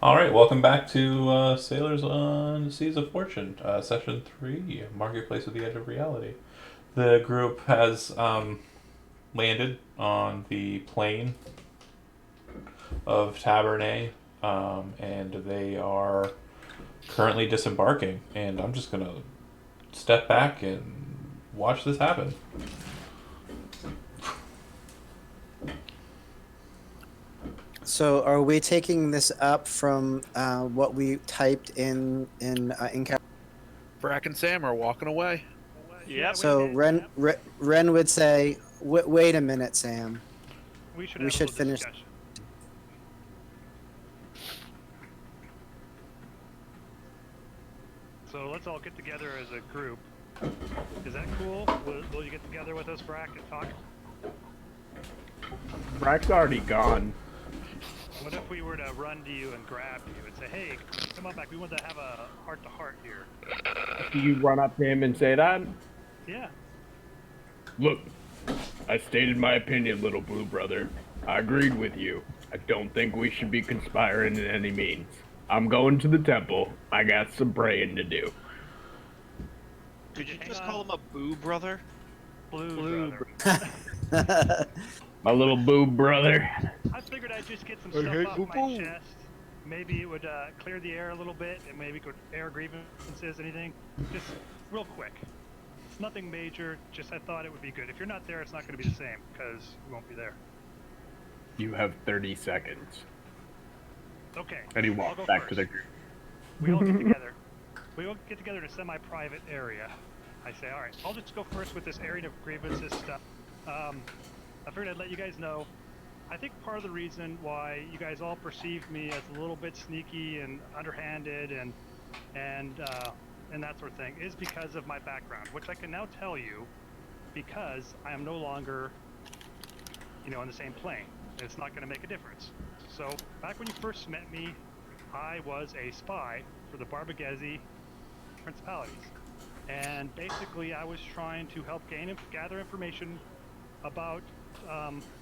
All right, welcome back to Sailors on Seas of Fortune, Session 3, Marketplace at the Edge of Reality. The group has landed on the plain of Tabernet, and they are currently disembarking. And I'm just going to step back and watch this happen. So are we taking this up from what we typed in Brack and Sam are walking away. Yep. So Ren would say, "Wait a minute, Sam. We should We have should a little finish." discussion. So let's all get together as a group. Is that cool? Will you get together with us, Brack, and talk? Brack's already gone. What if we were to run to you and grab you and say, "Hey, come on back. We want to have a heart-to-heart here." Do you run up to him and say that? Yeah. Look, I stated my opinion, little blue brother. I agreed with you. I don't think we should be conspiring in any means. I'm going to the temple. I got some praying to do. Did you Hang just on. call him a boo brother? Blue brother. My little boo brother. I figured I'd just get some Hey, stuff hey, off boo, my boo. chest. Maybe it would clear the air a little bit, and maybe could air grievances, anything. Just real quick. It's nothing major, just I thought it would be good. If you're not there, it's not going to be the same, because you won't be there. You have 30 seconds. Okay. And he I'll walks go back first. to the group. We all get together. We all get together in a semi-private area. I say, all right, I'll just go first with this airing of grievances stuff. I figured I'd let you guys know. I think part of the reason why you guys all perceive me as a little bit sneaky and underhanded and that sort of thing is because of my background, which I can now tell you because I am no longer, on the same plane. It's not going to make a difference. So back when you first met me, I was a spy for the Barbagezi principalities, and basically I was trying to help gather information about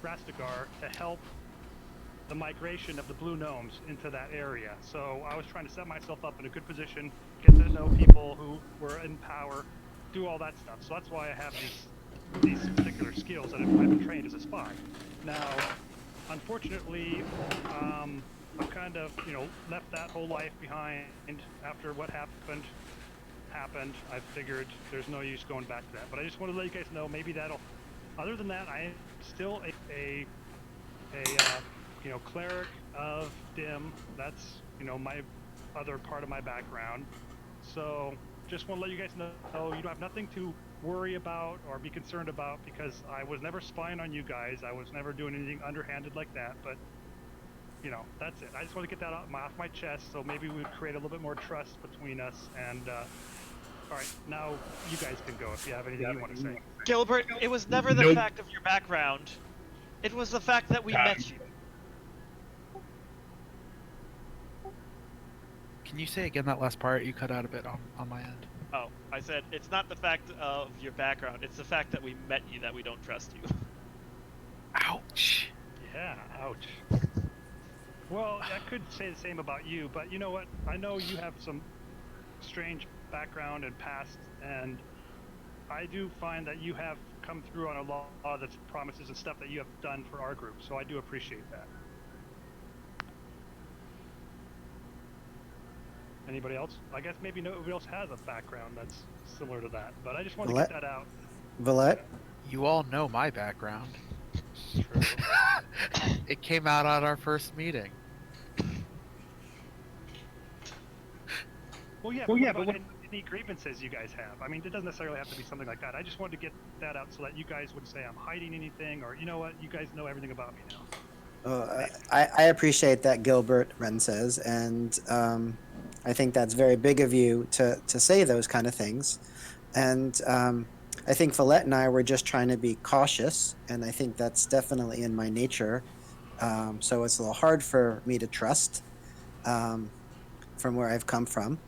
Rastigar to help the migration of the Blue Gnomes into that area. So I was trying to set myself up in a good position, get to know people who were in power, do all that stuff. So that's why I have these particular skills that I've been trained as a spy. Now, unfortunately, I've kind of, left that whole life behind after what happened. I figured there's no use going back to that. But I just want to let you guys know, maybe that'll. Other than that, I am still a cleric of Dim. That's my other part of my background. So just want to let you guys know you don't have nothing to worry about or be concerned about because I was never spying on you guys. I was never doing anything underhanded like that. But that's it. I just want to get that off my chest, so maybe we would create a little bit more trust between us. And all right, now you guys can go if you have anything you want to say. Gilbert, it was never the Nope. fact of your background. It was the fact that we met you. Can you say again that last part? You cut out a bit on my end. Oh, I said it's not the fact of your background. It's the fact that we met you that we don't trust you. Ouch. Yeah, ouch. Well, I could say the same about you, but you know what? I know you have some strange background and past, and I do find that you have come through on a lot of the promises and stuff that you have done for our group, so I do appreciate that. Anybody else? I guess maybe nobody else has a background that's similar to that, but I just wanted to get that out. Villette? You all know my background. True. It came out at our first meeting. Well, yeah, but what any grievances you guys have? I mean, it doesn't necessarily have to be something like that. I just wanted to get that out so that you guys wouldn't say I'm hiding anything, or you know what, you guys know everything about me now. I appreciate that, Gilbert, Ren says, and I think that's very big of you to say those kind of things. And I think Villette and I were just trying to be cautious, and I think that's definitely in my nature. So it's a little hard for me to trust from where I've come from.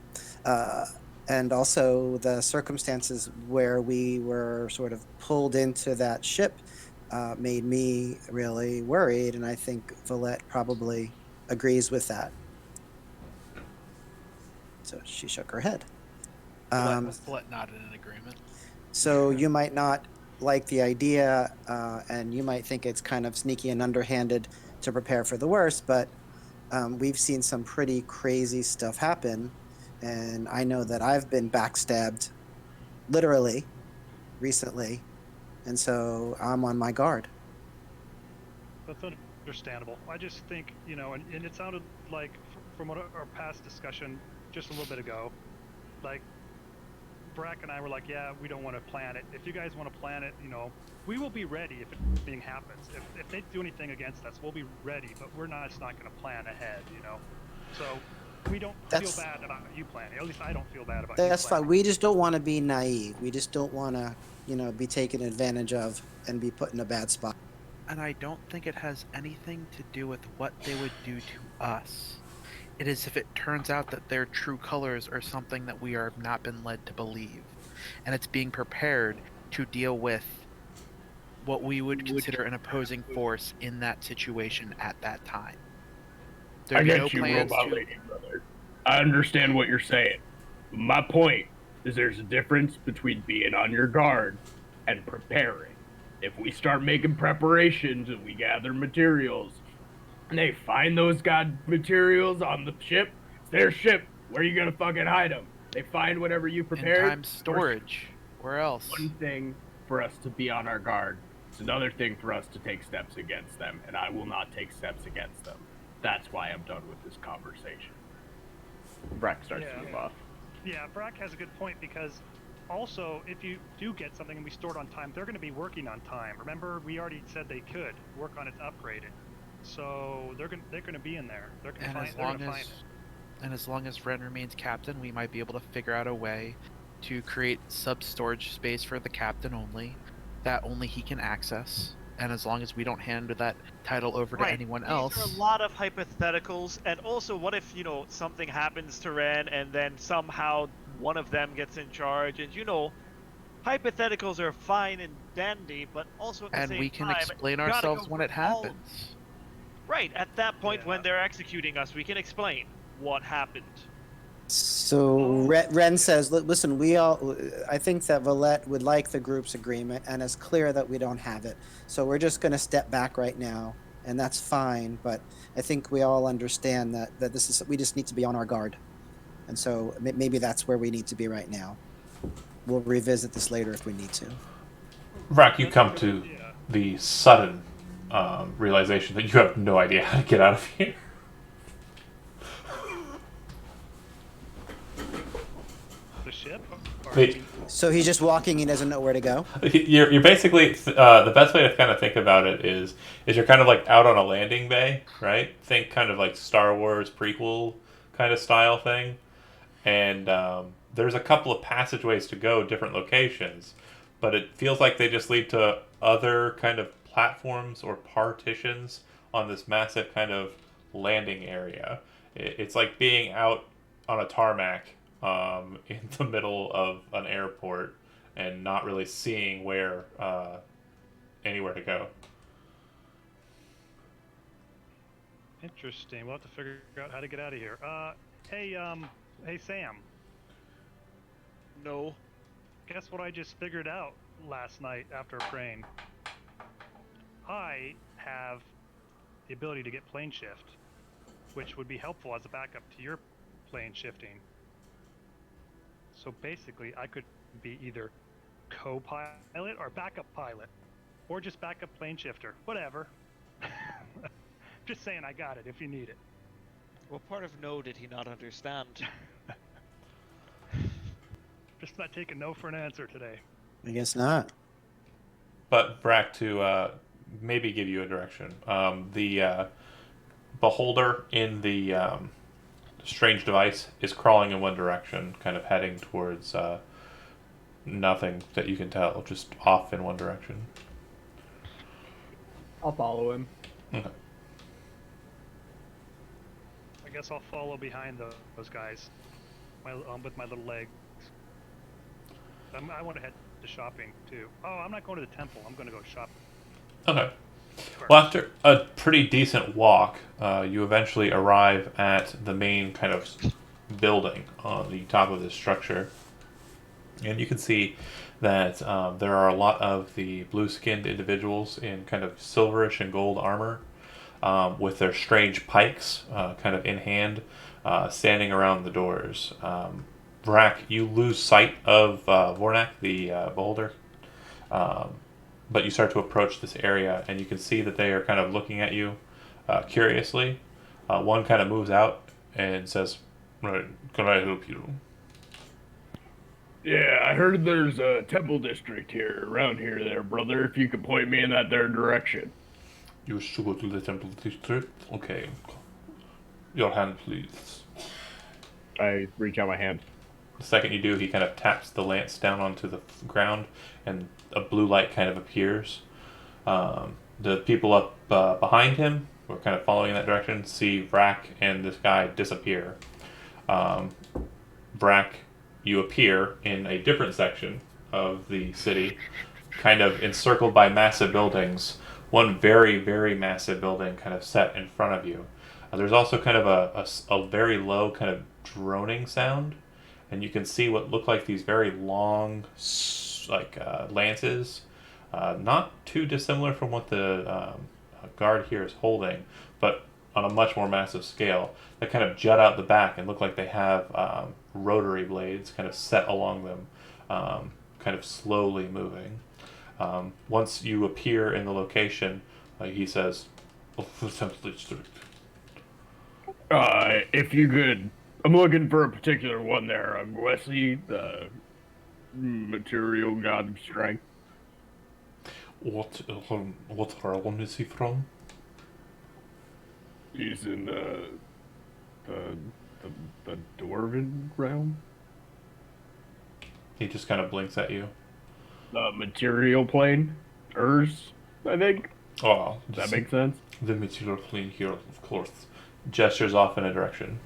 And also the circumstances where we were sort of pulled into that ship made me really worried, and I think Villette probably agrees with that. So she shook her head. Let nodded in agreement. So you might not like the idea, and you might think it's kind of sneaky and underhanded to prepare for the worst, but we've seen some pretty crazy stuff happen, and I know that I've been backstabbed, literally, recently, and so I'm on my guard. That's understandable. I just think, and it sounded like from what our past discussion just a little bit ago, like Brack and I were like, yeah, we don't want to plan it. If you guys want to plan it, we will be ready if anything happens. If they do anything against us, we'll be ready, but we're not going to plan ahead, So we don't feel bad about you planning. At least I don't feel bad about you planning. That's fine. We just don't want to be naive. We just don't want to, be taken advantage of and be put in a bad spot. And I don't think it has anything to do with what they would do to us. It is if it turns out that their true colors are something that we are not been led to believe. And it's being prepared to deal with what we would consider an opposing force in that situation at that time. I get you, Robot Lady, brother. I understand what you're saying. My point is there's a difference between being on your guard and preparing. If we start making preparations and we gather materials, and they find those materials on the ship, it's their ship. Where are you gonna fucking hide them? They find whatever you prepared. In time storage. Where else? One thing for us to be on our guard. It's another thing for us to take steps against them, and I will not take steps against them. That's why I'm done with this conversation. Brack starts to move off. Yeah, Brack has a good point, because also, if you do get something and we store it on time, they're going to be working on time. Remember, we already said they could work on it to upgrade it. So they're going to be in there. They're going to find it. And as long as Ren remains captain, we might be able to figure out a way to create sub-storage space for the captain only, that only he can access. And as long as we don't hand that title over to anyone else. These are a lot of hypotheticals, and also what if, something happens to Ren and then somehow one of them gets in charge, and hypotheticals are fine and dandy, but also at the same time, and we can explain ourselves when it happens. Right, at that point when they're executing us, we can explain what happened. So Ren says, listen, I think that Valette would like the group's agreement, and it's clear that we don't have it. So we're just going to step back right now, and that's fine. But I think we all understand that we just need to be on our guard. And so maybe that's where we need to be right now. We'll revisit this later if we need to. Rack, you come to the sudden realization that you have no idea how to get out of here. The ship? So he's just walking, he doesn't know where to go? You're basically, the best way to kind of think about it is you're kind of like out on a landing bay, right? Think kind of like Star Wars prequel kind of style thing. And there's a couple of passageways to go, different locations, but it feels like they just lead to other kind of platforms or partitions on this massive kind of landing area. It's like being out on a tarmac in the middle of an airport and not really seeing anywhere to go. Interesting. We'll have to figure out how to get out of here. Hey Sam. No. Guess what I just figured out last night after praying? I have the ability to get plane shift, which would be helpful as a backup to your plane shifting. So basically, I could be either co-pilot or backup pilot, or just backup plane shifter, whatever. Just saying I got it if you need it. What part of no did he not understand? Just not taking no for an answer today. I guess not. But Brack, to maybe give you a direction, the beholder in the strange device is crawling in one direction, kind of heading towards nothing that you can tell, just off in one direction. I'll follow him. Okay. I guess I'll follow behind those guys with my little legs. I want to head to shopping too. Oh, I'm not going to the temple. I'm going to go shopping. Okay. Well, after a pretty decent walk, you eventually arrive at the main kind of building on the top of this structure. And you can see that there are a lot of the blue-skinned individuals in kind of silverish and gold armor, with their strange pikes kind of in hand, standing around the doors. Vrak, you lose sight of Vornak, the beholder, but you start to approach this area, and you can see that they are kind of looking at you curiously. One kind of moves out and says, "Right, can I help you?" Yeah, I heard there's a temple district here, around here there, brother. If you could point me in that there direction. You wish to go to the temple district? Okay. Your hand, please. I reach out my hand. The second you do, he kind of taps the lance down onto the ground, and a blue light kind of appears. The people up behind him, who are kind of following in that direction, see Vrak and this guy disappear. Vrak, you appear in a different section of the city, kind of encircled by massive buildings. One very, very massive building kind of set in front of you. There's also kind of a very low kind of droning sound, and you can see what look like these very long, lances, not too dissimilar from what the guard here is holding, but on a much more massive scale, that kind of jut out the back and look like they have rotary blades kind of set along them, kind of slowly moving. Once you appear in the location, he says, If you could, I'm looking for a particular one there. I'm Wesley, the material god of strength. what realm is he from? He's in the dwarven realm. He just kind of blinks at you. The material plane, Urs, I think. Oh, Does that make sense? The material plane here, of course. Gestures off in a direction.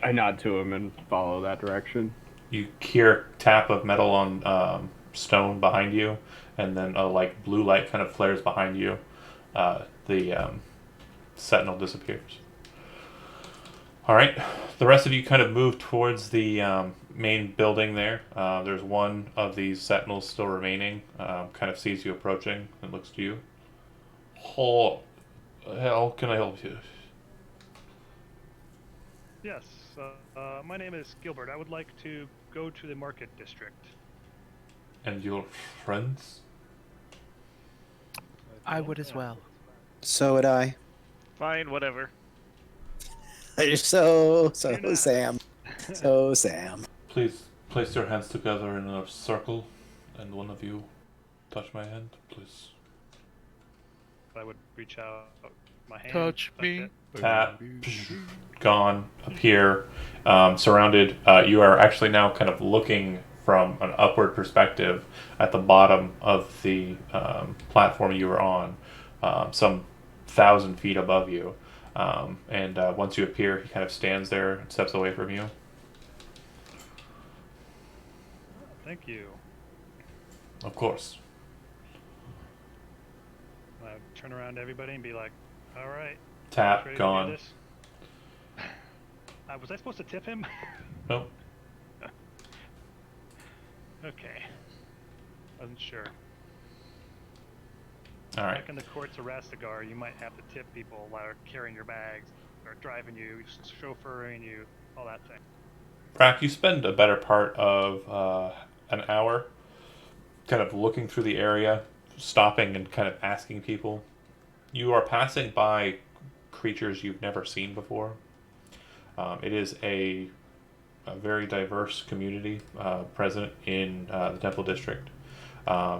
I nod to him and follow that direction. You hear a tap of metal on stone behind you, and then a blue light kind of flares behind you. The sentinel disappears. All right, the rest of you kind of move towards the main building there. There's one of these sentinels still remaining, kind of sees you approaching and looks to you. How can I help you? Yes, my name is Gilbert. I would like to go to the market district. And your friends? I would as well. So would I. Fine, whatever. So You're not. Sam. So Sam. Please place your hands together in a circle, and one of you touch my hand, please. I would reach out my hand. Touch me. it. Tap, gone, appear, surrounded. You are actually now kind of looking from an upward perspective at the bottom of the platform you were on, some 1,000 feet above you. And once you appear, he kind of stands there and steps away from you. Thank you. Of course. I would turn around to everybody and be like, all right. Tap, ready to do gone. this? Was I supposed to tip him? Nope. Okay. Wasn't sure. All right. Back in the courts of Rastigar, you might have to tip people while they're carrying your bags, or driving you, chauffeuring you, all that thing. Brack, you spend a better part of an hour kind of looking through the area, stopping and kind of asking people. You are passing by creatures you've never seen before. It is a very diverse community present in the Temple District.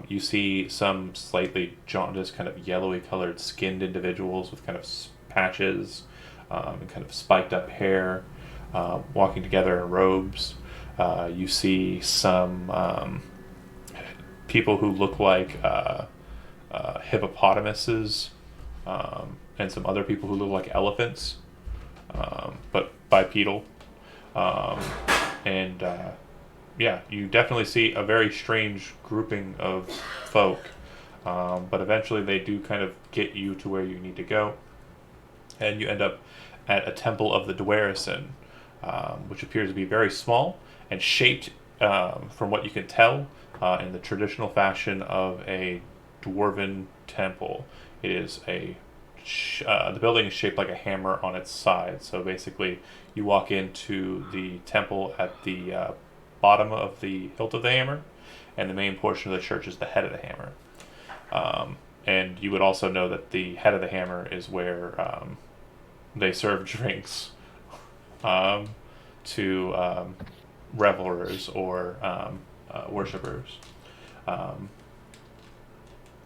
You see some slightly jaundiced, kind of yellowy colored skinned individuals with kind of patches and kind of spiked up hair, walking together in robes. You see some people who look like hippopotamuses, and some other people who look like elephants, but bipedal. Yeah, you definitely see a very strange grouping of folk, but eventually they do kind of get you to where you need to go, and you end up at a temple of the Dwarison, which appears to be very small and shaped, from what you can tell, in the traditional fashion of a dwarven temple. It is the building is shaped like a hammer on its side. So basically, you walk into the temple at the bottom of the hilt of the hammer, and the main portion of the church is the head of the hammer. And you would also know that the head of the hammer is where they serve drinks to revelers or worshippers.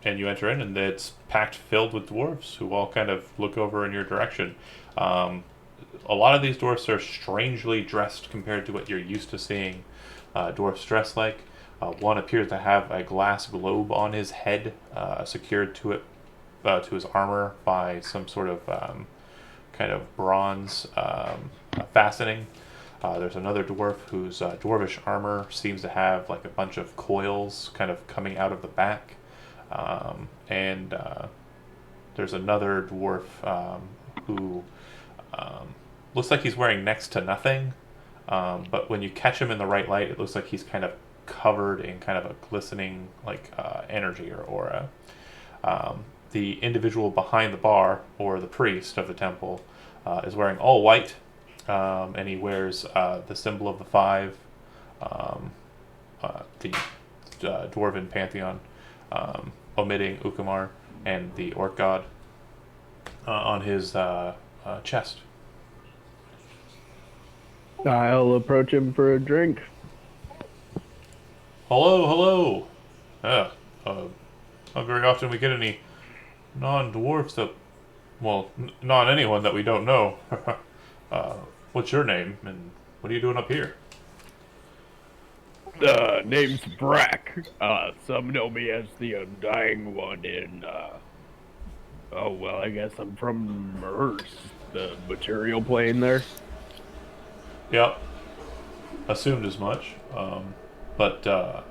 And you enter in, and it's packed filled with dwarves who all kind of look over in your direction. A lot of these dwarfs are strangely dressed compared to what you're used to seeing dwarfs dressed like. One appears to have a glass globe on his head, secured to it, to his armor by some sort of kind of bronze fastening. There's another dwarf whose dwarvish armor seems to have like a bunch of coils kind of coming out of the back. And there's another dwarf who looks like he's wearing next to nothing, but when you catch him in the right light, it looks like he's kind of covered in kind of a glistening like energy or aura. The individual behind the bar, or the priest of the temple, is wearing all white, and he wears the symbol of the five, the dwarven pantheon, omitting Ukamar and the orc god, on his chest. I'll approach him for a drink. Hello, hello. Not very often we get any non-dwarfs that, well, not anyone that we don't know. What's your name, and what are you doing up here? Name's Brack. Some know me as the Undying One in, oh, well, I guess I'm from Earth, the material plane there. Yep. Assumed as much. But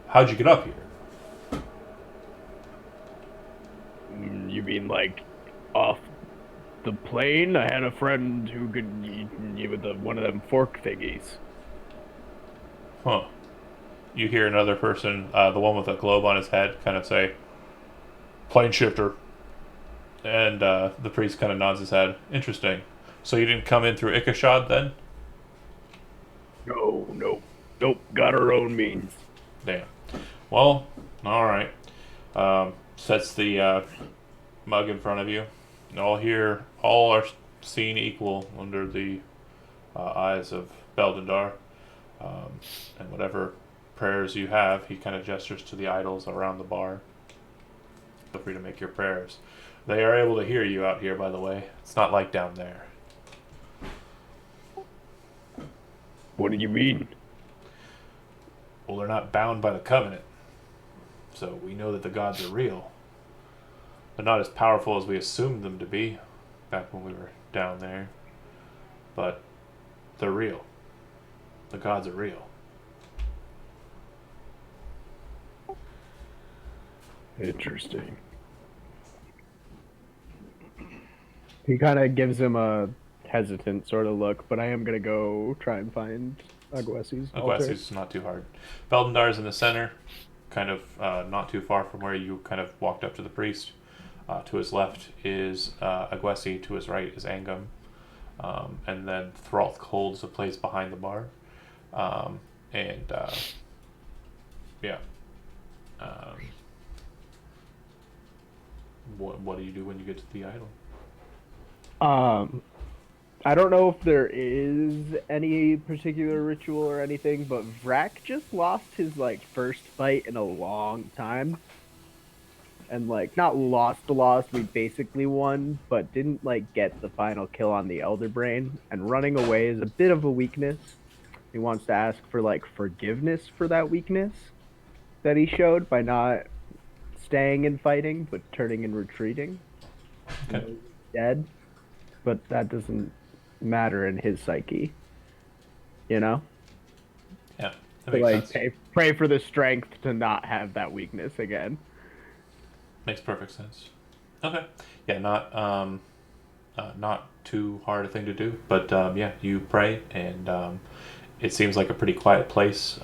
how'd you get up here? You mean, like, off the plane? I had a friend who could eat with one of them fork thingies. Huh. You hear another person, the one with the globe on his head, kind of say, "Plane shifter." And the priest kind of nods his head. Interesting. So you didn't come in through Ikashad then? Nope, got our own means. Damn. Well, alright. Sets the mug in front of you. All are seen equal under the eyes of Beldendar. And whatever prayers you have, he kind of gestures to the idols around the bar. Feel free to make your prayers. They are able to hear you out here, by the way. It's not like down there. What do you mean? Well, they're not bound by the covenant. So we know that the gods are real. They're not as powerful as we assumed them to be back when we were down there. But they're real. The gods are real. Interesting. He kind of gives him a hesitant sort of look, but I am going to go try and find Aguesi's altar. Aguesi's not too hard. Beldendar's in the center, kind of not too far from where you kind of walked up to the priest. To his left is Aguesi, to his right is Angum. And then Thralth holds a place behind the bar. Yeah. What do you do when you get to the idol? I don't know if there is any particular ritual or anything, but Vrak just lost his first fight in a long time. And not lost, we basically won, but didn't get the final kill on the Elder Brain. And running away is a bit of a weakness. He wants to ask for forgiveness for that weakness that he showed by not staying and fighting, but turning and retreating. Okay. He's dead, but that doesn't matter in his psyche. You know? Yeah, that makes sense. Pray for the strength to not have that weakness again. Makes perfect sense. Okay. Yeah, not not too hard a thing to do. But yeah, you pray, and it seems like a pretty quiet place.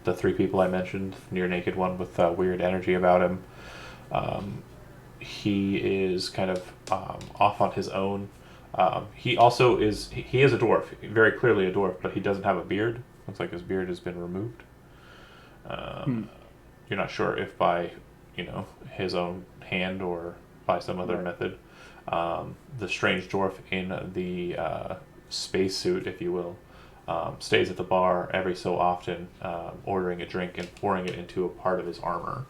The three people I mentioned, near naked one with weird energy about him, he is kind of off on his own. He also he is a dwarf, very clearly a dwarf, but he doesn't have a beard. Looks like his beard has been removed. You're not sure if by, his own hand or by some other method. The strange dwarf in the spacesuit, if you will, stays at the bar every so often, ordering a drink and pouring it into a part of his armor.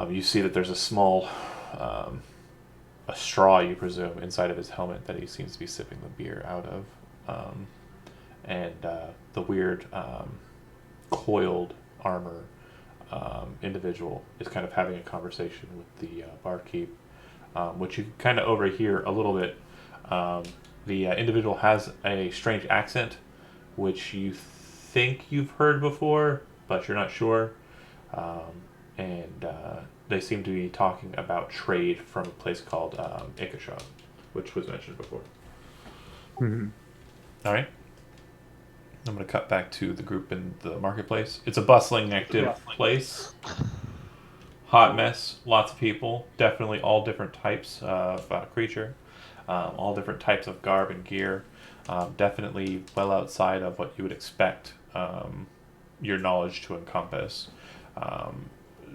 You see that there's a small, a straw, you presume, inside of his helmet that he seems to be sipping the beer out of. And the weird, coiled armor individual is kind of having a conversation with the barkeep, which you kind of overhear a little bit. The individual has a strange accent, which you think you've heard before, but you're not sure. And they seem to be talking about trade from a place called Ikashon, which was mentioned before. Mm-hmm. All right. I'm going to cut back to the group in the marketplace. It's a bustling, active place. Hot mess, lots of people, definitely all different types of creature, all different types of garb and gear. Definitely well outside of what you would expect your knowledge to encompass.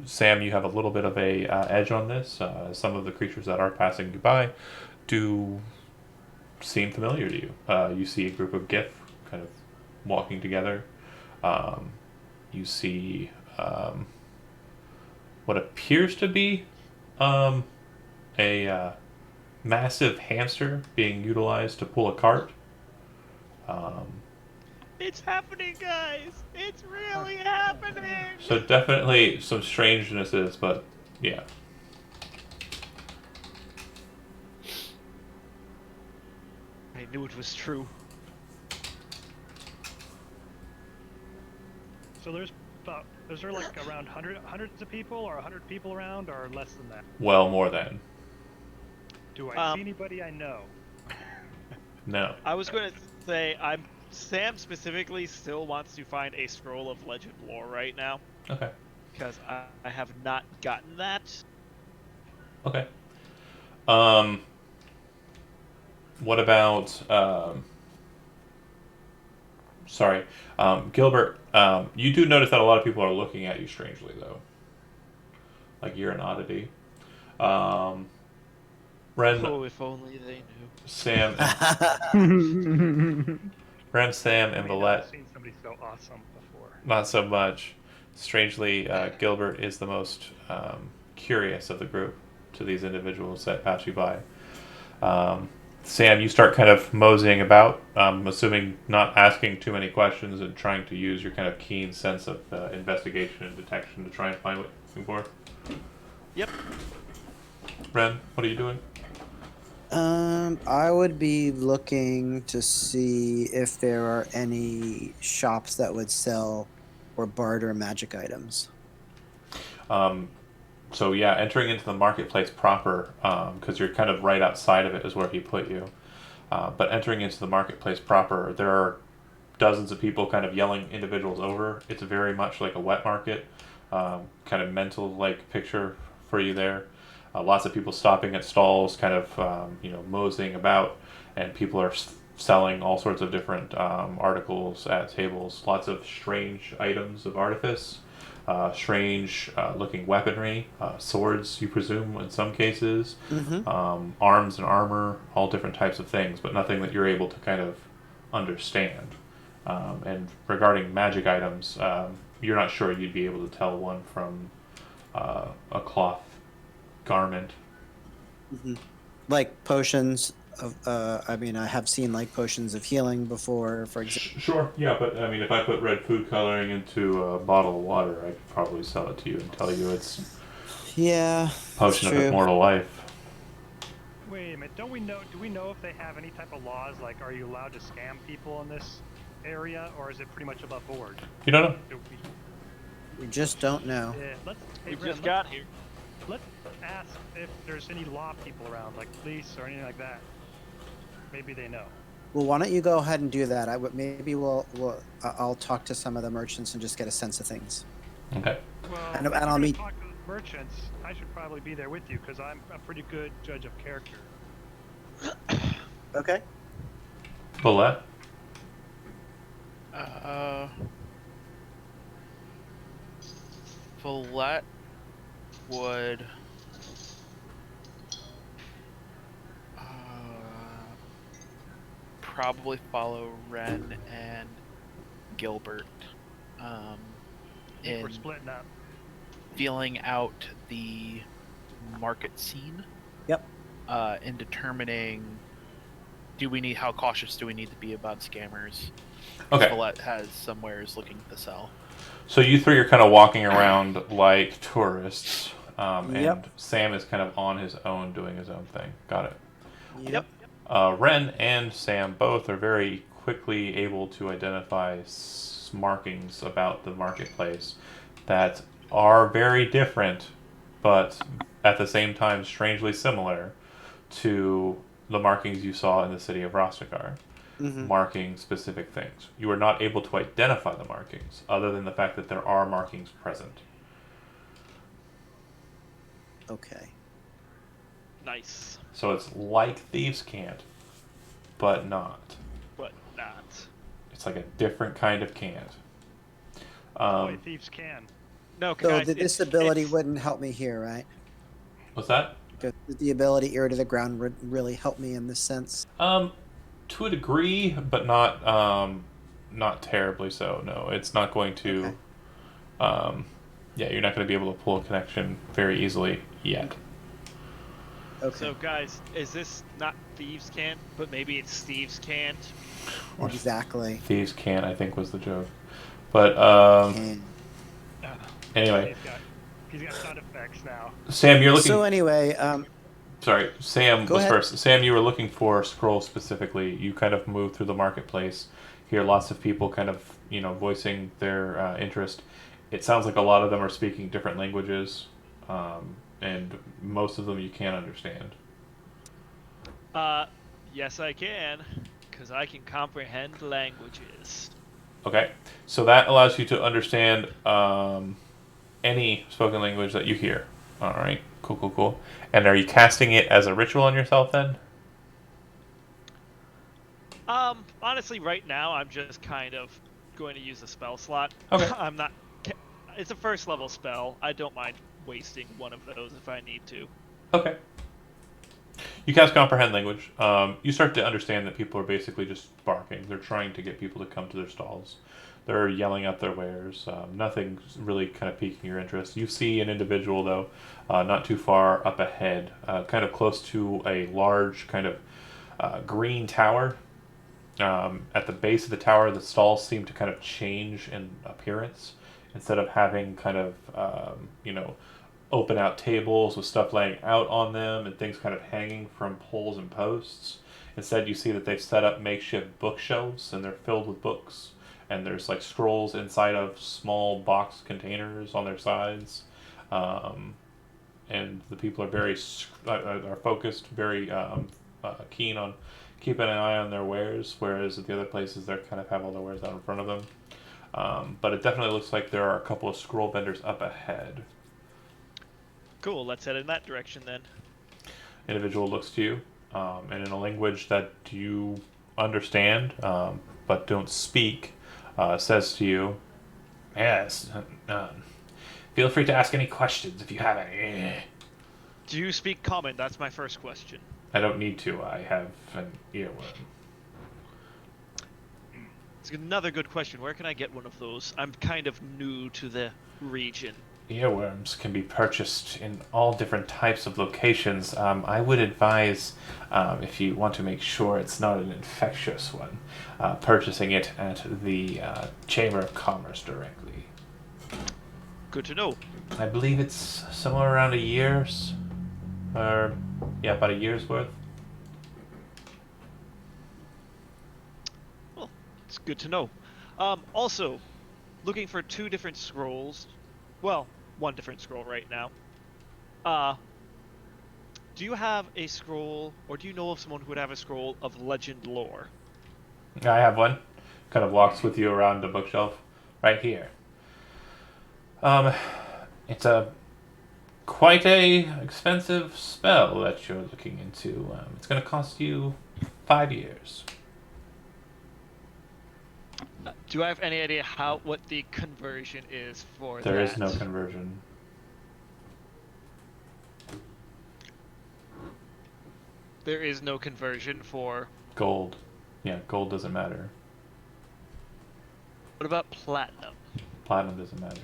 Sam, you have a little bit of a edge on this. Some of the creatures that are passing you by do seem familiar to you. You see a group of Gith kind of walking together. You see what appears to be a massive hamster being utilized to pull a cart. It's happening, guys! It's really happening! So definitely some strangenesses, but yeah. I knew it was true. So there's there like around hundreds of people, or 100 people around, or less than that? Well, more than. Do I see anybody I know? No. I was going to say, Sam specifically still wants to find a scroll of legend lore right now. Okay. Because I have not gotten that. Okay. What about sorry, Gilbert? You do notice that a lot of people are looking at you strangely, though. Like you're an oddity. Ren, Oh, if only they knew. Sam, Ren, Sam, and I've Valette. seen somebody so awesome before. Not so much. Strangely, Gilbert is the most curious of the group to these individuals that pass you by. Sam, you start kind of moseying about, assuming not asking too many questions and trying to use your kind of keen sense of investigation and detection to try and find what you're looking for. Yep. Ren, what are you doing? I would be looking to see if there are any shops that would sell or barter magic items. So yeah, entering into the marketplace proper, because you're kind of right outside of it is where he put you. But entering into the marketplace proper, there are dozens of people kind of yelling individuals over. It's very much like a wet market, kind of mental like picture for you there. Lots of people stopping at stalls, kind of moseying about, and people are selling all sorts of different articles at tables. Lots of strange items of artifice. Strange looking weaponry, swords, you presume, in some cases, arms and armor, all different types of things, but nothing that you're able to kind of understand. And regarding magic items, you're not sure you'd be able to tell one from a cloth garment. Like potions of, I mean, I have seen like potions of healing before, for example. Sure, yeah, but I mean, if I put red food coloring into a bottle of water, I could probably sell it to you and tell you it's Yeah, potion of true. immortal life. Wait a minute, do we know if they have any type of laws, like are you allowed to scam people in this area, or is it pretty much above board? You don't know? We just don't know. Yeah, We just got here. Let's ask ask if there's any law people around, like police or anything like that. Maybe they know. Well, why don't you go ahead and do that? I'll talk to some of the merchants and just get a sense of things. Okay. Well, And if you're I'll gonna meet. talk to the merchants, I should probably be there with you because I'm a pretty good judge of character. Okay. Bullet. Follette would probably follow Ren and Gilbert We're in splitting up. feeling out the market scene. Yep. In determining how cautious do we need to be about scammers? Okay. Follette has somewheres looking to sell. So you three are kind of walking around like tourists, and Yep. Sam is kind of on his own doing his own thing. Got it. Yep. Ren and Sam both are very quickly able to identify markings about the marketplace that are very different, but at the same time strangely similar to the markings you saw in the city of Rastakar. Mm-hmm. Marking specific things. You are not able to identify the markings, other than the fact that there are markings present. Okay. Nice, So it's like thieves can't, but not. but not. It's like a different kind of can't. Boy, thieves can. No, So guys, this ability wouldn't help me here, right? What's that? Because the ability ear to the ground would really help me in this sense. To a degree, but not terribly so. No, it's not going to. Okay. Yeah, you're not going to be able to pull a connection very easily yet. Okay. So, guys, is this not thieves can, but maybe it's thieves can't? Exactly. Thieves can, I think, was the joke. But And anyway, He's got sound effects now. Sam, you're looking. so anyway, Sorry, Sam Go was ahead. first. Sam, you were looking for scrolls specifically. You kind of move through the marketplace. Hear lots of people kind of, voicing their interest. It sounds like a lot of them are speaking different languages, and most of them you can't understand. Yes, I can, because I can comprehend languages. Okay, so that allows you to understand any spoken language that you hear. All right, cool. And are you casting it as a ritual on yourself then? Honestly, right now I'm just kind of going to use the spell slot. Okay. I'm not. It's a first level spell. I don't mind wasting one of those if I need to. Okay. You cast comprehend language. You start to understand that people are basically just barking. They're trying to get people to come to their stalls. They're yelling out their wares. Nothing's really kind of piquing your interest. You see an individual, though, not too far up ahead, kind of close to a large kind of green tower. At the base of the tower, the stalls seem to kind of change in appearance. Instead of having kind of, open out tables with stuff laying out on them and things kind of hanging from poles and posts. Instead, you see that they've set up makeshift bookshelves and they're filled with books. And there's like scrolls inside of small box containers on their sides. And the people are very are focused, very keen on keeping an eye on their wares, whereas at the other places they kind of have all their wares out in front of them. But it definitely looks like there are a couple of scroll vendors up ahead. Cool. Let's head in that direction then. Individual looks to you, and in a language that you understand but don't speak, says to you, "Yes, feel free to ask any questions if you have any." Do you speak common? That's my first question. I don't need to. I have an earworm. It's another good question. Where can I get one of those? I'm kind of new to the region. Earworms can be purchased in all different types of locations. I would advise, if you want to make sure it's not an infectious one, purchasing it at the Chamber of Commerce directly. Good to know. I believe it's somewhere around a year's, about a year's worth. Well, it's good to know. Also, looking for 2 different scrolls. Well, 1 different scroll right now. do you have a scroll, or do you know of someone who would have a scroll of legend lore? I have one. Kind of walks with you around the bookshelf, right here. Um, it's a quite a expensive spell that you're looking into. It's going to cost you 5 years. Do I have any idea what the conversion is for There that? is no conversion. There is no conversion for. Gold. Yeah, gold doesn't matter. What about platinum? Platinum doesn't matter.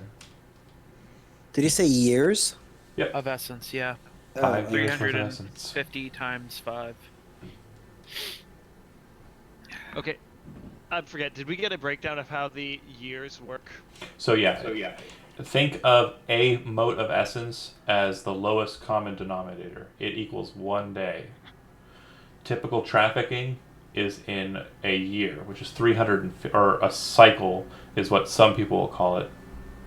Did you say years? Yep. Of essence, yeah. 5 years worth of essence. 350 times 5. Okay, I forget. Did we get a breakdown of how the years work? So yeah. Think of a mote of essence as the lowest common denominator. It equals 1 day. Typical trafficking is in a year, which is 350, or a cycle is what some people will call it.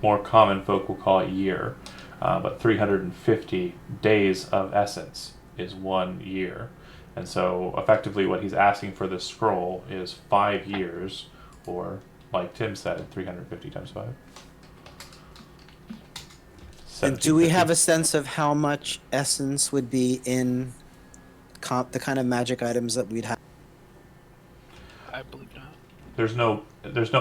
More common folk will call it year. But 350 days of essence is 1 year. And so effectively what he's asking for this scroll is 5 years, or like Tim said, 350 times 5. And do we have 1750. a sense of how much essence would be in the kind of magic items that we'd have? I believe not. There's no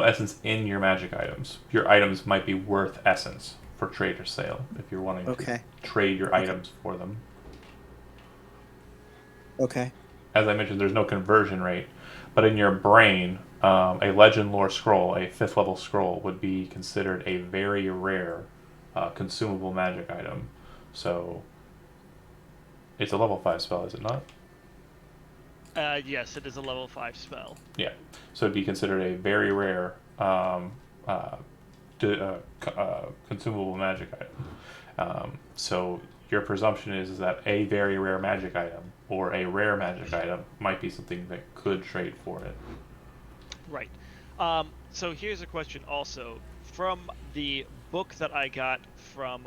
essence in your magic items. Your items might be worth essence for trade or sale if you're wanting Okay. to trade your items for them. Okay. As I mentioned, there's no conversion rate, but in your brain, a legend lore scroll, a 5th level scroll, would be considered a very rare consumable magic item. So it's a level 5 spell, is it not? Yes, it is a level 5 spell. Yeah. So it'd be considered a very rare consumable magic item. So your presumption is that a very rare magic item or a rare magic item might be something that could trade for it. Right. So here's a question also. From the book that I got from,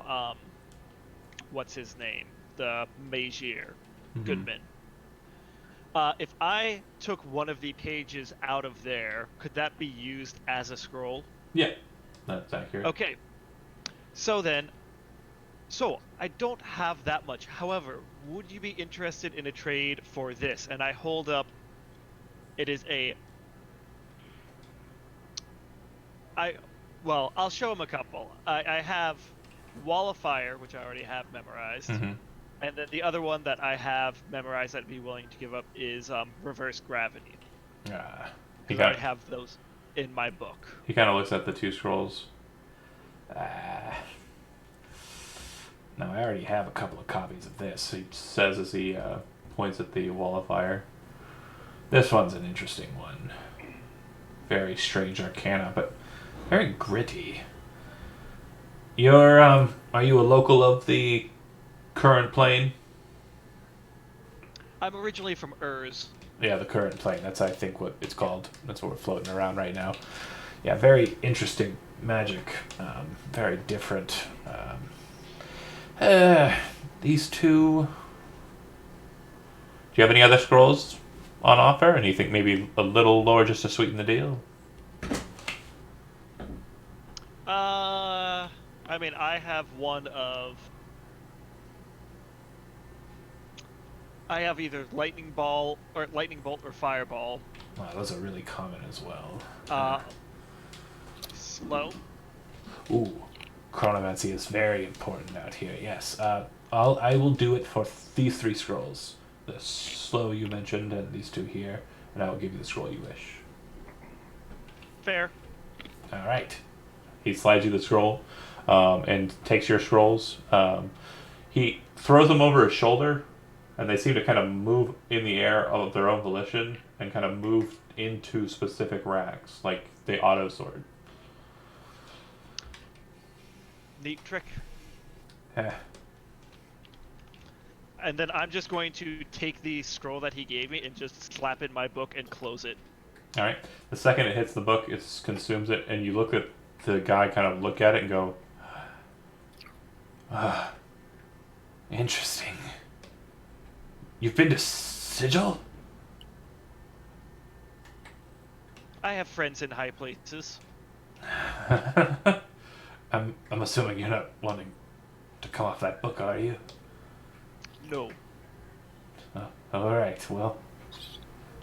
what's his name? The Magier, Goodman. If I took one of the pages out of there, could that be used as a scroll? Yeah, that's accurate. Okay. So I don't have that much. However, would you be interested in a trade for this? And I hold up. It is I'll show him a couple. I have Wall of Fire, which I already have memorized. And then the other one that I have memorized I'd be willing to give up is Reverse Gravity. Because I have those in my book. He kind of looks at the 2 scrolls. No, I already have a couple of copies of this, he says as he points at the Wall of Fire. This one's an interesting one. Very strange arcana, but very gritty. Are you a local of the current plane? I'm originally from Urs. Yeah, the current plane. That's, I think, what it's called. That's what we're floating around right now. Yeah, very interesting magic. Very different. These 2... Do you have any other scrolls on offer? And you think maybe a little lower just to sweeten the deal? I mean, I have one of... I have either Lightning Bolt or Fireball. Wow, those are really common as well. Slow. Ooh, chronomancy is very important out here. Yes, I will do it for these 3 scrolls. The slow you mentioned and these 2 here, and I will give you the scroll you wish. Fair. All right. He slides you the scroll, and takes your scrolls. He throws them over his shoulder, and they seem to kind of move in the air of their own volition and kind of move into specific racks, like they auto sort. Neat trick. Eh. And then I'm just going to take the scroll that he gave me and just slap it in my book and close it. All right. The second it hits the book, it consumes it, and you look at the guy, kind of look at it and go, interesting. You've been to Sigil? I have friends in high places. I'm assuming you're not wanting to come off that book, are you? No. Oh, all right. Well,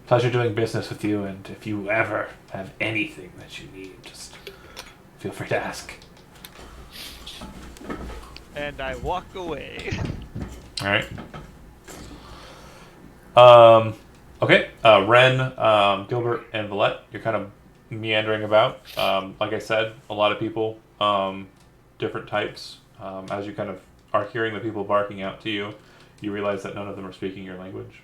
pleasure doing business with you, and if you ever have anything that you need, just feel free to ask. And I walk away. All right. Okay. Ren, Gilbert, and Valette, you're kind of meandering about. Like I said, a lot of people, different types. As you kind of are hearing the people barking out to you, you realize that none of them are speaking your language.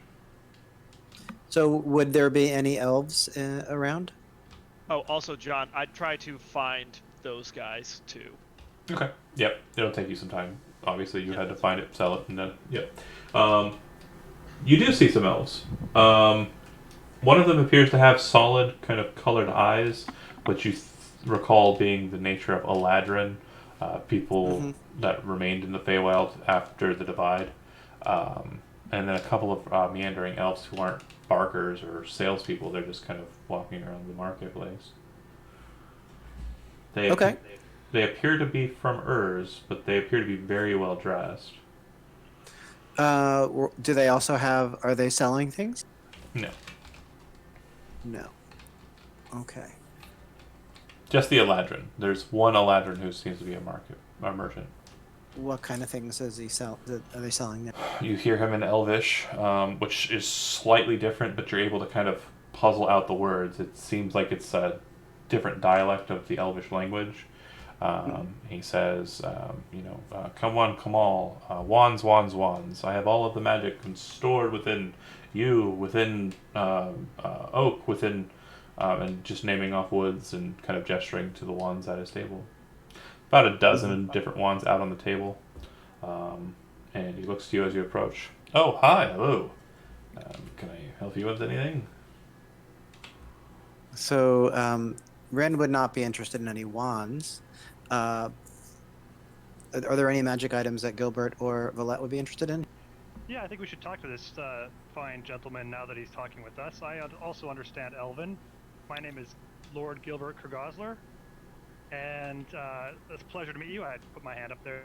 So, would there be any elves around? Oh, also, John, I'd try to find those guys too. Okay. Yep. It'll take you some time. Obviously, you Yep, had to that's find it, sell it, and then yep. You do see some elves. One of them appears to have solid, kind of colored eyes, which you recall being the nature of Eladrin, people Mm-hmm. that remained in the Feywild after the Divide, and then a couple of meandering elves who aren't barkers or salespeople. They're just kind of walking around the marketplace. They Okay. they appear to be from Urs, but they appear to be very well dressed. Do they also have? Are they selling things? No, No. Okay. just the Eladrin. There's one Eladrin who seems to be a merchant. What kind of things does he sell? Are they selling there? You hear him in Elvish, which is slightly different, but you're able to kind of puzzle out the words. It seems like it's a different dialect of the Elvish language. He says, come one, come all, wands, wands, wands. I have all of the magic stored within you, within oak, within, and just naming off woods and kind of gesturing to the wands at his table. About a dozen different wands out on the table. Um, and he looks to you as you approach. Oh, hi, hello. Can I help you with anything? So, Ren would not be interested in any wands. Are there any magic items that Gilbert or Valette would be interested in? Yeah, I think we should talk to this fine gentleman now that he's talking with us. I also understand Elven. My name is Lord Gilbert Kurgosler, and it's a pleasure to meet you. I put my hand up there.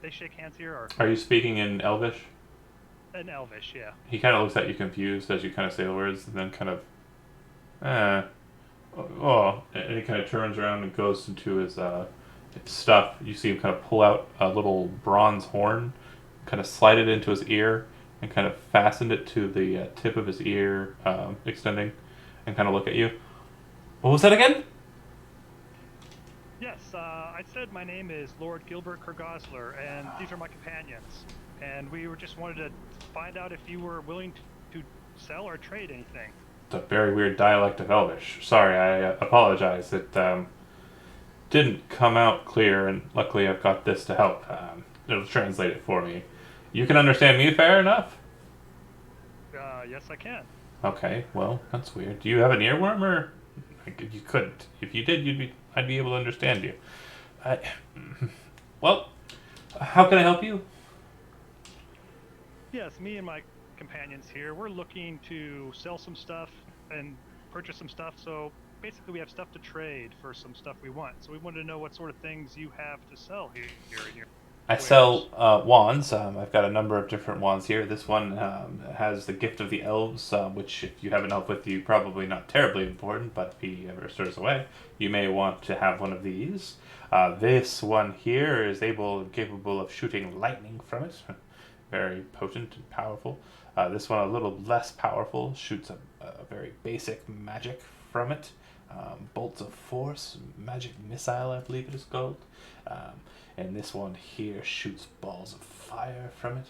They shake hands here, or Are you speaking in Elvish? in Elvish, yeah. He kind of looks at you confused as you kind of say the words, and then kind of, eh, oh, and he kind of turns around and goes into his stuff. You see him kind of pull out a little bronze horn, kind of slide it into his ear, and kind of fastened it to the tip of his ear, extending, and kind of look at you. What was that again? Yes, I said my name is Lord Gilbert Kurgosler, and these are my companions. And we were just wanted to find out if you were willing to sell or trade anything. It's a very weird dialect of Elvish. Sorry, I apologize. It didn't come out clear, and luckily I've got this to help. It'll translate it for me. You can understand me fair enough? Yes, I can. Okay, well, that's weird. Do you have an earworm, or you couldn't? If you did, I'd be able to understand you. I, well, how can I help you? Yes, me and my companions here, we're looking to sell some stuff and purchase some stuff. So basically, we have stuff to trade for some stuff we want. So we wanted to know what sort of things you have to sell here in your I wares. sell wands. I've got a number of different wands here. This one has the gift of the elves, which, if you have an elf with you, probably not terribly important, but if he ever stirs away, you may want to have one of these. This one here is capable of shooting lightning from it. Very potent and powerful. This one, a little less powerful, shoots a very basic magic from it. Bolts of force, magic missile, I believe it is called. And this one here shoots balls of fire from it.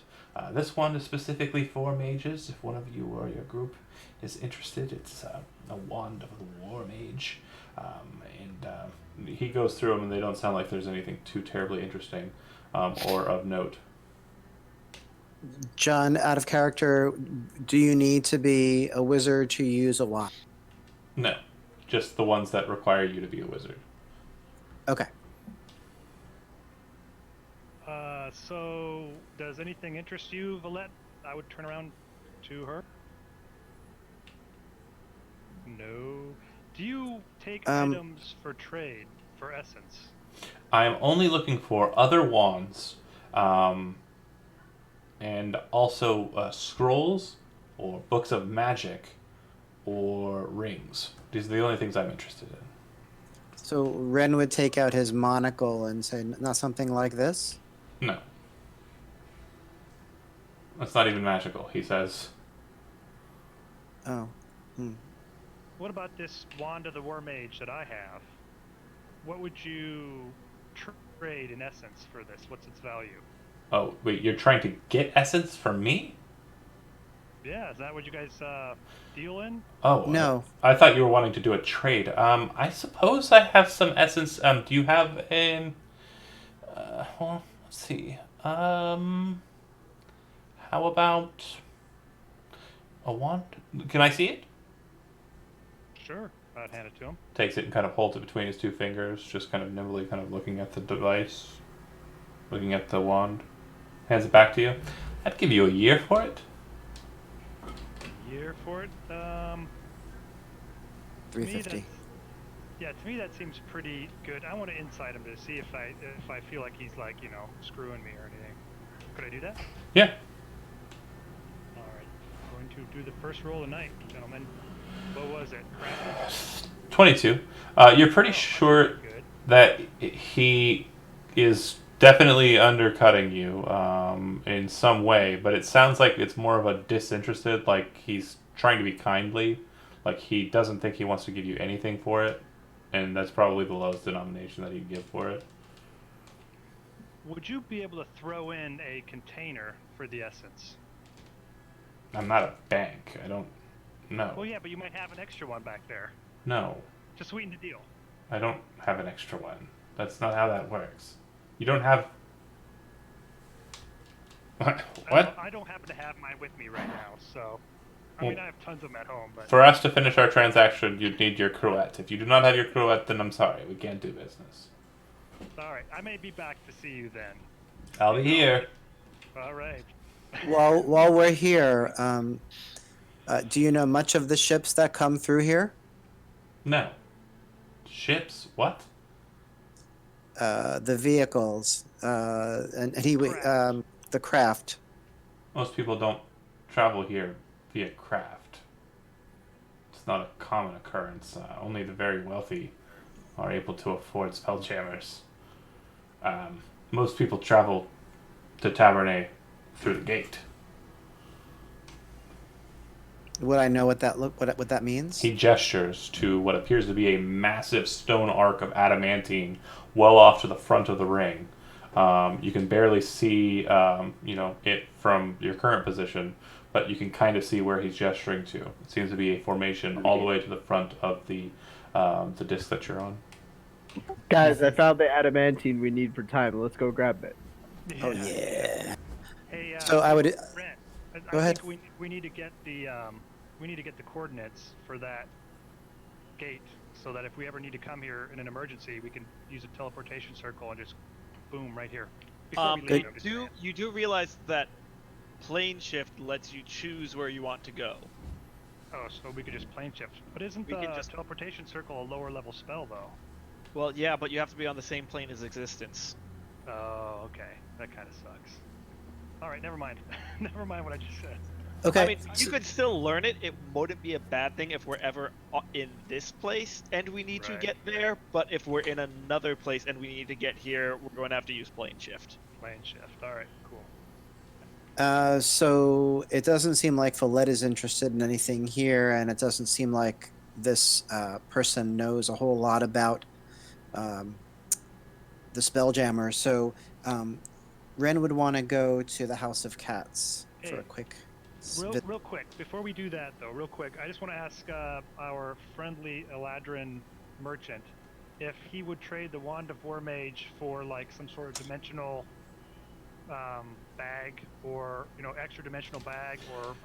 This one is specifically for mages. If one of you or your group is interested, it's a wand of the war mage. And he goes through them, and they don't sound like there's anything too terribly interesting or of note. John, out of character, do you need to be a wizard to use a wand? No, just the ones that require you to be a wizard. Okay. So does anything interest you, Valette? I would turn around to her. No. Do you take items for trade for essence? I'm only looking for other wands, and also scrolls or books of magic or rings. These are the only things I'm interested in. So Ren would take out his monocle and say, "Not something like this." No. That's not even magical, he says. Oh. What about this wand of the war mage that I have? What would you trade in essence for this? What's its value? Oh, wait, you're trying to get essence from me? Yeah, is that what you guys deal in? Oh, No. I thought you were wanting to do a trade. I suppose I have some essence. Do you have an... well, let's see. How about a wand? Can I see it? Sure, I'd hand it to him. Takes it and kind of holds it between his two fingers, just kind of nimbly kind of looking at the device, looking at the wand. Hands it back to you. I'd give you a year for it. Year for it? To me, 350. yeah, to me that seems pretty good. I want to insight him to see if I feel like he's like, screwing me or anything. Could I do that? Yeah. All right. Going to do the first roll tonight, gentlemen. What was it? Crafty? 22. You're pretty sure Good. that he is definitely undercutting you in some way, but it sounds like it's more of a disinterested, like he's trying to be kindly, like he doesn't think he wants to give you anything for it, and that's probably the lowest denomination that he'd give for it. Would you be able to throw in a container for the essence? I'm not a bank. I don't know. Well, yeah, but you might have an extra one back there No, to sweeten the deal. I don't have an extra one. That's not how that works. You don't have... What? I don't happen to have mine with me right now, so... I Well, mean, I have tons of them at home, but... For us to finish our transaction, you'd need your cruet. If you do not have your cruet, then I'm sorry. We can't do business. Alright, I may be back to see you then. I'll be here. Alright. While we're here, do you know much of the ships that come through here? No. Ships? What? The vehicles, and the craft. Most people don't travel here via craft. It's not a common occurrence. Only the very wealthy are able to afford spelljammers. Most people travel to Tavernet through the gate. Would I know what that means? He gestures to what appears to be a massive stone arc of adamantine well off to the front of the ring. You can barely see, it from your current position, but you can kind of see where he's gesturing to. It seems to be a formation all the way to the front of the disc that you're on. Guys, I found the adamantine we need for time. Let's go grab it. Oh yeah. Hey, So I would. Brent, Go I ahead. think we need to get the coordinates for that gate, so that if we ever need to come here in an emergency, we can use a teleportation circle and just boom right here. Before we leave, I'm just saying. You do realize that plane shift lets you choose where you want to go. Oh, so we could just plane shift. But isn't We the can just- teleportation circle a lower level spell though? Well, yeah, but you have to be on the same plane as existence. Oh, okay. That kind of sucks. All right, never mind. Never mind what I just said. Okay. I mean, you could still learn it. It wouldn't be a bad thing if we're ever in this place and we need to Right. get there. But if we're in another place and we need to get here, we're going to have to use plane shift. Plane shift. All right, cool. So it doesn't seem like Follette is interested in anything here, and it doesn't seem like this person knows a whole lot about the Spelljammer. So Ren would want to go to the House of Cats for Hey, a quick. Real quick, before we do that though, real quick, I just want to ask our friendly Eladrin merchant if he would trade the Wand of War Mage for like some sort of dimensional bag, or extra dimensional bag, or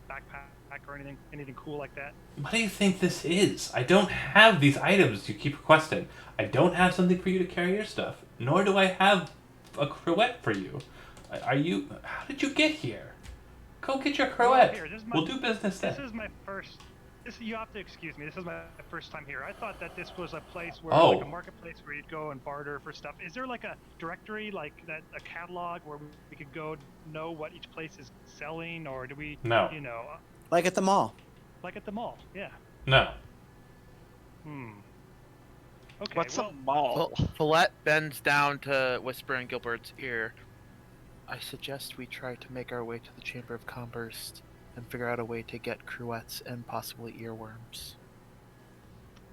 backpack, or anything cool like that. What do you think this is? I don't have these items you keep requesting. I don't have something for you to carry your stuff, nor do I have a cruet for you. How did you get here? Go get your Well, cruet. here, this is We'll do business This then. is my first. You have to excuse me. This is my first time here. I thought that this was a place where, Oh. like a marketplace, where you'd go and barter for stuff. Is there like a directory, like that, a catalog where we could go know what each place is selling, or do we? No. You know, Like at the mall. like at the mall. Yeah. No. Okay. What's well, a mall? Follette bends down to whisper in Gilbert's ear. I suggest we try to make our way to the Chamber of Commerce and figure out a way to get cruets and possibly earworms.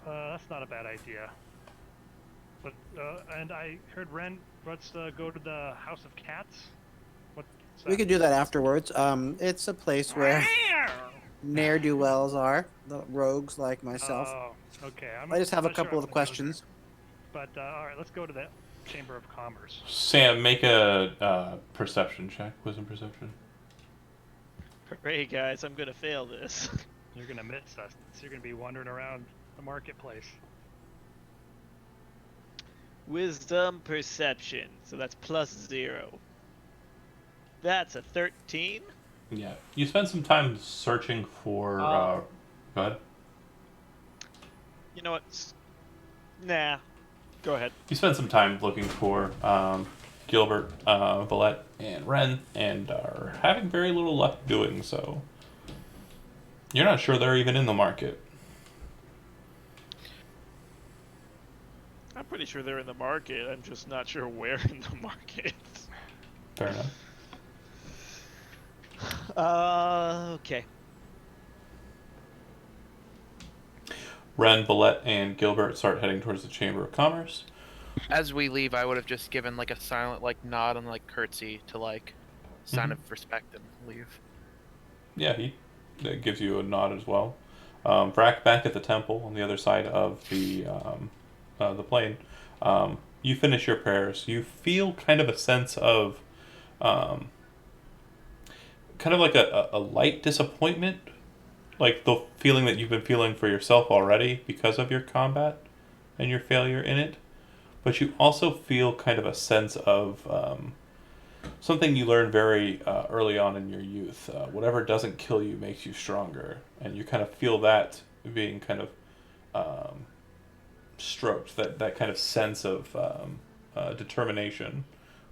that's not a bad idea. But and I heard Ren wants to go to the House of Cats. What's that? We could do that afterwards. It's a place where ne'er-do-wells are, the rogues like myself. Oh, okay. I just have a not sure couple I'm of gonna go questions. there. But all right, let's go to the Chamber of Commerce. Sam, make a perception check. Wisdom perception. Hooray, guys! I'm gonna fail this. You're gonna miss us. You're gonna be wandering around the marketplace. Wisdom perception. So that's +0. That's a 13. Yeah. You spend some time searching for. Go ahead. You know what? Nah. Go ahead. You spend some time looking for Gilbert, Valette, and Ren, and are having very little luck doing so. You're not sure they're even in the market. I'm pretty sure they're in the market. I'm just not sure where in the market. Fair enough. Okay. Ren, Valette, and Gilbert start heading towards the Chamber of Commerce. As we leave, I would have just given like a silent like nod and like curtsy to like sign of respect and leave. Yeah, he gives you a nod as well. Brack back at the temple on the other side of the plane. You finish your prayers. You feel kind of a sense of kind of like a light disappointment, like the feeling that you've been feeling for yourself already because of your combat and your failure in it. But you also feel kind of a sense of something you learned very early on in your youth. Whatever doesn't kill you makes you stronger. And you kind of feel that being kind of stroked, that kind of sense of determination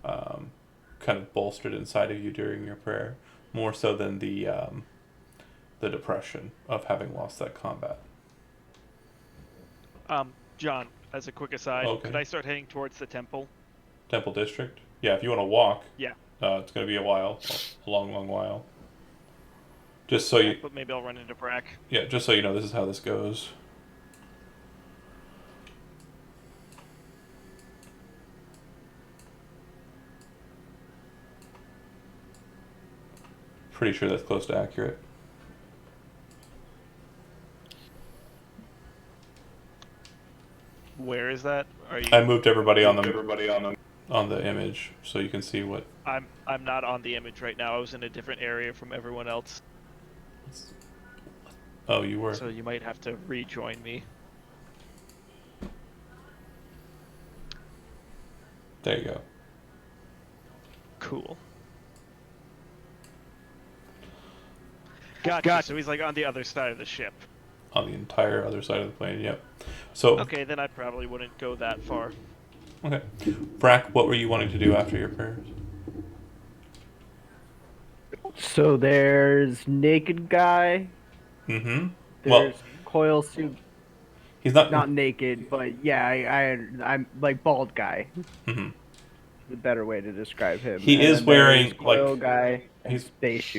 kind of bolstered inside of you during your prayer, more so than the depression of having lost that combat. John, as a quick aside, Okay. could I start heading towards the temple? Temple District? Yeah, if you want to walk, Yeah. it's going to be a while, a long, long while. Just so you, But maybe I'll run into Brack. yeah, just so you know, this is how this goes. Pretty sure that's close to accurate. Where is that? Are you? I moved everybody on the image so you can see what. I'm not on the image right now. I was in a different area from everyone else, Oh, you were. so you might have to rejoin me. There you go. Cool. Gotcha. So he's like on the other side of the ship. On the entire other side of the plane. Yep. So Okay, then I probably wouldn't go that far. okay, Brack, what were you wanting to do after your prayers? So there's naked guy. Mm-hmm. There's Well, coil suit. he's not. Not naked, but yeah, I'm like bald guy. Mm-hmm. The better way to describe him. He And is then wearing, there's coil like- guy and he's- space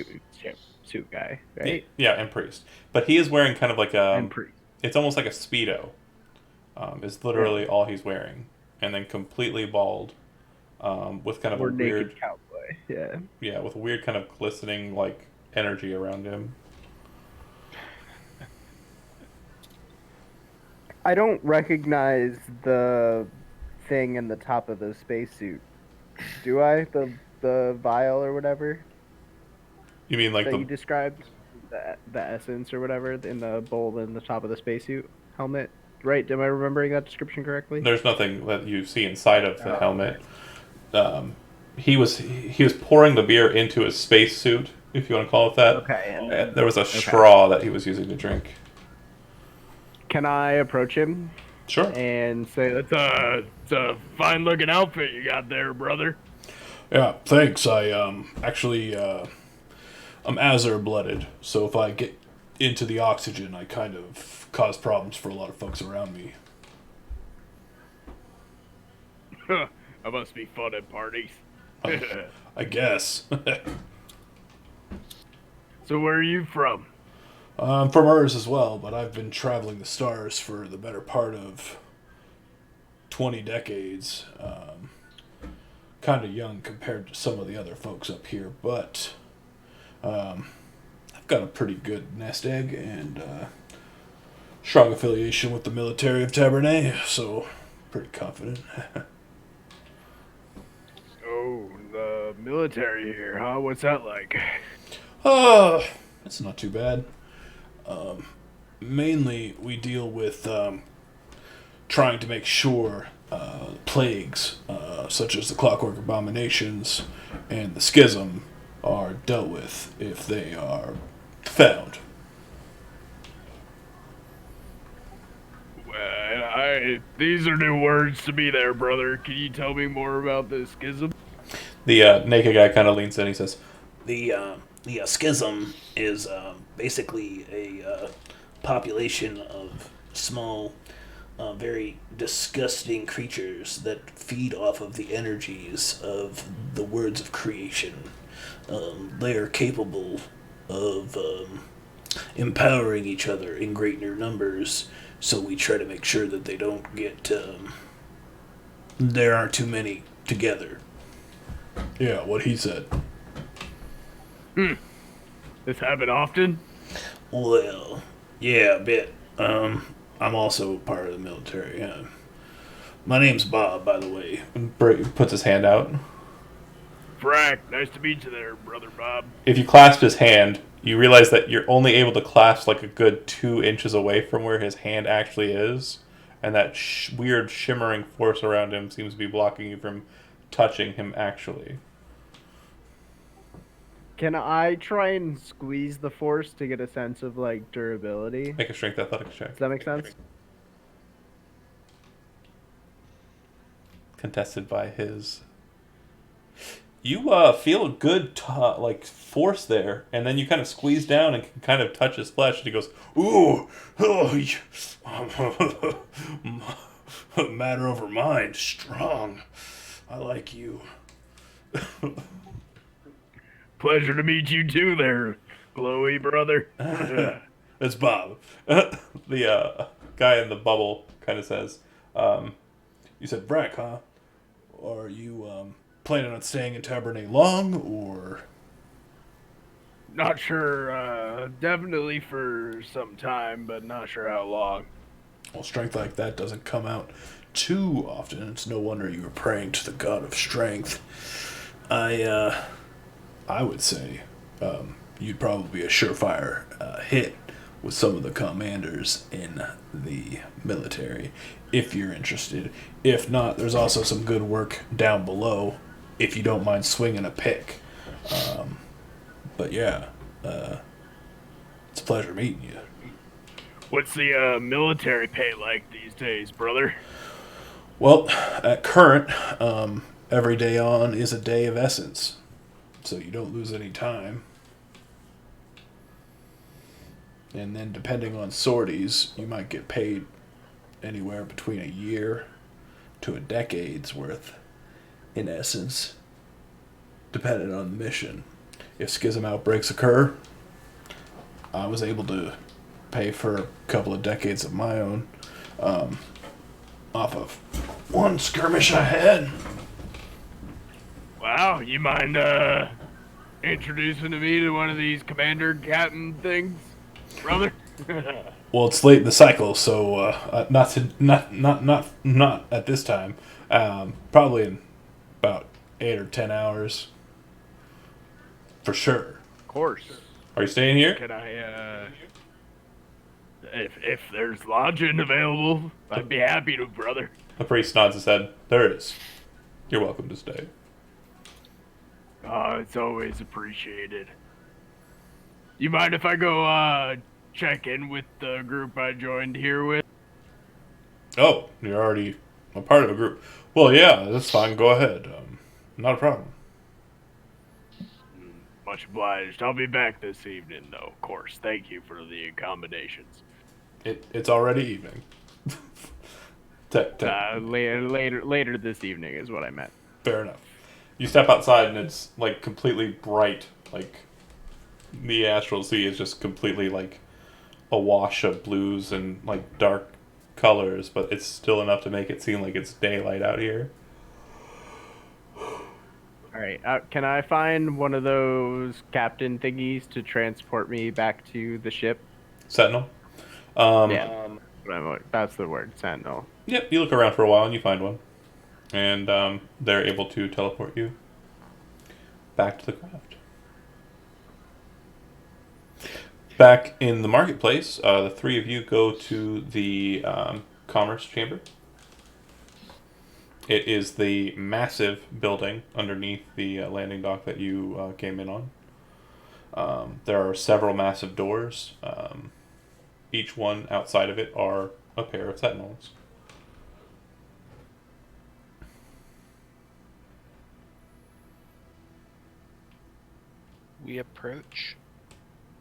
suit guy, right? Yeah, and priest, but he is wearing kind of like a. And priest. It's almost like a speedo. Is literally all he's wearing, and then completely bald, with kind of Or a naked weird, cowboy. Yeah. yeah, with a weird kind of glistening like energy around him. I don't recognize the thing in the top of the spacesuit. Do I? The vial or whatever You mean like that you the? described? The essence or whatever in the bowl in the top of the spacesuit helmet. Right? Am I remembering that description correctly? There's nothing that you see inside of the helmet. He was pouring the beer into his spacesuit if you want to call it that. Okay. And there was a straw that he was using to drink. Can I approach him Sure. and say, it's a fine looking outfit you got there, brother? Yeah, thanks. I actually I'm Azure blooded, so if I get into the oxygen, I kind of cause problems for a lot of folks around me. That must be fun at parties. I guess. So where are you from? I'm from Urs as well, but I've been traveling the stars for the better part of 20 decades. Kind of young compared to some of the other folks up here, but I've got a pretty good nest egg and strong affiliation with the military of Tabernet, so pretty confident. Oh, the military here, huh? What's that like? It's not too bad. Mainly, we deal with trying to make sure plagues, such as the clockwork abominations and the schism, are dealt with if they are found. These are new words to me there, brother. Can you tell me more about the schism? The naked guy kind of leans in. He says, The schism is basically a population of small, very disgusting creatures that feed off of the energies of the words of creation. They are capable of empowering each other in greater numbers, so we try to make sure that they don't get. There aren't too many together. Yeah, what he said. This happen often? Well, yeah, a bit. I'm also part of the military. My name's Bob, by the way. puts his hand out. Frack, nice to meet you there, brother Bob. If you clasp his hand, you realize that you're only able to clasp like a good 2 inches away from where his hand actually is, and that weird shimmering force around him seems to be blocking you from touching him actually. Can I try and squeeze the force to get a sense of, like, durability? Make a strength athletics check. Does that make sense? Contested by his. You feel a good force there, and then you kind of squeeze down and can kind of touch his flesh, and he goes, Ooh, matter over mind, strong. I like you. Pleasure to meet you too there, glowy brother. That's Bob. the guy in the bubble kind of says, You said Brack, huh? Are you planning on staying in Tabernet long, or? Not sure, definitely for some time, but not sure how long. Well, strength like that doesn't come out too often. It's no wonder you were praying to the god of strength. I would say you'd probably be a surefire hit with some of the commanders in the military, if you're interested. If not, there's also some good work down below, if you don't mind swinging a pick. But yeah, it's a pleasure meeting you. What's the military pay like these days, brother? Well, at current, every day on is a day of essence, so you don't lose any time. And then depending on sorties, you might get paid anywhere between a year to a decade's worth, in essence, depending on the mission. If schism outbreaks occur, I was able to pay for a couple of decades of my own off of one skirmish I had. Wow, you mind introducing to me to one of these commander captain things, brother? Well, it's late in the cycle, so not at this time. Probably in about 8 or 10 hours, for sure. Of course. "Are you staying here?" Can I, if there's lodging available, I'd be happy to, brother. The priest nods his head. "There is. You're welcome to stay." Oh, it's always appreciated. You mind if I go check in with the group I joined here with? Oh, you're already a part of a group. Well, yeah, that's fine. Go ahead. Not a problem. Much obliged. I'll be back this evening, though. Of course. Thank you for the accommodations. It's already evening. Later this evening is what I meant. Fair enough. You step outside and it's like completely bright. Like the astral sea is just completely like a wash of blues and like dark colors, but it's still enough to make it seem like it's daylight out here. All right. Can I find one of those captain thingies to transport me back to the ship? Sentinel. Yeah. That's the word, Sentinel. Yep. You look around for a while and you find one, and they're able to teleport you back to the craft. Back in the marketplace, the three of you go to the commerce chamber. It is the massive building underneath the landing dock that you came in on. There are several massive doors. Each one outside of it are a pair of sentinels. We approach.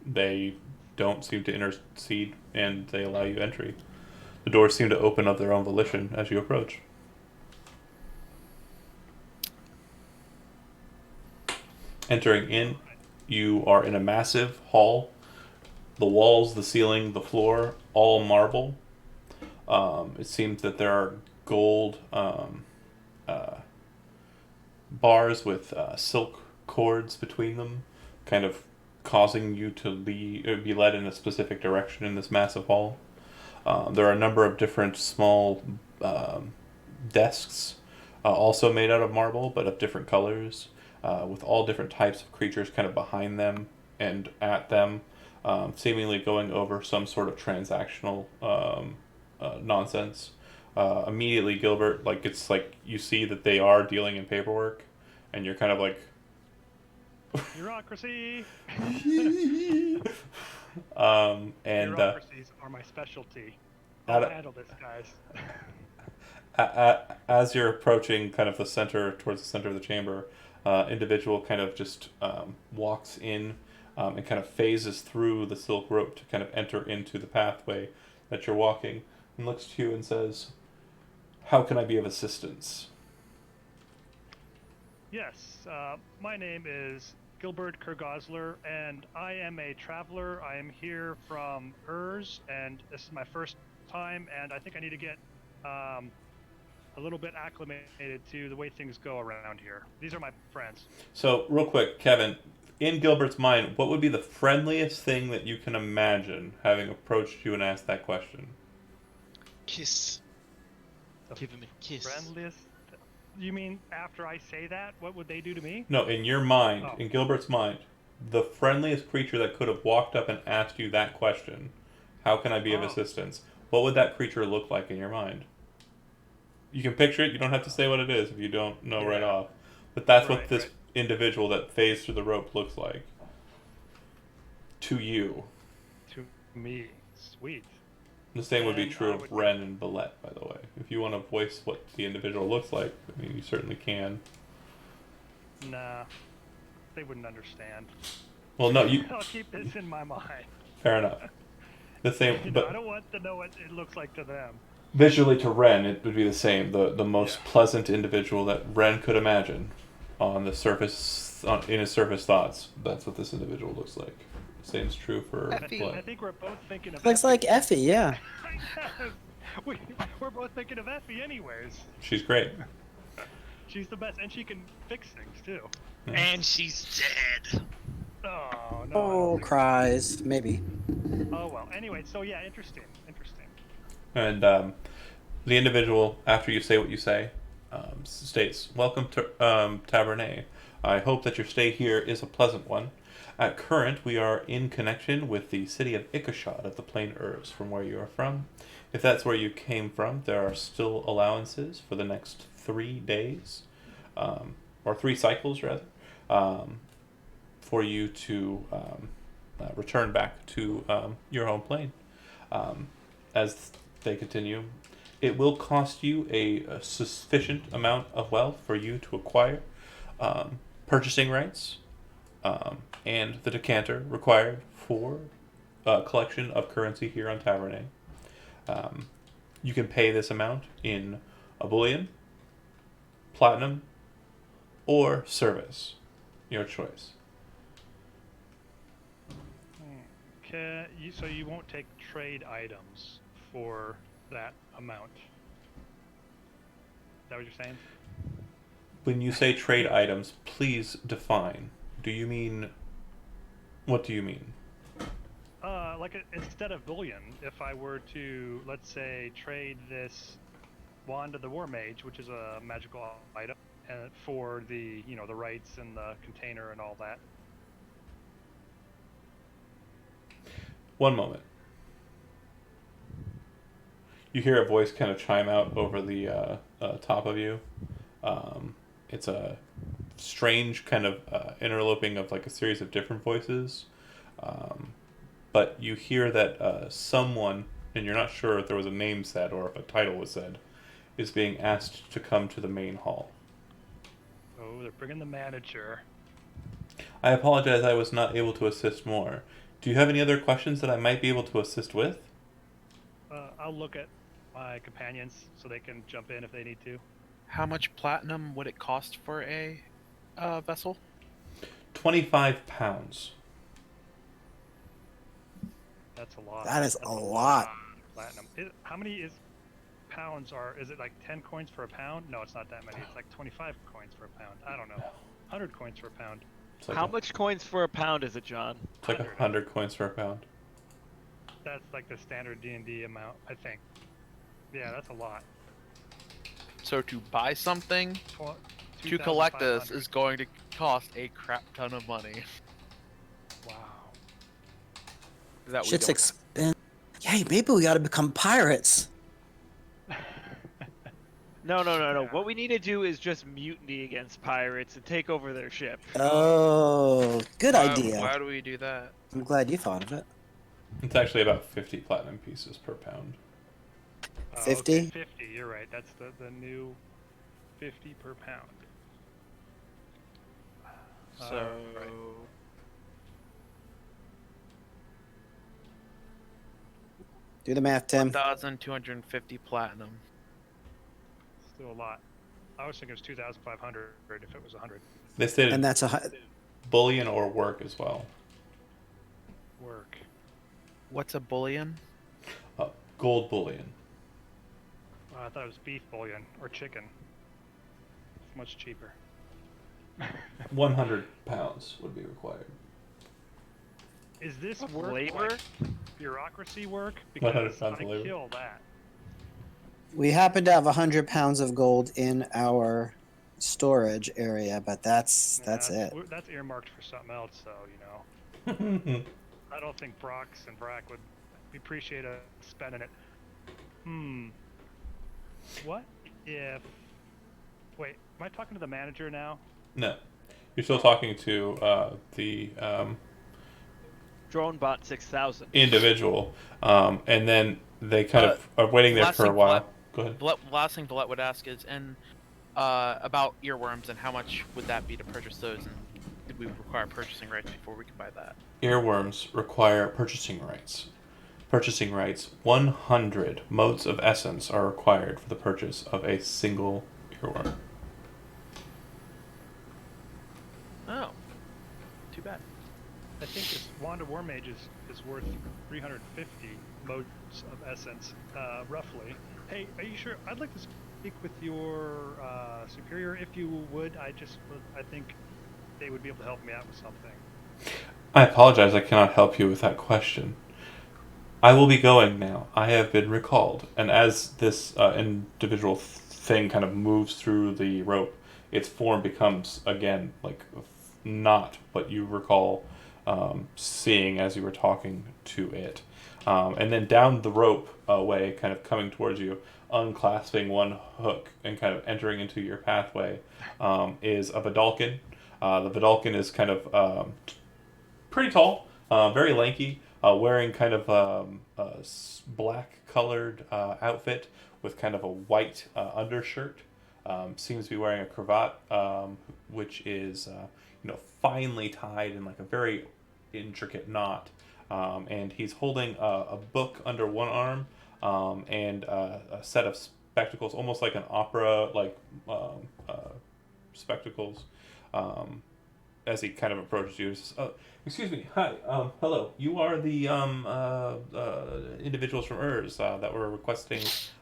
They don't seem to intercede, and they allow you entry. The doors seem to open of their own volition as you approach. Entering in, you are in a massive hall. The walls, the ceiling, the floor, all marble. It seems that there are gold bars with silk cords between them, kind of causing you to be led in a specific direction in this massive hall. There are a number of different small desks, also made out of marble, but of different colors, with all different types of creatures kind of behind them and at them, seemingly going over some sort of transactional nonsense. Immediately, Gilbert, like it's like you see that they are dealing in paperwork, and you're kind of like, Bureaucracy. and Bureaucracies are my specialty. Out I'll of- handle this, guys. as you're approaching kind of the center, towards the center of the chamber, individual kind of just walks in and kind of phases through the silk rope to kind of enter into the pathway that you're walking, and looks to you and says, "How can I be of assistance?" Yes, my name is Gilbert Kurgosler, and I am a traveler. I am here from Urs, and this is my first time, and I think I need to get a little bit acclimated to the way things go around here. These are my friends. So, real quick, Kevin, in Gilbert's mind, what would be the friendliest thing that you can imagine having approached you and asked that question? Kiss. The Give him a kiss. friendliest. You mean after I say that, what would they do to me? No, in your mind, Oh. in Gilbert's mind, the friendliest creature that could have walked up and asked you that question, "How can I be of Oh. assistance?" What would that creature look like in your mind? You can picture it. You don't have to say what it is if you don't know right Yeah. off. But that's what Right, this right. individual that phased through the rope looks like to you. To me, sweet. The same would be And true I of would- Ren and Valette, by the way. If you want to voice what the individual looks like, I mean, you certainly can. Nah, they wouldn't understand. Well, no, you. I'll keep this in my mind. Fair enough. The same, You know, I but don't want to know what it looks like to them. visually to Ren, it would be the same. The most pleasant individual that Ren could imagine on the surface, in his surface thoughts. That's what this individual looks like. Same's true for I Valette. think we're both thinking of Looks Effie. like Effie, yeah. We're both thinking of Effie anyways. She's great. She's the best, and she can fix things too. And she's dead. Oh, no. I don't Oh, think- cries. Maybe. Oh, well. Anyway, so yeah, interesting. Interesting. And the individual, after you say what you say, states, "Welcome to Tavernet. I hope that your stay here is a pleasant one. At current, we are in connection with the city of Ikashad of the Plain Herbs, from where you are from. If that's where you came from, there are still allowances for the next 3 days, or 3 cycles rather, for you to return back to your home plane. As they continue, it will cost you a sufficient amount of wealth for you to acquire purchasing rights and the decanter required for collection of currency here on Tavernet. You can pay this amount in a bullion, platinum, or service. Your choice. So you won't take trade items for that amount? Is that what you're saying? When you say trade items, please define. What do you mean? Instead of bullion, if I were to, let's say, trade this wand of the War Mage, which is a magical item, for the the rights and the container and all that. One moment. You hear a voice kind of chime out over the top of you. It's a strange kind of interloping of like a series of different voices. But you hear that someone, and you're not sure if there was a name said or if a title was said, is being asked to come to the main hall. Oh, they're bringing the manager. I apologize I was not able to assist more. Do you have any other questions that I might be able to assist with? I'll look at my companions so they can jump in if they need to. How much platinum would it cost for a vessel? 25 pounds. That's a lot. That is That's a lot. Platinum. How many pounds is it like 10 coins for a pound? No, it's not that many. It's like 25 coins for a pound. I don't know. 100 coins for a pound. It's like How much coins for a pound is it, John? It's like 100 coins for a pound. That's like the standard D&D amount, I think. Yeah, that's a lot. So to buy something, to 2,500. collect this is going to cost a crap ton of money. Wow. That we Shit's don't expensive. Hey, maybe we gotta become pirates. No. What we need to do is just mutiny against pirates and take over their ship. Oh, good have. idea. Why do we do that? I'm glad you thought of it. It's actually about 50 platinum pieces per pound. 50? Okay, 50, you're right. That's the new 50 per pound. So Right. Do the math, Tim. 1,250 platinum. Still a lot. I was thinking it was 2,500 if it was 100. They stated And that's bullion or work as well. Work. What's a bullion? Gold bullion. I thought it was beef bullion or chicken. It's much cheaper. 100 pounds would be required. Is this Of work labor? like bureaucracy work? 100 Because pounds I of labor. kill that. We happen to have 100 pounds of gold in our storage area, but that's it. That's earmarked for something else, so I don't think Brox and Brack would appreciate us spending it. What if? Wait, am I talking to the manager now? No. You're still talking to the Dronebot 6000. individual. And then they kind of are waiting there last for a thing, while. Go ahead. Last thing Villette would ask is, about earworms and how much would that be to purchase those, and did we require purchasing rights before we can buy that? Earworms require purchasing rights. Purchasing rights. 100 motes of essence are required for the purchase of a single earworm. Oh, too bad. I think this Wand of War Mage is worth 350 modes of essence, roughly. Hey, are you sure? I'd like to speak with your superior, if you would. I think they would be able to help me out with something. I apologize, I cannot help you with that question. I will be going now. I have been recalled. And as this individual thing kind of moves through the rope, its form becomes, again, like not what you recall seeing as you were talking to it. And then down the rope way, kind of coming towards you, unclasping one hook and kind of entering into your pathway, is a Vidalkin. The Vidalkin is kind of pretty tall, very lanky, wearing kind of a black-colored outfit with kind of a white undershirt. Seems to be wearing a cravat, which is finely tied in like a very intricate knot. And he's holding a book under one arm and a set of spectacles, almost like an opera spectacles. As he kind of approaches you, he says, "Excuse me, hi, hello. You are the individuals from Urs that were requesting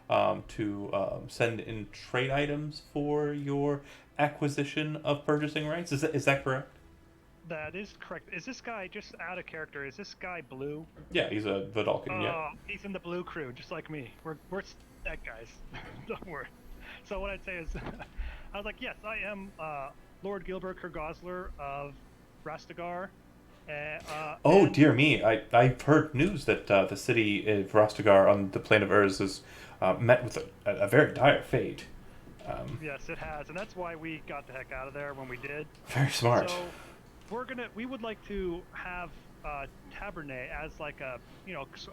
to send in trade items for your acquisition of purchasing rights. Is that correct?" That is correct. Is this guy just out of character? Is this guy blue? Yeah, he's a Vidalcan. Yeah. Oh, he's in the blue crew, just like me. We're that guys. Don't worry. So what I'd say is, I was like, yes, I am Lord Gilbert Kurgosler of Rastagar. Oh and dear me! I've heard news that the city of Rostagar on the plane of Urs is met with a very dire fate. Yes, it has, and that's why we got the heck out of there when we did. Very smart. So we would like to have Tabernet as like a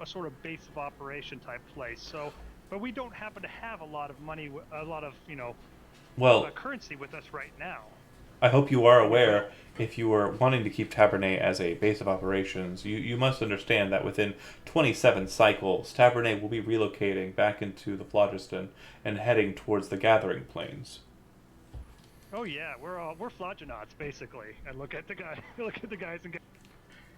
a sort of base of operation type place. So, but we don't happen to have a lot of money, a lot of Well, currency with us right now. I hope you are aware, if you are wanting to keep Tabernet as a base of operations, you must understand that within 27 cycles, Tabernet will be relocating back into the Phlogiston and heading towards the Gathering Plains. Oh yeah, we're Phlogonauts basically. And look at the guys and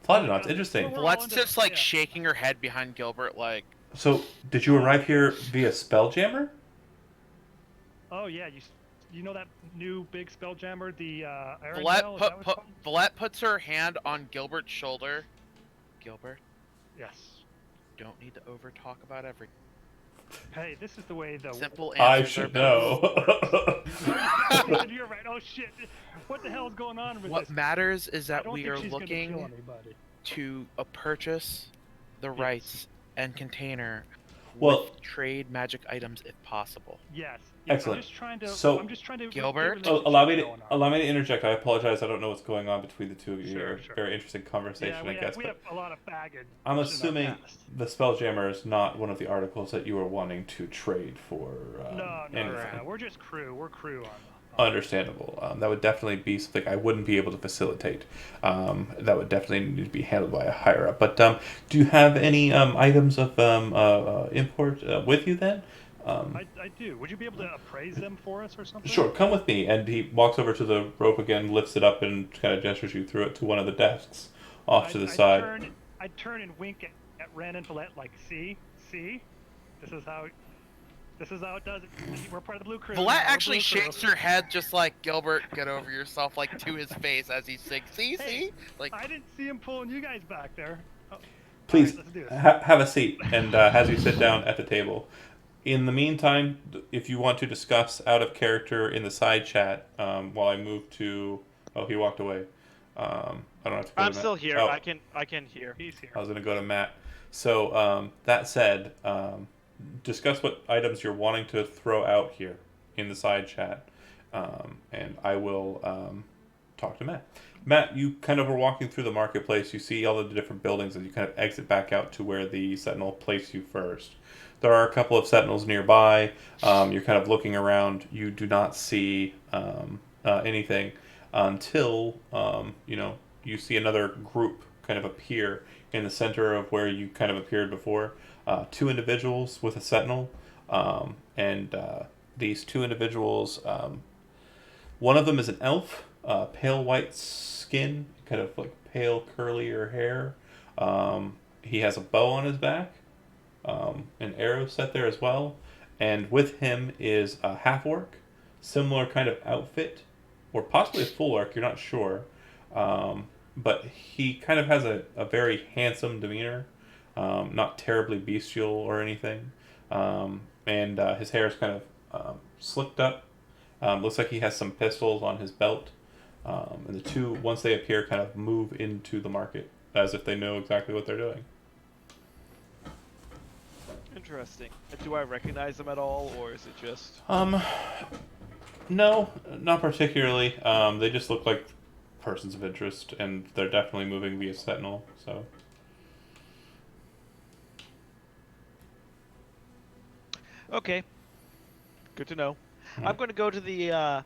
Phlogonauts, interesting. We're all Let's into- just like yeah. shaking her head behind Gilbert, like So, did you arrive here via Spelljammer? Oh yeah, you know that new big spelljammer, the Arendelle, Valette, is that what it's called? Valette puts her hand on Gilbert's shoulder. Gilbert, Yes. don't need to over talk about everything. Hey, this is the way the Simple I answers should are know. You're right. Oh shit! What the hell is going on with What this? matters is I that don't we think are she's gonna kill looking anybody. to purchase the Yes. rights and container Well- with trade magic items if possible. Yes. Excellent. I'm just trying to. So- I'm just trying to. Gilbert? get a Allow me relationship to going on. allow me to interject. I apologize. I don't know what's going on between the two of you Sure, here. sure. Very interesting conversation, Yeah, I guess. we But have a lot of baggage. I'm in our assuming past. the Spelljammer is not one of the articles that you are wanting to trade for. No, anything. We're just crew. We're crew on. Understandable. That would definitely be something I wouldn't be able to facilitate. That would definitely need to be handled by a higher up. But do you have any items of import with you then? I do. Would you be able to appraise them for us or something? Sure, come with me. And he walks over to the rope again, lifts it up, and kind of gestures you through it to one of the desks off to the side. I'd turn and wink at Ran and Valette like, see, this is how it does it. We're part of the blue crew. Valette We're actually blue crew. shakes her head just like Gilbert, get over yourself, like to his face as he sings. See, Hey, see? Like, I didn't see him pulling you guys back there. Oh, Please all right, let's do this. have a seat, and as you sit down at the table. In the meantime, if you want to discuss out of character in the side chat, while I move to, he walked away. I don't have to go I'm to still Matt. here. Oh, I can hear. He's here. I was going to go to Matt. So that said, discuss what items you're wanting to throw out here in the side chat, and I will talk to Matt. Matt, you kind of were walking through the marketplace. You see all of the different buildings as you kind of exit back out to where the Sentinel placed you first. There are a couple of Sentinels nearby. You're kind of looking around. You do not see anything until you see another group kind of appear in the center of where you kind of appeared before. Two individuals with a Sentinel, and these two individuals. One of them is an elf, pale white skin, kind of like pale curlier hair. He has a bow on his back. An arrow set there as well, and with him is a half-orc, similar kind of outfit, or possibly a full orc, you're not sure, but he kind of has a very handsome demeanor, not terribly bestial or anything, and his hair is kind of slicked up, looks like he has some pistols on his belt, and the two, once they appear, kind of move into the market, as if they know exactly what they're doing. Interesting. Do I recognize them at all, or is it just? No, not particularly. They just look like persons of interest, and they're definitely moving via Sentinel. So Okay, good to know. Mhm. I'm going to go to the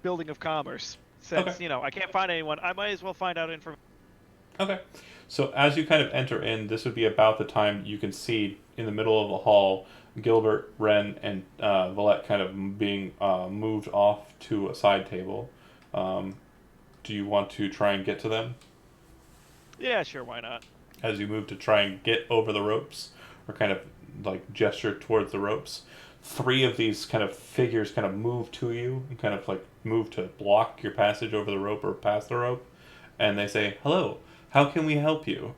building of commerce. Okay. Since I can't find anyone, I might as well find out information. Okay. So as you kind of enter in, this would be about the time you can see in the middle of the hall Gilbert, Ren, and Valette kind of being moved off to a side table. Um, do you want to try and get to them Yeah, sure, why not? as you move to try and get over the ropes, or kind of like gesture towards the ropes? Three of these kind of figures kind of move to you and kind of like move to block your passage over the rope or past the rope, and they say, "Hello, how can we help you?"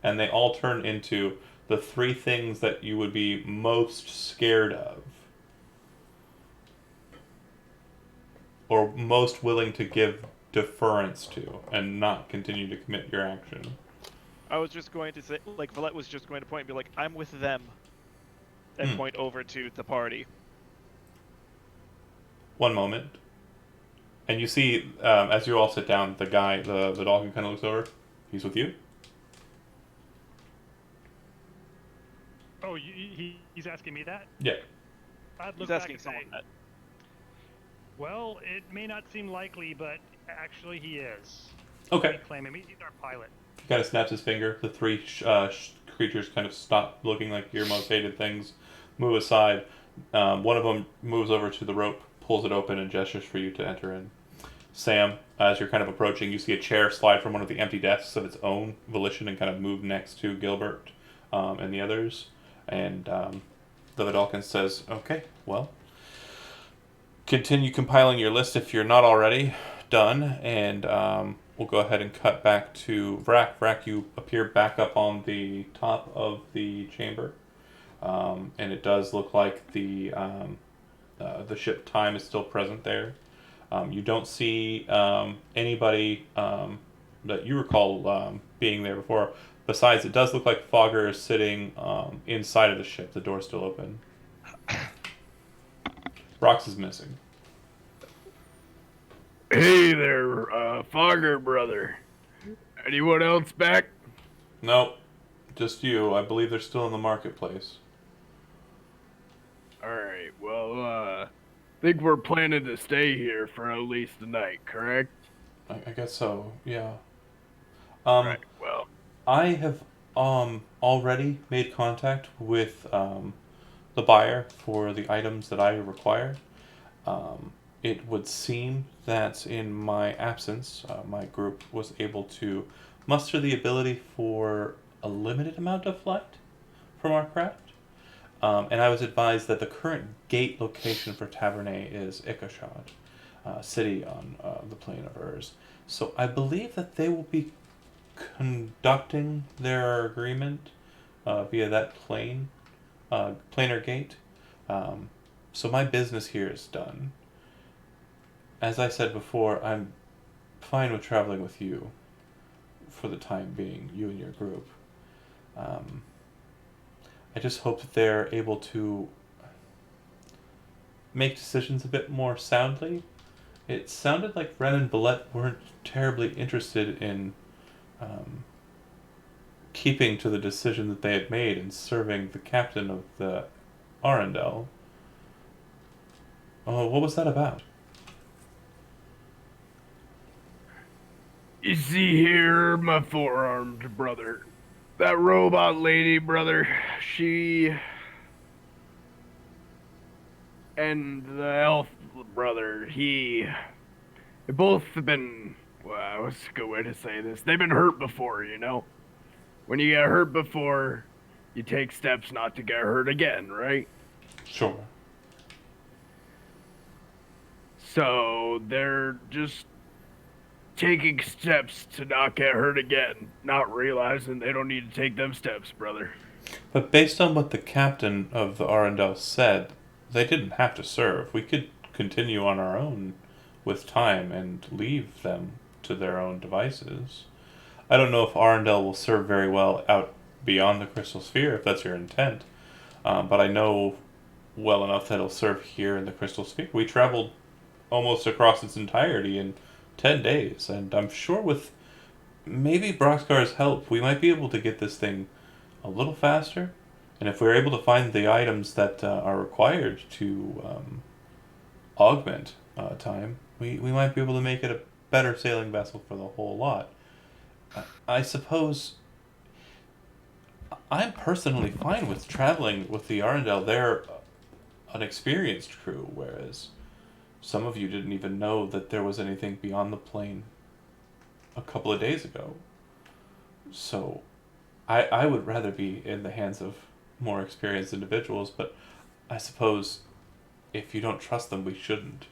And they all turn into the three things that you would be most scared of, or most willing to give deference to, and not continue to commit your action. I was just going to say, like, Valette was just going to point and be like, I'm with them, and Hmm. point over to the party. One moment, and you see, as you all sit down, the guy, the dolphin, kind of looks over. He's with you. Oh, he's asking me that? Yeah. I'd look He's back asking and say, someone that. well, it may not seem likely, but actually he is. Okay. We claim him. He's our pilot. He kind of snaps his finger. The three creatures kind of stop looking like your most hated things, move aside. One of them moves over to the rope, pulls it open, and gestures for you to enter in. Sam, as you're kind of approaching, you see a chair slide from one of the empty desks of its own volition and kind of move next to Gilbert and the others. And the Vidalkin says, "Okay, well, continue compiling your list if you're not already done, and we'll go ahead and cut back to Vrak. Vrak, you appear back up on the top of the chamber, and it does look like the ship time is still present there. You don't see anybody that you recall being there before. Besides, it does look like Fogger is sitting inside of the ship. The door's still open. Brox is missing. Hey there, Fogger brother. Anyone else back? Nope, just you. I believe they're still in the marketplace. Alright, well, think we're planning to stay here for at least a night, correct? I guess so. Yeah. Right, well, I have already made contact with the buyer for the items that I require. It would seem that in my absence, my group was able to muster the ability for a limited amount of flight from our craft. And I was advised that the current gate location for Tavernet is Ikashad, city on the plain of Urs. So I believe that they will be conducting their agreement via that planar gate. So my business here is done. As I said before, I'm fine with traveling with you for the time being, you and your group. I just hope that they're able to make decisions a bit more soundly. It sounded like Ren and Balette weren't terribly interested in keeping to the decision that they had made and serving the captain of the Arundel. Oh, what was that about? you see here, my four-armed brother. That robot lady, brother, she... and the elf brother, he... They both have been... Well, what's a good way to say this? They've been hurt before, you know? When you get hurt before, you take steps not to get hurt again, right? Sure. So they're just taking steps to not get hurt again, not realizing they don't need to take them steps, brother. But based on what the captain of the Arundel said, they didn't have to serve. We could continue on our own with time and leave them to their own devices. I don't know if Arundel will serve very well out beyond the Crystal Sphere, if that's your intent. But I know well enough that it'll serve here in the Crystal Sphere. We traveled almost across its entirety in 10 days, and I'm sure with maybe Broxcar's help, we might be able to get this thing a little faster. And if we're able to find the items that are required to augment time, we might be able to make it a better sailing vessel for the whole lot. I suppose I'm personally fine with traveling with the Arendelle. They're an experienced crew, whereas some of you didn't even know that there was anything beyond the plane a couple of days ago. So I would rather be in the hands of more experienced individuals, but I suppose if you don't trust them, we shouldn't.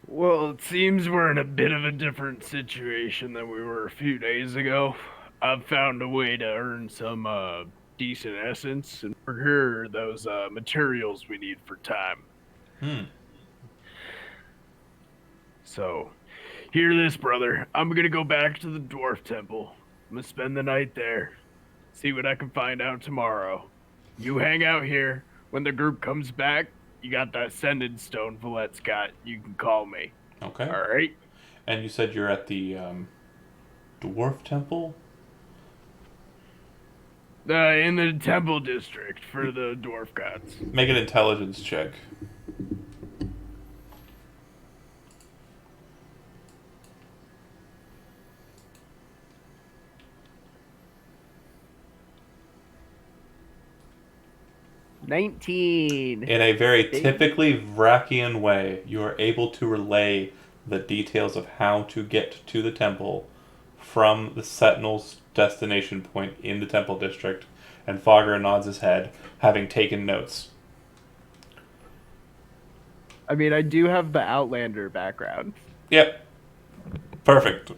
Well, it seems we're in a bit of a different situation than we were a few days ago. I've found a way to earn some decent essence and procure those materials we need for time. Hmm. So, hear this, brother. I'm gonna go back to the dwarf temple. I'm gonna spend the night there. See what I can find out tomorrow. You hang out here. When the group comes back, you got that sending stone Vallette's got. You can call me. Okay. All right? And you said you're at the dwarf temple? In the temple district for the dwarf gods. Make an intelligence check. $19. In a very typically Vrakian way, you are able to relay the details of how to get to the temple from the Sentinel's destination point in the temple district, and Fogger nods his head, having taken notes. I mean, I do have the Outlander background. Yep. Perfect.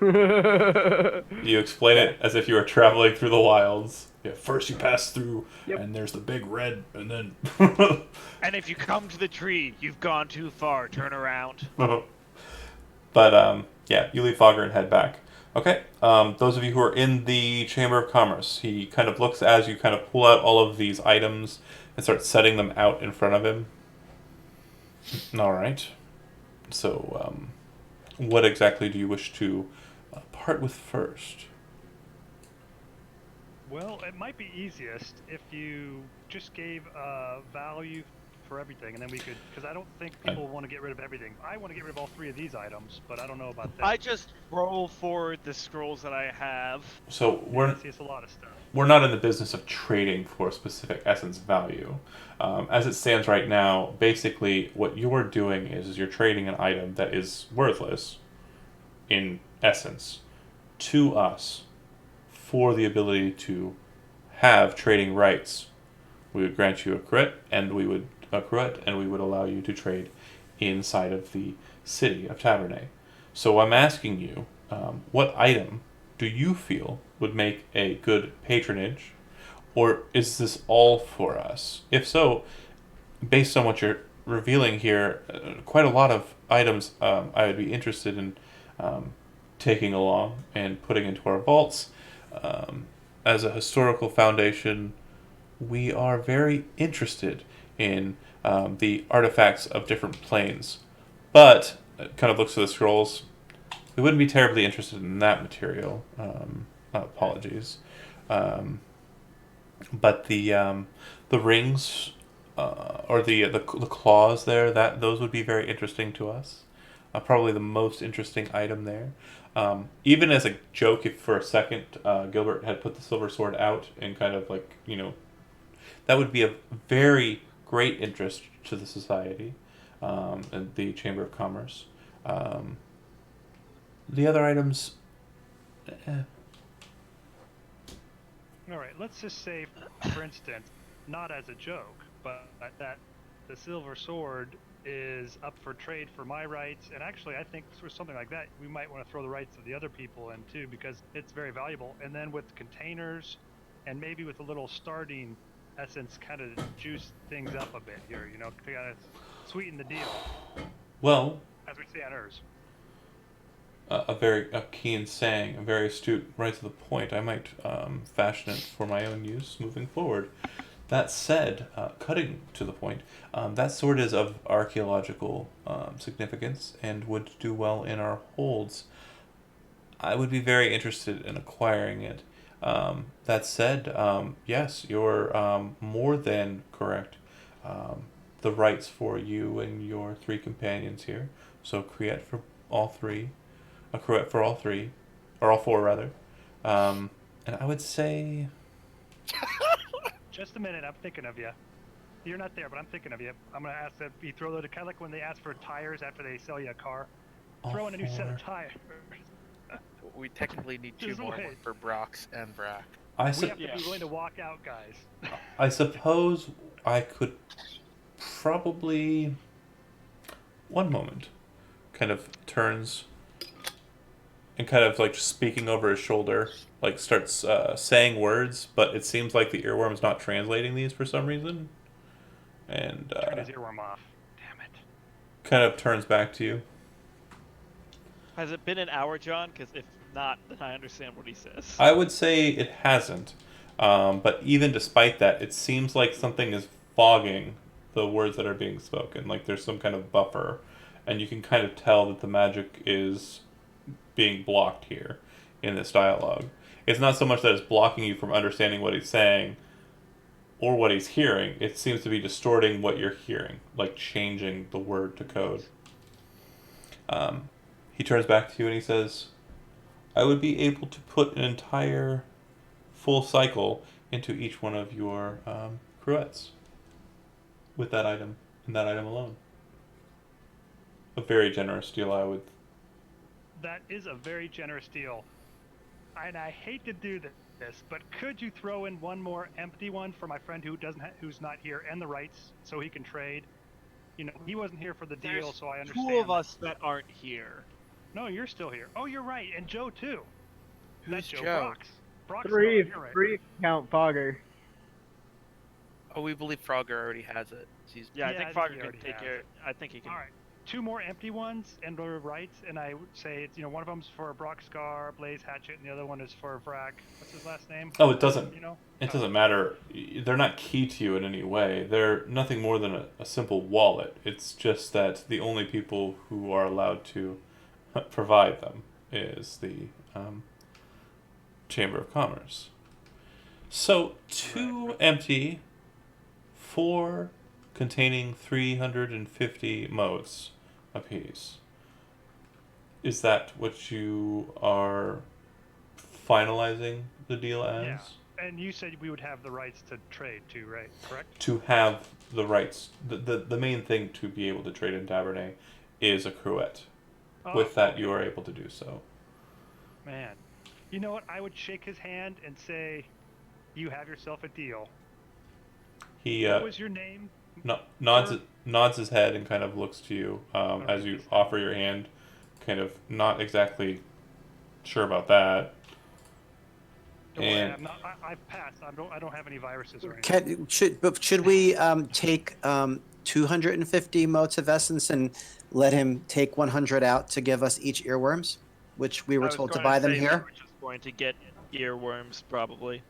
You explain it as if you were traveling through the wilds. Yeah, first you pass through, Yep. and there's the big red, and then And if you come to the tree, you've gone too far. Turn around. But yeah, you leave Fogger and head back. Okay. Those of you who are in the Chamber of Commerce, he kind of looks as you kind of pull out all of these items and start setting them out in front of him. All right. So, what exactly do you wish to part with first? Well, it might be easiest if you just gave a value for everything, and then we could, because I don't think people want to get rid of everything. I want to get rid of all 3 of these items, but I don't know about that. I just roll forward the scrolls that I have. So See, it's a lot of stuff. we're not in the business of trading for specific essence value. As it stands right now, basically what you're doing is you're trading an item that is worthless, in essence, to us for the ability to have trading rights. We would grant you a crit, and we would allow you to trade inside of the city of Tavernay. So I'm asking you, what item do you feel would make a good patronage, or is this all for us? If so, based on what you're revealing here, quite a lot of items I would be interested in taking along and putting into our vaults. As a historical foundation, we are very interested in the artifacts of different planes, but kind of looks at the scrolls. We wouldn't be terribly interested in that material. Apologies, but the rings or the claws there, that those would be very interesting to us. Probably the most interesting item there. Even as a joke, if for a second Gilbert had put the silver sword out and kind of like, that would be a very great interest to the society and the Chamber of Commerce. The other items, All right, let's just say, for instance, not as a joke, but that the silver sword is up for trade for my rights, and actually I think for something like that we might want to throw the rights of the other people in too, because it's very valuable. And then with containers and maybe with a little starting essence, kind of juice things up a bit here, to kind of sweeten the deal, well, as we say on Urs. a keen saying, a very astute, right to the point. I might fashion it for my own use moving forward. That said, cutting to the point, that sword is of archaeological significance and would do well in our holds. I would be very interested in acquiring it. That said, yes, you're more than correct. Um, the rights for you and your three companions here. So Kriet for all three, a Cruet for all three, or all four rather. And I would say Just a minute, I'm thinking of you. You're not there, but I'm thinking of you. I'm gonna ask that you throw the kind of like when they ask for tires after they sell you a car. all Throw in a new set four. of tires. We technically need two Just more, wait. one for Brox and Vrak. I, We su- have to be willing to walk out, guys. I suppose I could probably. One moment. Kind of turns and kind of like just speaking over his shoulder, like starts saying words, but it seems like the earworm's not translating these for some reason. And Turn his earworm off. Damn it. kind of turns back to you. Has it been an hour, John? Because if not, then I understand what he says. I would say it hasn't. But even despite that, it seems like something is fogging the words that are being spoken. Like there's some kind of buffer. And you can kind of tell that the magic is being blocked here in this dialogue. It's not so much that it's blocking you from understanding what he's saying or what he's hearing. It seems to be distorting what you're hearing, like changing the word to code. He turns back to you and he says, I would be able to put an entire full cycle into each one of your cruets with that item and that item alone. A very generous deal, I would. That is a very generous deal. And I hate to do this, but could you throw in one more empty one for my friend who's not here and the rights so he can trade? You know, he wasn't here for the deal, There's so I understand. two of us that aren't here. No, you're still here. Oh, you're right, and Joe too. Who's That's Joe? Brox. Brox. Three, You're right. three count Fogger. Oh, we believe Frogger already has it. He's Yeah, I Yeah, think I think Fogger he can already take has care. it. I think he can. All right. Two more empty ones and the rights, and I would say it's one of them's for Brock Scar, Blaze Hatchet, and the other one is for Vrak. What's his last name? Oh, it doesn't. You know? It doesn't matter. They're not key to you in any way. They're nothing more than a simple wallet. It's just that the only people who are allowed to provide them is the Chamber of Commerce. So, two empty, four containing 350 motes apiece. Is that what you are finalizing the deal as? Yeah. And you said we would have the rights to trade too, right? Correct? To have the rights, the main thing to be able to trade in Tabernet is a cruet. Oh, With that, you are able to do so. man. You know what? I would shake his hand and say, "You have yourself a deal." He What was your name? nods his head and kind of looks to you as you offer your hand, kind of not exactly sure about that. Don't worry, And I'm not, I've passed. I don't have any viruses or anything. Should we take 250 motes of essence and let him take 100 out to give us each earworms, which we I were was told to going buy them say here? We're just going to get earworms, probably.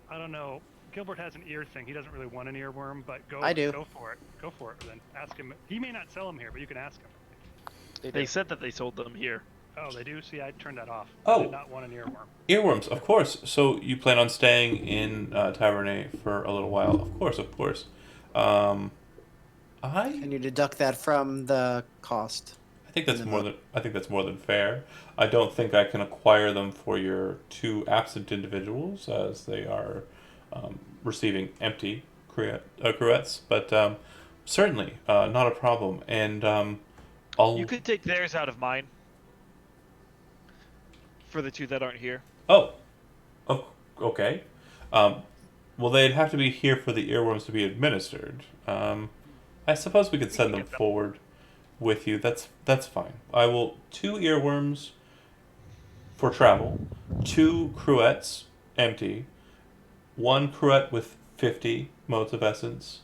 I don't know. Gilbert has an ear thing. He doesn't really want an earworm, but I do. Go for it. Go for it. Then ask him. He may not sell them here, but you can ask him. They said that they sold them here. Oh, they do. See, I turned that off. Oh. I did not want an earworm. earworms, of course. So you plan on staying in Tavernet for a little while? Of course, of course. Can you deduct that from the cost? I think that's more than fair. I don't think I can acquire them for your two absent individuals, as they are receiving empty cruets, but certainly not a problem. And I'll. You could take theirs out of mine. For the two that aren't here. Oh, okay. Well, they'd have to be here for the earworms to be administered. I suppose we could send them forward with you. That's fine. I will 2 earworms for travel, 2 cruets empty, 1 cruet with 50 motes of essence,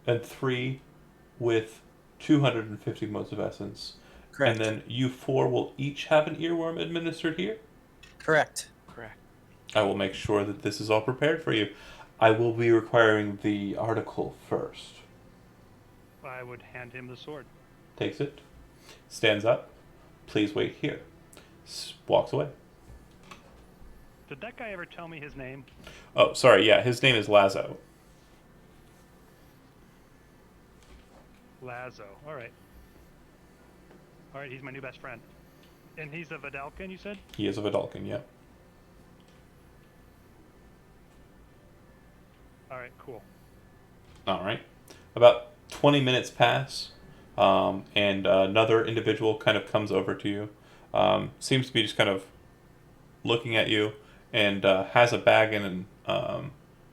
and 3 with 250 motes of essence. Correct. And then you 4 will each have an earworm administered here? Correct. correct. I will make sure that this is all prepared for you. I will be requiring the article first. I would hand him the sword. Takes it, stands up. Please wait here. Walks away. Did that guy ever tell me his name? Oh, sorry. Yeah, his name is Lazo. Lazo. All right. All right, he's my new best friend. And he's a Vidalcan, you said? He is a Vidalcan. Yeah. All right, cool. All right. About 20 minutes pass, and another individual kind of comes over to you. Seems to be just kind of looking at you, and has a bag in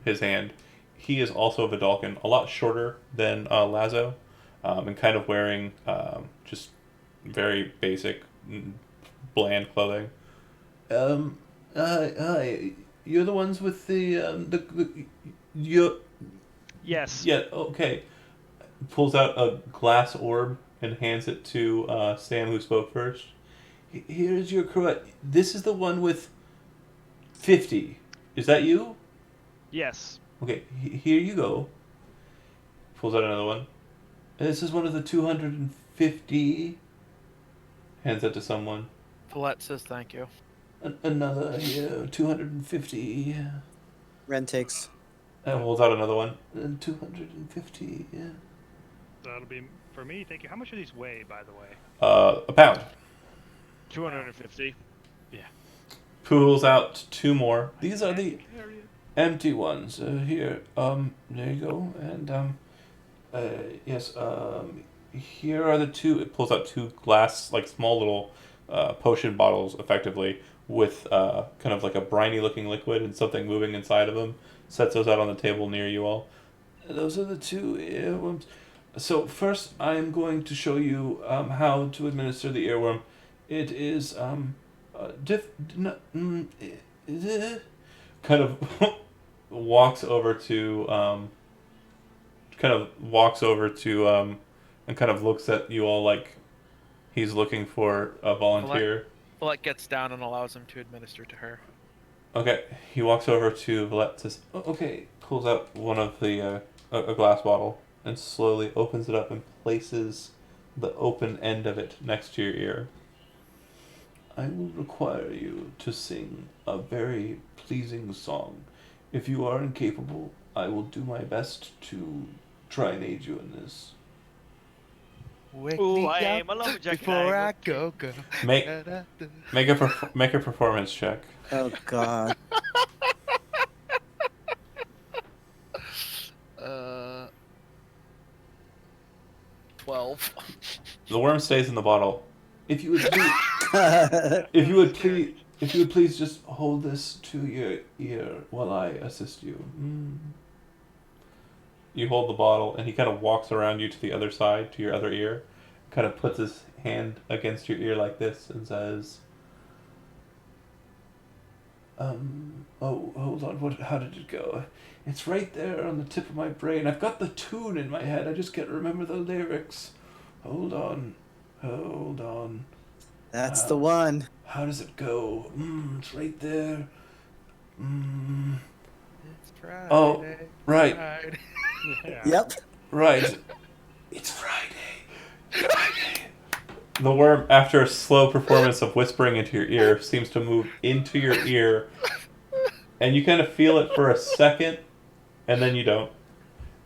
his hand. He is also a Vidalcan, a lot shorter than Lazo, and kind of wearing just very basic, bland clothing. Hi. You're the ones with you. Yes. Yeah. Okay. Pulls out a glass orb and hands it to Sam, who spoke first. Here's your correct. This is the one with 50. Is that you? Yes. Okay. Here you go. Pulls out another one. This is one of the 250. Hands that to someone. Villette says thank you. Another here, 250. Ren takes. And holds out another one. 250. Yeah. That'll be for me. Thank you. How much do these weigh, by the way? A pound. 250. Pulls out two more. These are the empty ones. Here. There you go. And yes. Here are the two. It pulls out two glass, like small little potion bottles, effectively, with kind of like a briny-looking liquid and something moving inside of them. Sets those out on the table near you all. Those are the two earworms. So first, I'm going to show you how to administer the earworm. It is kind of walks over to and kind of looks at you all like he's looking for a volunteer. Villette gets down and allows him to administer to her. Okay, he walks over to Villette, says, okay, pulls out one of the a glass bottle and slowly opens it up and places the open end of it next to your ear. I will require you to sing a very pleasing song. If you are incapable, I will do my best to try and aid you in this. Wake Ooh, me I up am a lumberjack. before I go. Make make a performance check. Oh God. 12. The worm stays in the bottle. If you would please, if you would please just hold this to your ear while I assist you. You hold the bottle, and he kind of walks around you to the other side, to your other ear, kind of puts his hand against your ear like this, and says, oh, hold on, how did it go? It's right there on the tip of my brain. I've got the tune in my head, I just can't remember the lyrics. Hold on. That's the one. How does it go? It's right there. It's Friday. Oh, right. Friday. Yeah. Yep. Right. It's Friday. The worm, after a slow performance of whispering into your ear, seems to move into your ear, and you kind of feel it for a second, and then you don't.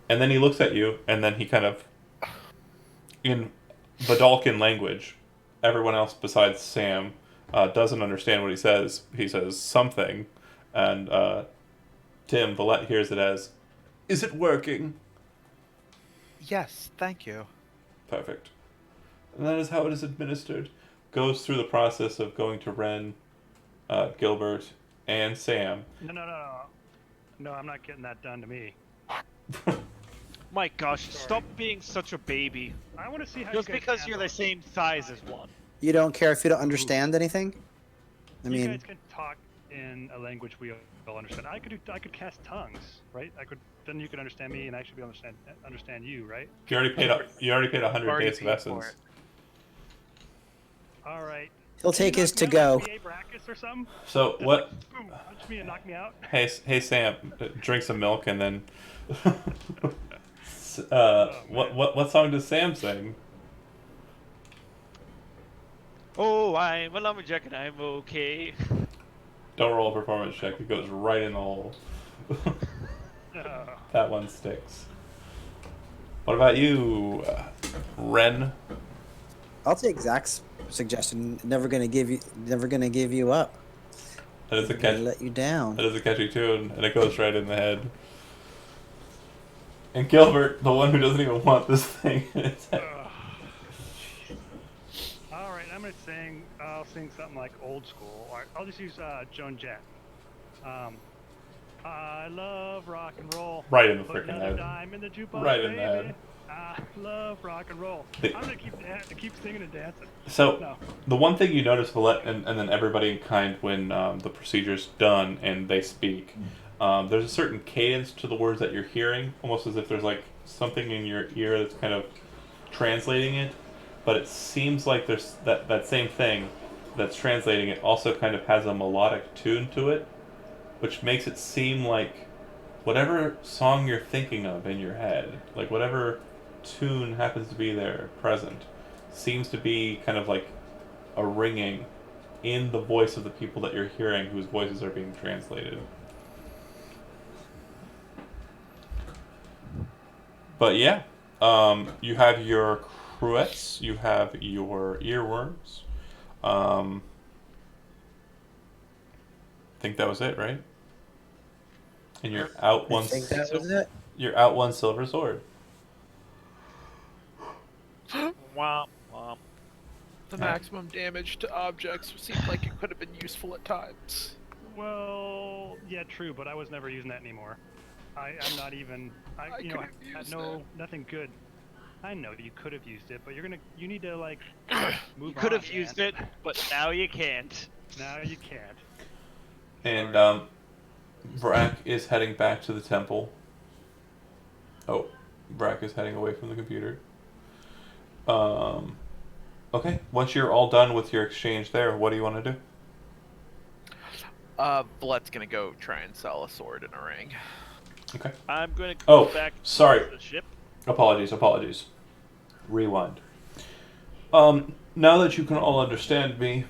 And then he looks at you, and then he kind of, in Vidalcan language, everyone else besides Sam doesn't understand what he says. He says something, and Tim, Villette, hears it as, "Is it working?" Yes, thank you. Perfect. And that is how it is administered. Goes through the process of going to Ren, Gilbert, and Sam. No, I'm not getting that done to me. My gosh, stop being such a baby. I want to see how Just you guys because you're handle the same size as one. You don't care if you don't understand anything? I You mean, guys can talk in a language we all understand. I could cast tongues, right? Then you could understand me, and I should be understand you, right? You already paid 100 Already days of paid for essence. it. All right. He'll Can you take his knock me to out go. like BA Brackus or something? So Just what? like boom, punch me and knock me out. Hey Sam, drink some milk and then. Oh man. What song does Sam sing? Oh, I'm a lumberjack and I'm okay. Don't roll a performance check. It goes right in the hole. Oh. That one sticks. What about you, Ren? I'll take Zach's suggestion. Never gonna give you up. That is a Never gonna catch. let you down. That is a catchy tune, and it goes right in the head. And Gilbert, the one who doesn't even want this thing in his head. All right, I'll sing something like old school. Or I'll just use Joan Jett. I love rock and roll. Right in the Put freaking another head. dime in the jukebox, Right in baby. the head. I love rock and roll. The- I'm gonna keep singing and dancing. So, No. the one thing you notice, Villette, and then everybody in kind, when the procedure's done and they speak, there's a certain cadence to the words that you're hearing, almost as if there's like something in your ear that's kind of translating it. But it seems like there's that same thing that's translating it also kind of has a melodic tune to it, which makes it seem like whatever song you're thinking of in your head, like whatever tune happens to be there present, seems to be kind of like a ringing in the voice of the people that you're hearing whose voices are being translated. But yeah, you have your cruets, you have your earworms. I think that was it, right? And you're out I one. think that was it. You're out one silver sword. Womp womp. The maximum damage to objects seemed like it could have been useful at times. Well, yeah, true, but I was never using that anymore. I'm not even. I could have used nothing good. I know you could have used it, but you need to like move You could on, have used man. it, but now you can't. Now you can't. And Brack is heading back to the temple. Oh, Brack is heading away from the computer. Okay, once you're all done with your exchange there, what do you want to do? Vlette's gonna go try and sell a sword in a ring. Okay. I'm gonna go Oh, back sorry. to the ship. Apologies. Rewind. Now that you can all understand me,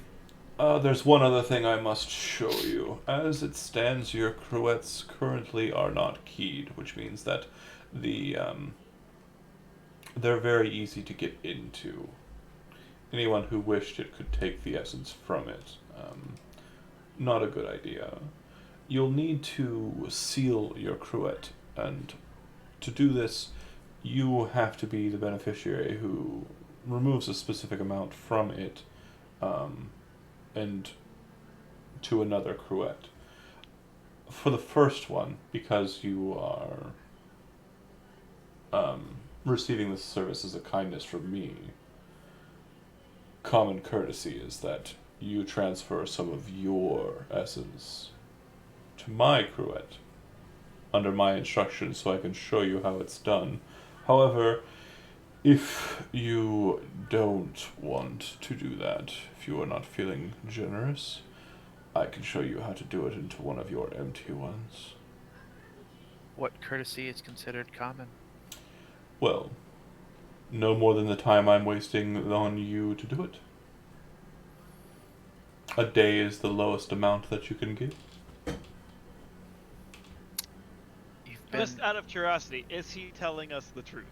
there's one other thing I must show you. As it stands, your cruets currently are not keyed, which means that they're very easy to get into. Anyone who wished it could take the essence from it. Not a good idea. You'll need to seal your cruet, and to do this, you have to be the beneficiary who removes a specific amount from it, and to another cruet. For the first one, because you are receiving this service as a kindness from me, common courtesy is that you transfer some of your essence to my cruet under my instructions so I can show you how it's done. However, if you don't want to do that, if you are not feeling generous, I can show you how to do it into one of your empty ones. What courtesy is considered common? Well, no more than the time I'm wasting on you to do it. A day is the lowest amount that you can give. You've been Just out of curiosity, is he telling us the truth?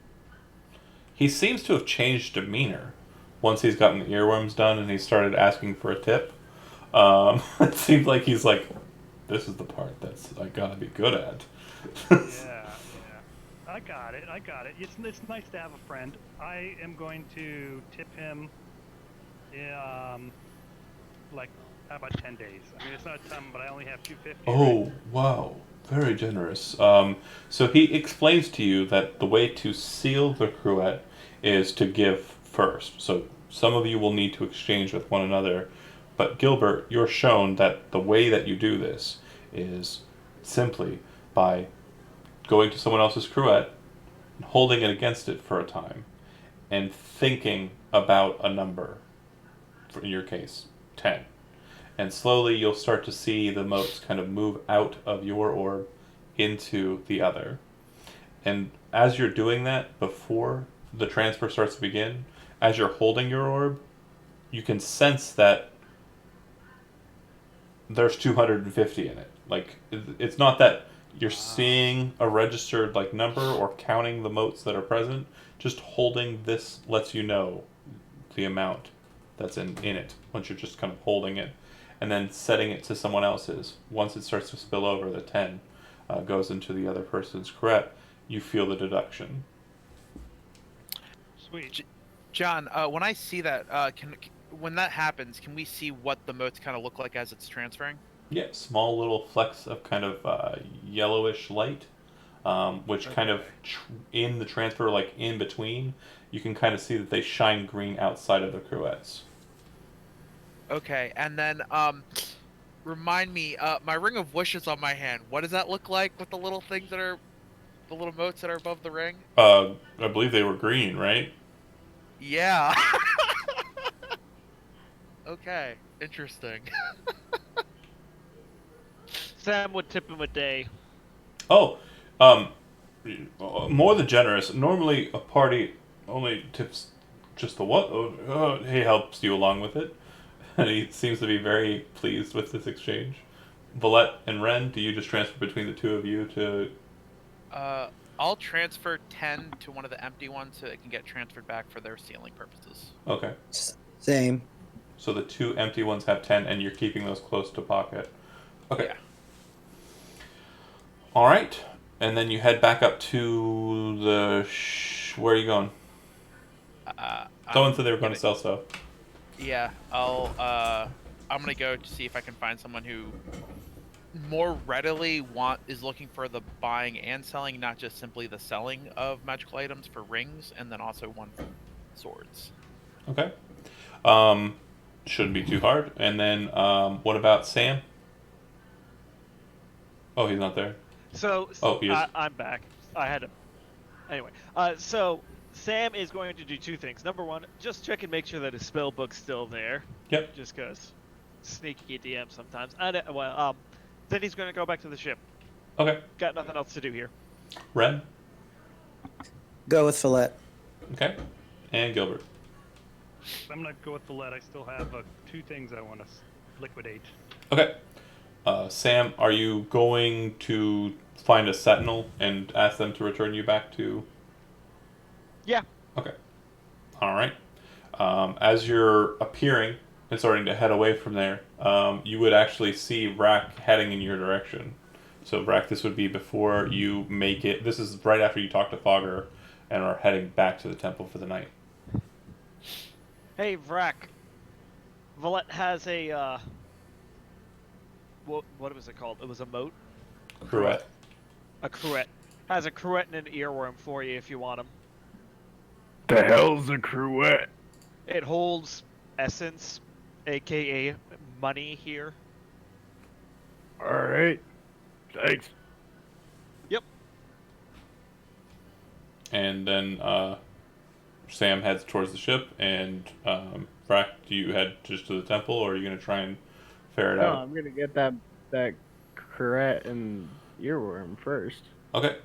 He seems to have changed demeanor once he's gotten the earworms done and he started asking for a tip. It seems like he's like, this is the part that's I gotta be good at. Yeah. I got it. It's nice to have a friend. I am going to tip him. Like how about 10 days? I mean, it's not a ton, but I only have 250. Oh, wow. Very generous. So he explains to you that the way to seal the cruet is to give first. So some of you will need to exchange with one another. But Gilbert, you're shown that the way that you do this is simply by going to someone else's cruet, holding it against it for a time, and thinking about a number in your case, 10. And slowly you'll start to see the motes kind of move out of your orb into the other. And as you're doing that, before the transfer starts to begin, as you're holding your orb, you can sense that there's 250 in it. Like, it's not that you're seeing a registered like number or counting the motes that are present. Just holding this lets you know the amount that's in it once you're just kind of holding it, and then setting it to someone else's. Once it starts to spill over, the 10 goes into the other person's cret. You feel the deduction. Sweet. John, when I see that, when that happens, can we see what the motes kind of look like as it's transferring? Yeah, small little flecks of kind of yellowish light, which kind of in the transfer, like in between, you can kind of see that they shine green outside of the cruets. Okay, and then remind me, my ring of wishes on my hand. What does that look like with the little things that are the little motes that are above the ring? I believe they were green, right? Yeah. Okay, interesting. Sam would tip him a day. Oh, more than generous. Normally, a party only tips just the what? He helps you along with it. And he seems to be very pleased with this exchange. Valette and Ren, do you just transfer between the two of you to... I'll transfer 10 to one of the empty ones so it can get transferred back for their sealing purposes. Okay. Same. So the two empty ones have 10, and you're keeping those close to pocket. Okay. Yeah. Alright. And then you head back up to the... Where are you going? Going to they were going to sell stuff. Yeah, I'm gonna go to see if I can find someone who more readily is looking for the buying and selling, not just simply the selling of magical items for rings, and then also one for swords. Okay. Shouldn't be too hard. And then, what about Sam? Oh, he's not there. So Oh, he is. I'm back. I had to. Anyway, so Sam is going to do two things. Number one, just check and make sure that his spell book's still there. Yep. Just because sneaky DM sometimes. And then he's going to go back to the ship. Okay. Got nothing else to do here. Ren? Go with Fillet. Okay. And Gilbert. I'm gonna go with the lead. I still have two things I want to liquidate. Okay. Sam, are you going to find a sentinel and ask them to return you back to... Yeah. Okay. Alright. As you're appearing and starting to head away from there, you would actually see Rack heading in your direction. So, Rack, this would be before you make it... This is right after you talk to Fogger and are heading back to the temple for the night. Hey, Vrak. Valette has a, what was it called? It was a moat? Cruet. A cruet. Has a cruet and an earworm for you if you want them. The hell's a cruet? It holds essence, aka money here. Alright. Thanks. Yep. And then Sam heads towards the ship, and Brack, do you head just to the temple, or are you going to try and ferret No, out? I'm gonna get that carrot and earworm first. Okay.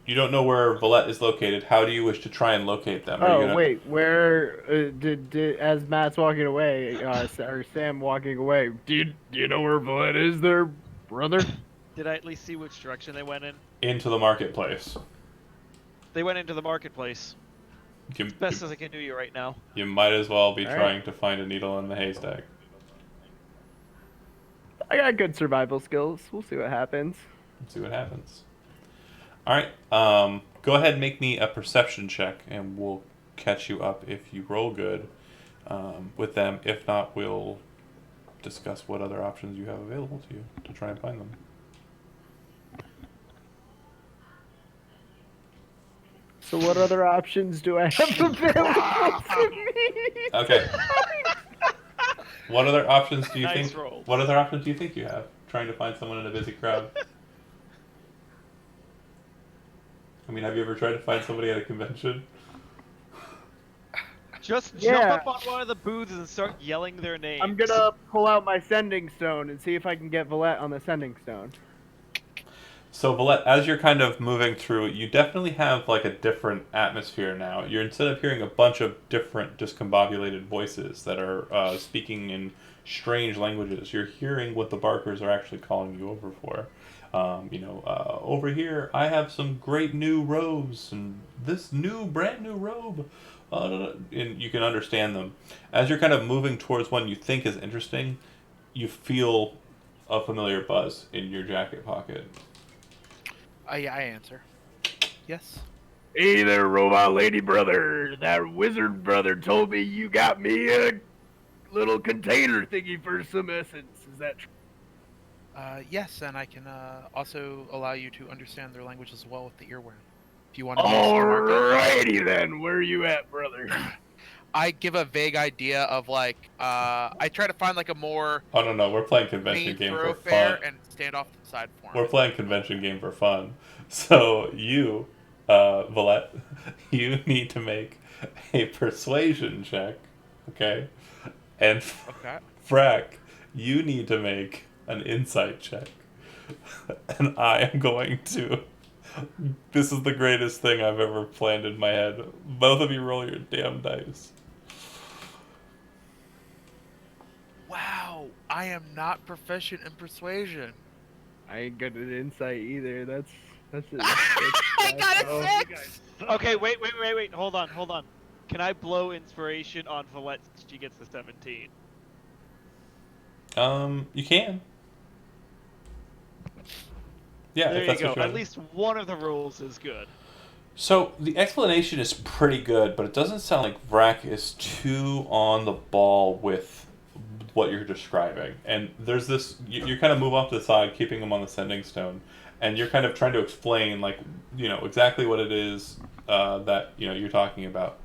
You don't know where Valette is located. How do you wish to try and locate them? Are you gonna... Wait, where did as Matt's walking away, or Sam walking away? Do you know where Valette is there, brother? Did I at least see which direction they went in? Into the marketplace. They went into the marketplace. You, Best as I can do you right now. you might as well be All right. trying to find a needle in the haystack. I got good survival skills. We'll see what happens. Let's see what happens. Alright, go ahead and make me a perception check, and we'll catch you up if you roll good with them. If not, we'll discuss what other options you have available to you to try and find them. So what other options do I have available to me? Okay. What other options do you Nice think? roll. What other options do you think you have? Trying to find someone in a busy crowd. I mean, have you ever tried to find somebody at a convention? Just Yeah. jump up on one of the booths and start yelling their names. I'm gonna pull out my sending stone and see if I can get Valette on the sending stone. So, Valette, as you're kind of moving through, you definitely have like a different atmosphere now. You're instead of hearing a bunch of different discombobulated voices that are speaking in strange languages, you're hearing what the Barkers are actually calling you over for. Over here, I have some great new robes, and this brand new robe. And you can understand them. As you're kind of moving towards one you think is interesting, you feel a familiar buzz in your jacket pocket. Yeah, I answer. Yes. Hey there, robot lady brother. That wizard brother told me you got me a little container thingy for some essence. Is that true? Yes, and I can also allow you to understand their language as well with the earworm. If you want to use the market. Alrighty then. Where are you at, brother? I give a vague idea of like I try to find like a more Oh no, we're playing convention main game for thoroughfare fun. and stand off to the side for 'em. We're playing convention game for fun. So you, Valette, you need to make a persuasion check, okay? And Okay. Frack, you need to make an insight check. And I am going to. This is the greatest thing I've ever planned in my head. Both of you roll your damn dice. Wow, I am not proficient in persuasion. I ain't good at insight either. That's I got a oh. 6. Okay, wait. Hold on. Can I blow inspiration on Valette since she gets the 17? You can. Yeah, There if you that's go. what you At want. least one of the rules is good. So the explanation is pretty good, but it doesn't sound like Vrack is too on the ball with what you're describing. And there's this, you kind of move off to the side, keeping him on the sending stone, and you're kind of trying to explain, like, exactly what it is that you're talking about.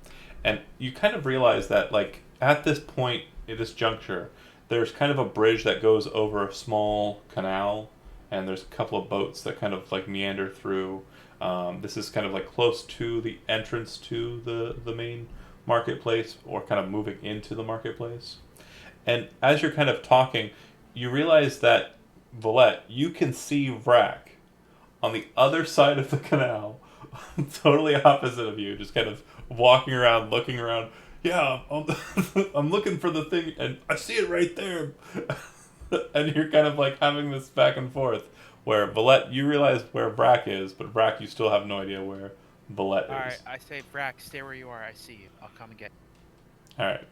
And you kind of realize that, like, at this point, at this juncture, there's kind of a bridge that goes over a small canal, and there's a couple of boats that kind of like meander through. This is kind of like close to the entrance to the main marketplace, or kind of moving into the marketplace. And as you're kind of talking, you realize that, Valette, you can see Vrack on the other side of the canal, totally opposite of you, just kind of walking around, looking around. Yeah, I'm looking for the thing, and I see it right there. And you're kind of like having this back and forth, where Valette, you realize where Vrack is, but Vrack, you still have no idea where Valette is. Alright, I say, Brack, stay where you are. I see you. I'll come and get All right.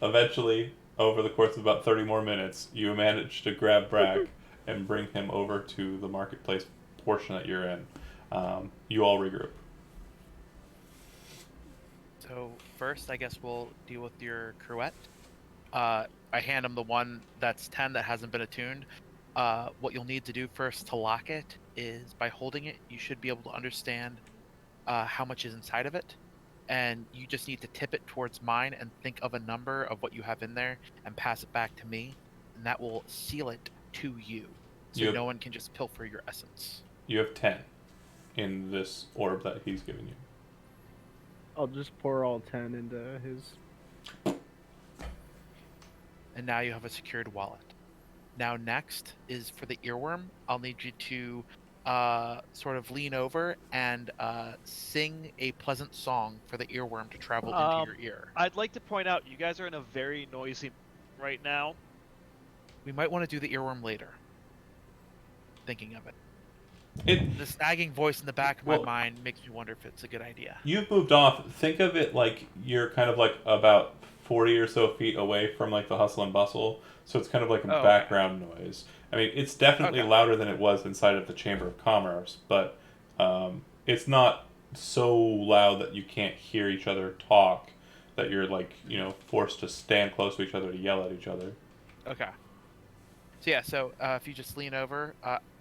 Eventually, over the course of about 30 more minutes, you manage to grab Brack and bring him over to the marketplace portion that you're in. You all regroup. So first, I guess we'll deal with your cruet. I hand him the one that's 10 that hasn't been attuned. What you'll need to do first to lock it is by holding it, you should be able to understand how much is inside of it. And you just need to tip it towards mine and think of a number of what you have in there and pass it back to me. And that will seal it to you. So no one can just pilfer your essence. You have 10 in this orb that he's given you. I'll just pour all 10 into his. And now you have a secured wallet. Now next is for the earworm. I'll need you to sort of lean over and sing a pleasant song for the earworm to travel into your ear. I'd like to point out, you guys are in a very noisy right now. We might want to do the earworm later. Thinking of it. The snagging voice in the back of my mind makes me wonder if it's a good idea. You've moved off. Think of it like you're kind of like about 40 or so feet away from like the hustle and bustle, so it's kind of like a background noise. I mean, it's definitely louder than it was inside of the Chamber of Commerce, but it's not so loud that you can't hear each other talk, that you're like, forced to stand close to each other to yell at each other. Okay. So yeah, if you just lean over,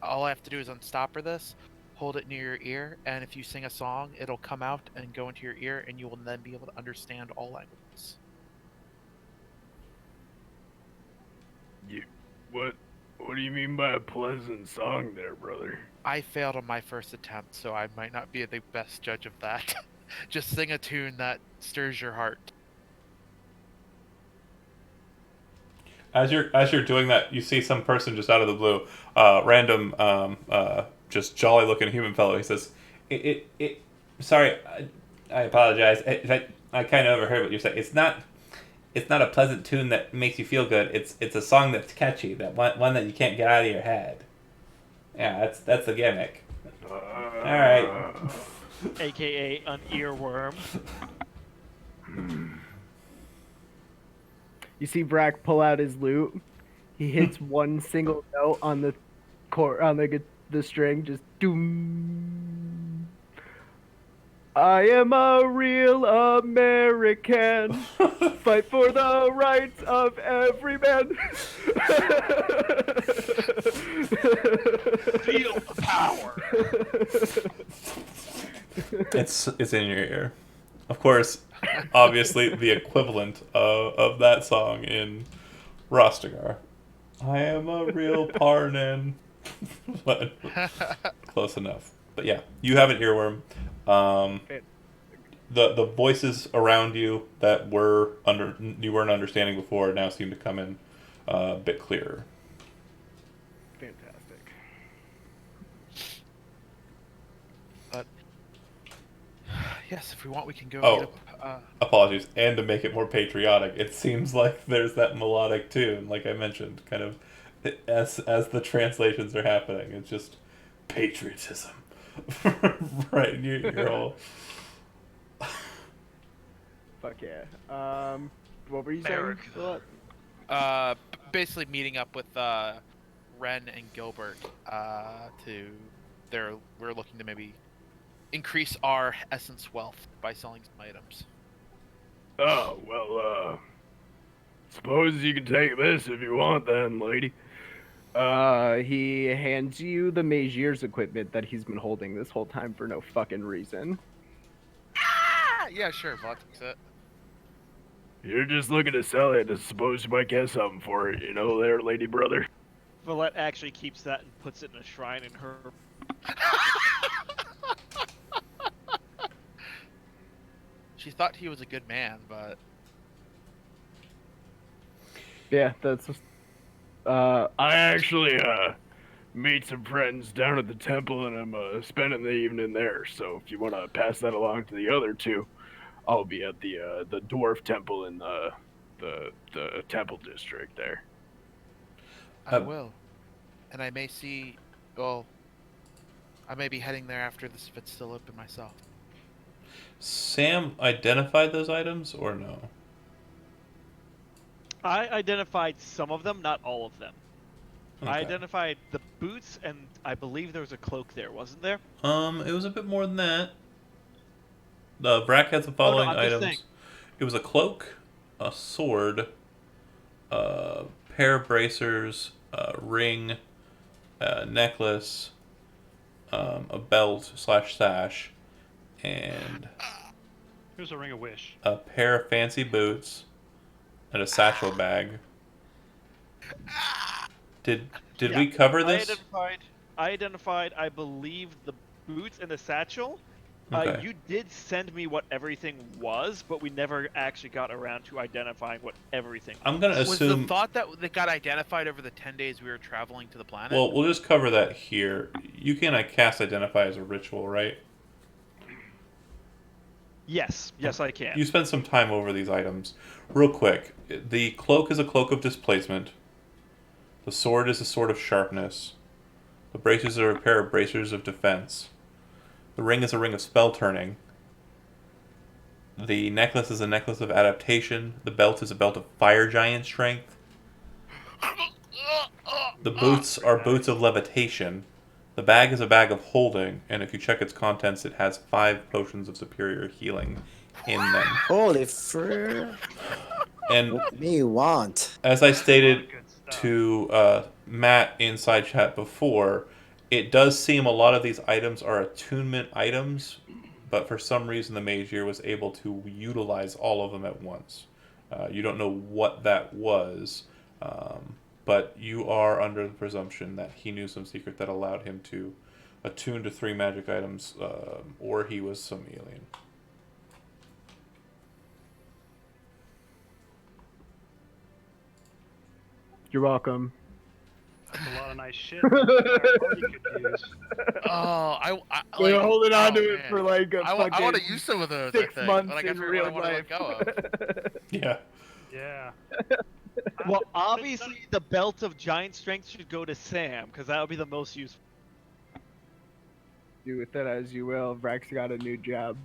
all I have to do is unstopper this, hold it near your ear, and if you sing a song, it'll come out and go into your ear, and you will then be able to understand all languages. What do you mean by a pleasant song there, brother? I failed on my first attempt, so I might not be the best judge of that. Just sing a tune that stirs your heart. As you're doing that, you see some person just out of the blue, random, just jolly looking human fellow. He says, "It sorry, I apologize. I kind of overheard what you said. It's not a pleasant tune that makes you feel good. It's a song that's catchy, that one that you can't get out of your head. Yeah, that's the gimmick. All right." AKA an earworm. You see Brack pull out his lute. He hits one single note on the the string, just doom. I am a real American. Fight for the rights of every man. Feel the power. It's in your ear. Of course, obviously the equivalent of that song in Rostigar. I am a real Parnan. But close enough. But yeah, you have an earworm. The voices around you that you weren't understanding before now seem to come in a bit clearer. Fantastic. But yes, if we want, we can go. Oh. Get up, Apologies. And to make it more patriotic, it seems like there's that melodic tune, like I mentioned, kind of as the translations are happening. It's just patriotism. Right, you're all... Fuck yeah. What were you saying? America. Philip? basically meeting up with Ren and Gilbert. We're looking to maybe increase our essence wealth by selling some items. Oh, well, suppose you can take this if you want then, lady. He hands you the Magier's equipment that he's been holding this whole time for no fucking reason. Yeah, sure, Buck. That's it. You're just looking to sell it. I suppose you might get something for it, you know there, lady brother. Valette actually keeps that and puts it in a shrine in her. She thought he was a good man, but Yeah, that's just, I actually, meet some friends down at the temple, and I'm, spending the evening there, so if you want to pass that along to the other two, I'll be at the dwarf temple in, the temple district there. I will. And I may see. Well, I may be heading there after this if it's still open myself. Sam identified those items, or no? I identified some of them, not all of them. Okay. I identified the boots, and I believe there was a cloak there, wasn't there? It was a bit more than that. The Brack has the following I'm just items. saying. It was a cloak, a sword, a pair of bracers, a ring, a necklace, a belt / sash, and Here's a ring of wish. a pair of fancy boots, and a satchel bag. Did Yeah, we cover this? I identified, I believe, the boots and the satchel. Okay. You did send me what everything was, but we never actually got around to identifying what everything was. I'm gonna Was assume. the thought that got identified over the 10 days we were traveling to the planet? Well, we'll just cover that here. You can cast identify as a ritual, right? Yes, I can. You spend some time over these items. Real quick, the cloak is a cloak of displacement. The sword is a sword of sharpness. The bracers are a pair of bracers of defense. The ring is a ring of spell turning. The necklace is a necklace of adaptation. The belt is a belt of fire giant strength. The boots are boots of levitation. The bag is a bag of holding, and if you check its contents, it has 5 potions of superior healing in them. Holy frick. And What do you want? as I stated Good stuff. to Matt in side chat before, it does seem a lot of these items are attunement items, but for some reason the Magier was able to utilize all of them at once. You don't know what that was, but you are under the presumption that he knew some secret that allowed him to attune to 3 magic items, or he was some alien. You're welcome. That's a lot of nice shit that the entire party could use. Oh, We're like, holding on to oh, it man. for like a I want to fucking use some of those. 6 I think, months but I gotta in figure out real what I want life. to let go of. Yeah. Yeah. Well, obviously, the belt of giant strength should go to Sam, because that would be the most useful. Do with that as you will. Rex got a new job.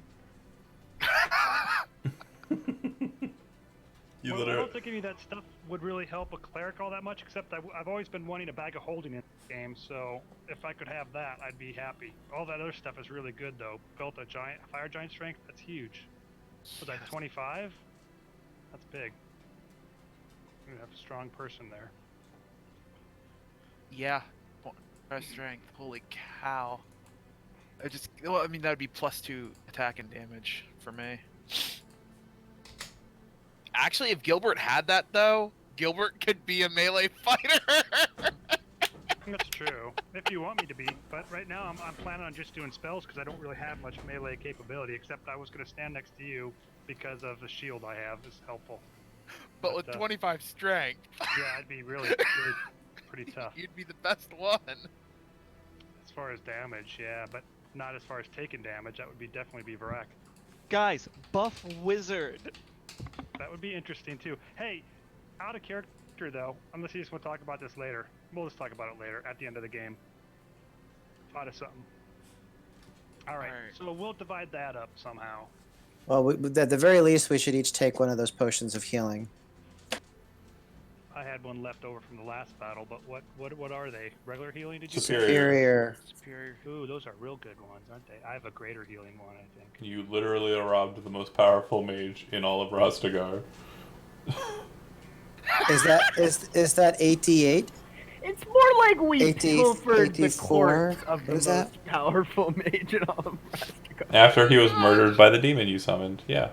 You Well, I literally. don't think any of that stuff would really help a cleric all that much, except I've always been wanting a bag of holding in the game, so if I could have that, I'd be happy. All that other stuff is really good, though. Built a fire giant strength, that's huge. Was that 25? That's big. You have a strong person there. Yeah. Fire strength. Holy cow. Well, I mean, that would be +2 attack and damage for me. Actually, if Gilbert had that, though, Gilbert could be a melee fighter. That's true, if you want me to be, but right now I'm planning on just doing spells because I don't really have much melee capability, except I was going to stand next to you because of the shield I have is helpful. But with 25 strength, yeah, I'd be really pretty tough. you'd be the best one. As far as damage, yeah, but not as far as taking damage. That would definitely be Varek. Guys, buff wizard. That would be interesting too. Hey, out of character though, unless you just want to talk about this later. We'll just talk about it later at the end of the game. Thought of something. All right, so we'll divide that up somehow. Well, at the very least, we should each take one of those potions of healing. I had one left over from the last battle, but what are they? Regular healing? Did you say? Superior. Superior. Ooh, those are real good ones, aren't they? I have a greater healing one, I think. You literally robbed the most powerful mage in all of Rostagar. Is that 88? It's more like we 80 pilfered the 84? corpse of the What is most that? powerful mage in all of Rastakar. After he was murdered by the demon you summoned, yeah.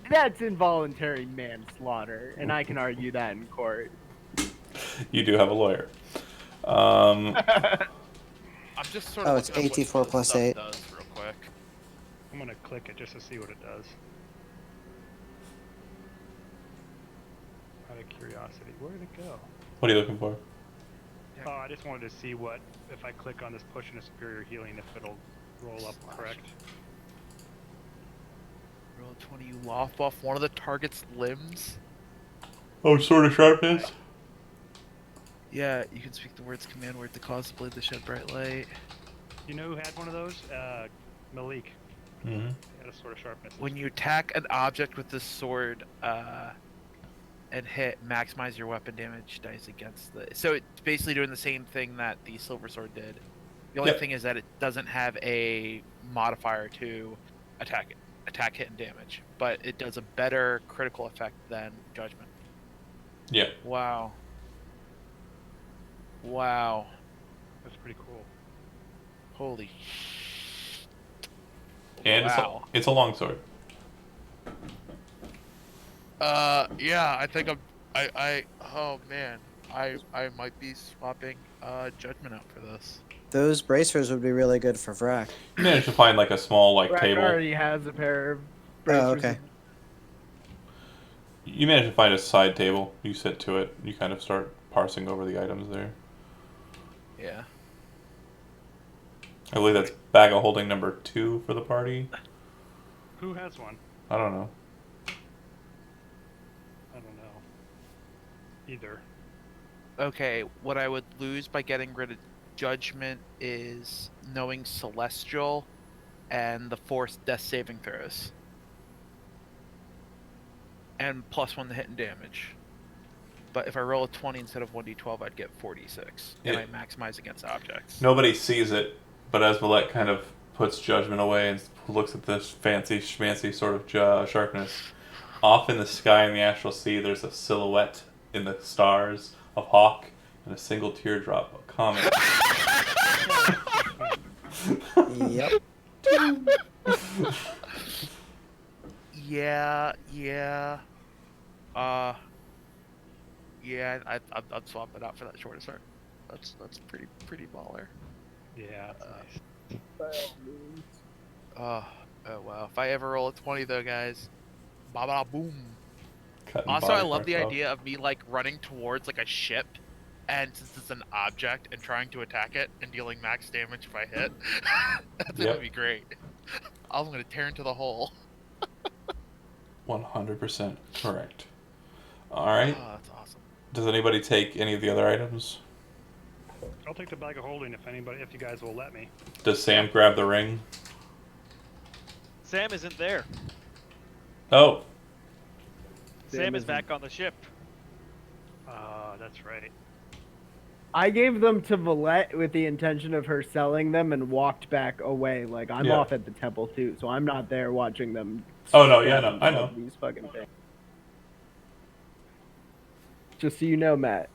That's involuntary manslaughter, and I can argue that in court. You do have a lawyer. I'm just sort of. Oh, it's looking at what 84 this plus stuff 8. Does real quick. I'm gonna click it just to see what it does. Out of curiosity, where did it go? What are you looking for? Oh, I just wanted to see what, if I click on this pushing a superior healing, if it'll roll up correct. Roll a 20. You lop off one of the target's limbs. Oh, sword of sharpness? Yeah, you can speak the words command word to cause the blade to shed bright light. You know who had one of those? Malik. Mm-hmm. He had a sword of sharpness. When you attack an object with this sword, and hit, maximize your weapon damage dice against the. So it's basically doing the same thing that the silver sword did. The only thing is that it doesn't have a modifier to attack, hit, and damage, but it does a better critical effect than judgment. Yeah. Wow. Wow. That's pretty cool. Holy. And wow. it's a longsword. Yeah, I think oh man, I might be swapping judgment out for this. Those bracers would be really good for Vrak. You managed to find like a small Rack table. already has a pair of Oh, bracers. okay. You managed to find a side table. You sit to it. You kind of start parsing over the items there. Yeah. I believe that's bag of holding number 2 for the party. Who has one? I don't know. I don't know. Either. Okay, what I would lose by getting rid of judgment is knowing celestial and the forced death saving throws. And +1 to hit and damage. But if I roll a 20 instead of 1d12, I'd get 46. And Yeah. I maximize against objects. Nobody sees it, but as Valette kind of puts judgment away and looks at this fancy schmancy sort of sharpness, off in the sky in the astral sea, there's a silhouette in the stars of Hawk and a single teardrop of Comet. Yep. Yeah. Yeah, I'd swap it out for that shorter sword. That's pretty baller. Yeah, that's nice. Oh wow. If I ever roll a 20 though, guys, ba ba boom. Cutting Also, I body love the parts off. idea of me like running towards like a ship, and since it's an object, and trying to attack it and dealing max damage if I hit. That's Yep. gonna be great. I'm gonna tear into the hole. 100% correct. All right. Oh, that's awesome. Does anybody take any of the other items? I'll take the bag of holding if you guys will let me. Does Sam grab the ring? Sam isn't there. Oh, Sam is back on the ship. That's right. I gave them to Valette with the intention of her selling them and walked back away. Like, I'm Yeah. off at the temple too, so I'm not there watching them. Oh, no, yeah, spend no, I all know. These fucking things. Just so you know, Matt.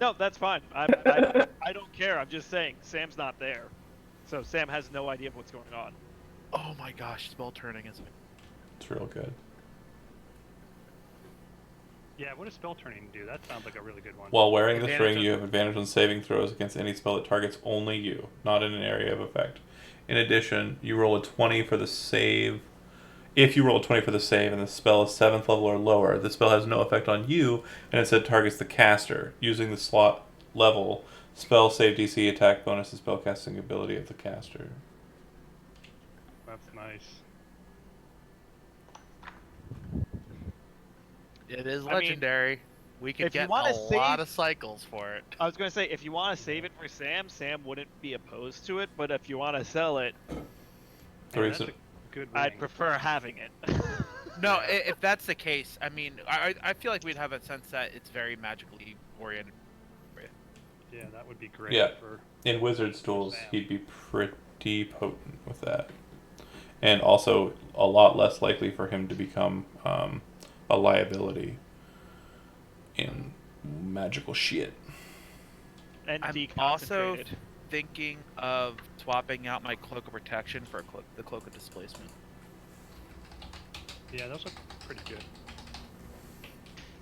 No, that's fine. I don't care. I'm just saying Sam's not there, so Sam has no idea what's going on. Oh my gosh, spell turning is. it's real good. Yeah, what does spell turning do? That sounds like a really good one. While wearing this Advantage ring, you on- have advantage on saving throws against any spell that targets only you, not in an area of effect. In addition, you roll a 20 for the save. If you roll a 20 for the save and the spell is 7th level or lower, the spell has no effect on you and instead targets the caster, using the slot level, spell save DC, attack bonus, and spellcasting ability of the caster. That's nice. It is I mean, legendary. We could if you get wanna a save- lot of cycles for it. I was going to say, if you want to save it for Sam, Sam wouldn't be opposed to it, but if you want to sell it, The Yeah, reason, that's a good I'd ring. prefer having it. No, if that's the case, I mean, I feel like we'd have a sense that it's very magically oriented. Yeah, that would be great Yeah. for... in Wizard's tools, Sam. he'd be pretty potent with that. And also a lot less likely for him to become a liability in magical shit. And I'm deconcentrated. Thinking of swapping out my cloak of protection for the cloak of displacement. Yeah, those look pretty good.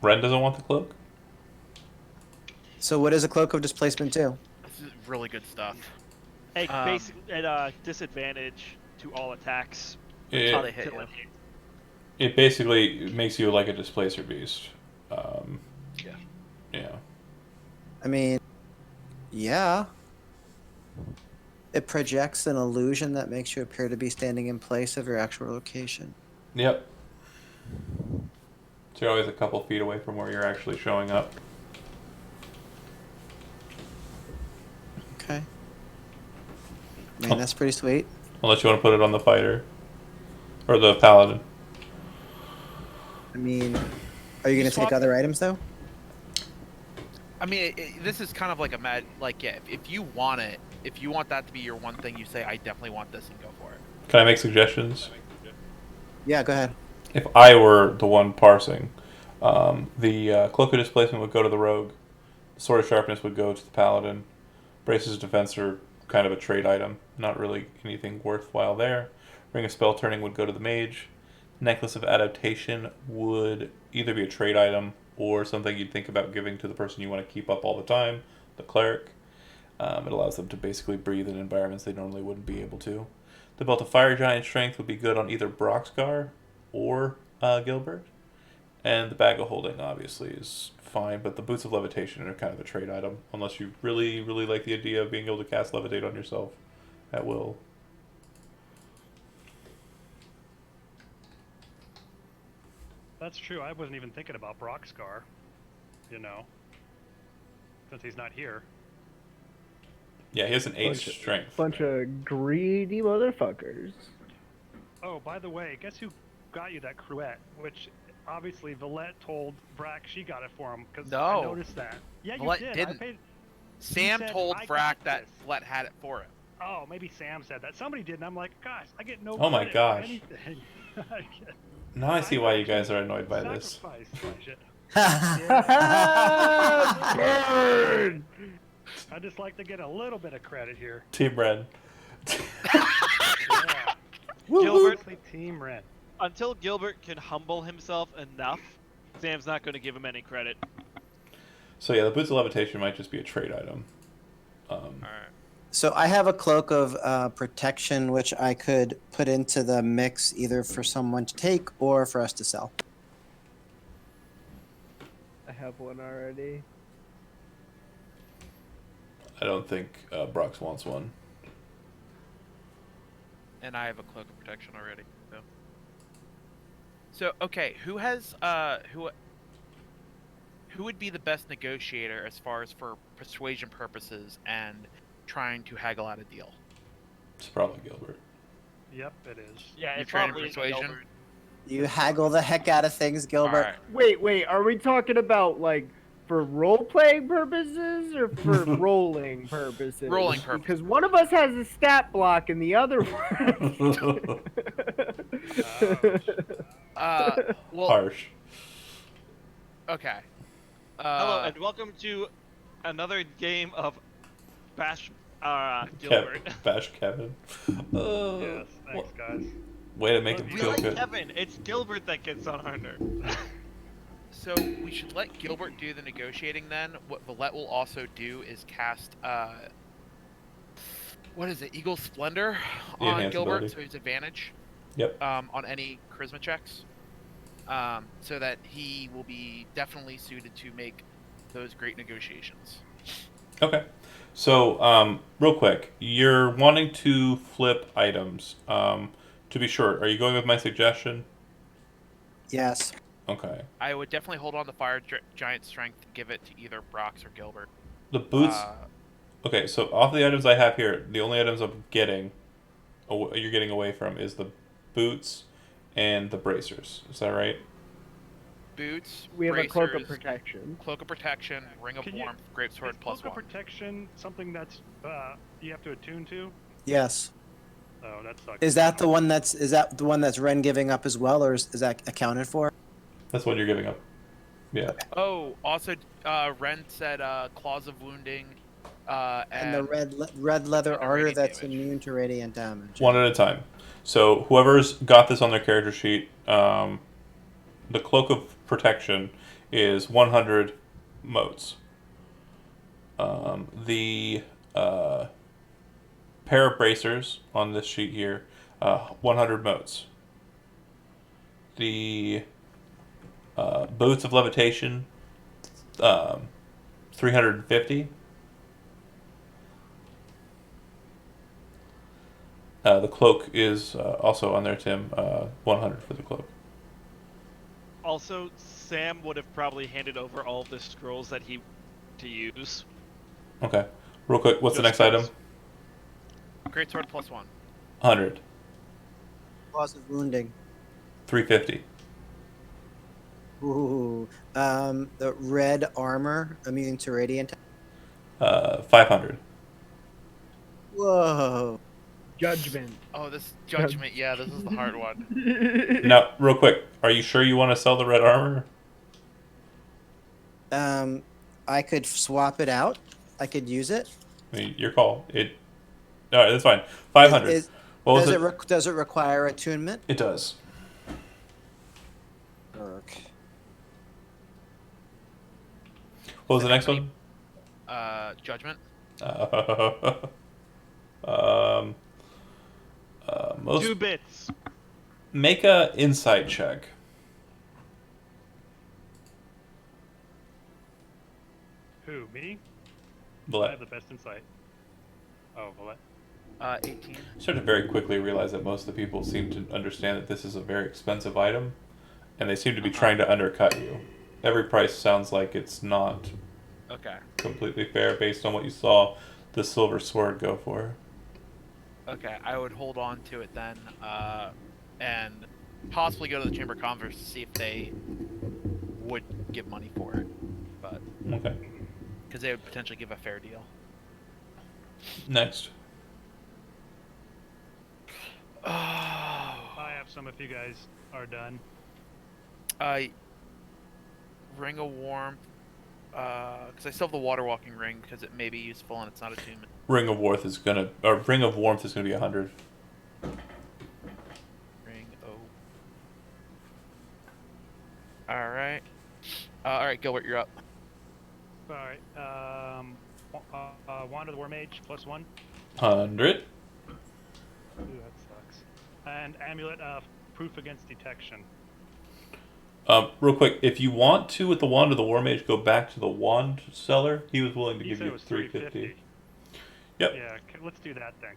Ren doesn't want the cloak? So what does a cloak of displacement do? This is really good stuff. Hey, basically, at disadvantage to all attacks. How they It, hit until you. it hits. it basically makes you like a displacer beast. Yeah. Yeah. I mean, yeah. It projects an illusion that makes you appear to be standing in place of your actual location. Yep. So you're always a couple feet away from where you're actually showing up. Okay. I mean, that's pretty sweet. Unless you want to put it on the fighter. Or the paladin. I mean, are you going to Swap- take other items, though? I mean, this is kind of like a if you want it, if you want that to be your one thing, you say, I definitely want this, and go for it. Can I make suggestions? Yeah, go ahead. If I were the one parsing, the cloak of displacement would go to the rogue, sword of sharpness would go to the paladin, braces of defense are kind of a trade item, not really anything worthwhile there. Ring of spell turning would go to the mage. Necklace of adaptation would either be a trade item or something you'd think about giving to the person you want to keep up all the time, the cleric. It allows them to basically breathe in environments they normally wouldn't be able to. The belt of fire giant strength would be good on either Broxgar or Gilbert. And the bag of holding obviously is fine, but the boots of levitation are kind of a trade item, unless you really, really like the idea of being able to cast levitate on yourself at will. That's true. I wasn't even thinking about Broxgar, you know, since he's not here. Yeah, he has an 8 Bunch of- strength. Bunch of greedy motherfuckers. Oh, by the way, guess who got you that cruet? Which obviously Valette told Brack she got it for him because I No. noticed that. Yeah, Valette you did. didn't. I paid. Sam said, told "I Frack got that this." Flet had it for him. Oh, maybe Sam said that. Somebody did, and I'm like, gosh, I get no. Oh my credit for gosh. anything. I get Now I see why you guys are annoyed by this. sacrifice for shit. Burn! I just like to get a little bit of credit here. Team Red. Yeah. Gilbert, Mostly Team Red. until Gilbert can humble himself enough, Sam's not going to give him any credit. So yeah, the boots of levitation might just be a trade item. Alright. So I have a cloak of protection, which I could put into the mix either for someone to take or for us to sell. have one already. I don't think Brox wants one. And I have a cloak of protection already. So okay, who has who would be the best negotiator as far as for persuasion purposes and trying to haggle out a deal? It's probably Gilbert. Yep, it is. Yeah, You it train in probably is persuasion? Gilbert. You haggle the heck out of things, Gilbert. Alright. Wait, are we talking about like for role-playing purposes or for rolling purposes? Rolling purposes. Because one of us has a stat block and the other one. Well, Harsh. okay. Hello, and welcome to another game of Bash Gilbert. Bash Kevin. Yes, thanks, guys. Way to make him We feel like good. Kevin. It's Gilbert that gets on our nerves. So we should let Gilbert do the negotiating then. What Valette will also do is cast what is it, Eagle Splendor The on enhance Gilbert, ability. so he's advantage. Yep. On any charisma checks. So that he will be definitely suited to make those great negotiations. Okay. So, real quick, you're wanting to flip items. To be sure, are you going with my suggestion? Yes. Okay. I would definitely hold on to Fire Giant Strength and give it to either Brox or Gilbert. The boots. Okay, so off the items I have here, the only items I'm getting, you're getting away from, is the boots and the bracers. Is that right? Boots, We have a cloak of bracers, protection. Cloak of Protection, Ring of Can you- Warmth, Greatsword Is plus Cloak of 1. Protection something that's you have to attune to? Yes. Oh, that sucks. Is that the one that's Ren giving up as well, or is that accounted for? That's what you're giving up. Yeah. Oh, also, Ren said Claws of Wounding, And the red leather and the armor radiant that's damage. immune to radiant damage. One at a time. So whoever's got this on their character sheet, the Cloak of Protection is 100 motes. The pair of bracers on this sheet here, 100 motes. The boots of levitation, 350. The cloak is also on there, Tim. 100 for the cloak. Also, Sam would have probably handed over all of the scrolls that he to use. Okay. Real quick, what's the Just next item? Greatsword plus 1. 100. Claws of wounding. 350. Ooh. The red armor immune to radiant. 500. Whoa. Judgment. Oh, this Judgment, yeah, this is the hard one. Now, real quick, are you sure you want to sell the red armor? I could swap it out. I could use it. I mean, your call. All right, that's fine. 500. What was it? Does it require attunement? It does. Okay. What was the next one? Judgment. Most 2 bits. make a insight check. Who, me? I But have the best insight. Oh, Valette. 18. start to very quickly realize that most of the people seem to understand that this is a very expensive item, and they seem to be trying to undercut you. Every price sounds like it's not Okay. completely fair based on what you saw the silver sword go for. Okay, I would hold on to it then, and possibly go to the Chamber of Commerce to see if they would give money for it, but Okay. because they would potentially give a fair deal. Next. Oh, I have some if you guys are done. Ring of Warmth, because I still have the Water Walking Ring because it may be useful and it's not attunement. Ring of Warmth is gonna be 100. Ring of. All right. All right, Gilbert, you're up. All right. Wand of the War Mage plus 1. 100. Ooh, that sucks. And Amulet of Proof Against Detection. Real quick, if you want to with the wand of the war mage, go back to the wand seller. He was willing to You give said it you was 350. 350. Yep. Yeah, let's do that then.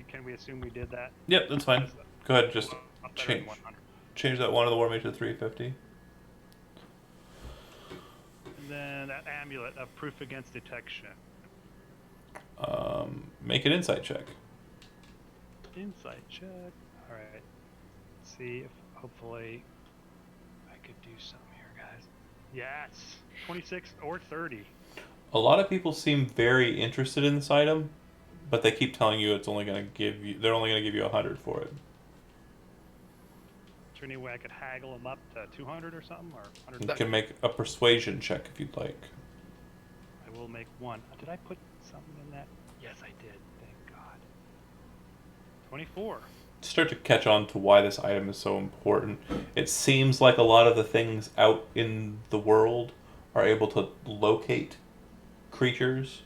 Can we assume we did that? Yep, that's fine. That's Go ahead, just a lot better than change 100. change that wand of the war mage to 350. And then that amulet of proof against detection. Make an insight check. Insight check. All right. Let's see if hopefully I could do something here, guys. Yes, 26 or 30. A lot of people seem very interested in this item, but they keep telling you they're only going to give you 100 for it. Is there any way I could haggle them up to 200 or something, or You 100? can make a persuasion check if you'd like. I will make one. Did I put something in that? Yes, I did. Thank God. 24. Start to catch on to why this item is so important. It seems like a lot of the things out in the world are able to locate creatures,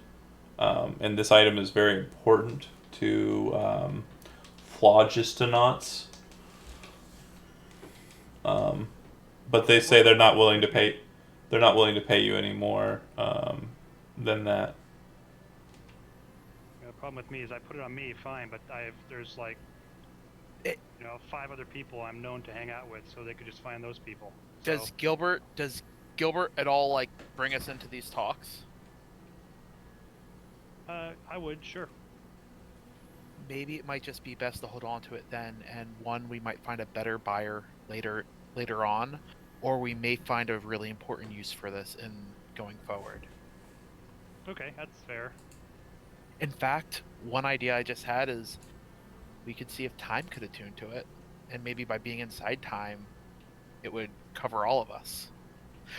and this item is very important to phlogistonauts. But they say they're not willing to pay. They're not willing to pay you any more than that. The problem with me is I put it on me, fine, but there's like, 5 other people I'm known to hang out with, so they could just find those people. Does Gilbert at all like bring us into these talks? I would, sure. Maybe it might just be best to hold on to it then, and one, we might find a better buyer later on, or we may find a really important use for this in going forward. Okay, that's fair. In fact, one idea I just had is we could see if time could attune to it, and maybe by being inside time, it would cover all of us.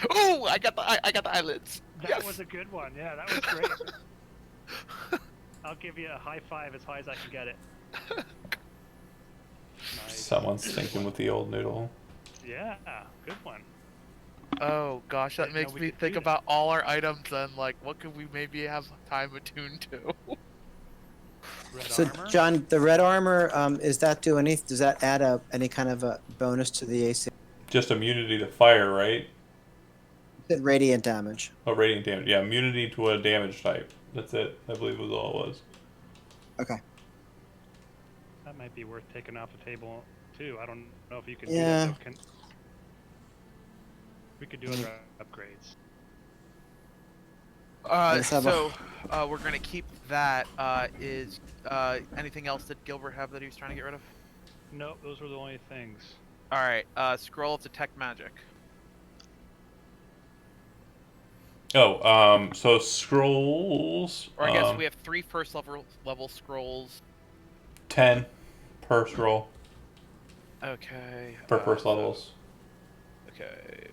Oh, I got the eyelids. That was a good one. Yeah, that was great. I'll give you a high five as high as I can get it. Nice. Someone's thinking with the old noodle. Yeah, good one. Oh gosh, that Didn't know makes we me could think do this. about all our items and like what could we maybe have time attuned to. Red So, armor. John, the red armor, does that add any kind of a bonus to the AC? Just immunity to fire, right? Is it radiant damage? Oh, radiant damage. Yeah, immunity to a damage type. That's it. I believe was all it was. Okay. That might be worth taking off the table too. I don't know if you can Yeah. do that. Though. We could do other upgrades. Let's have So we're gonna keep that. Is anything else that Gilbert have that he was trying to get rid of? Nope, those were the only things. All right. Scroll of detect magic. Oh, so scrolls. Or I guess we have 3 first level scrolls. 10 per scroll Okay. for first levels. Okay.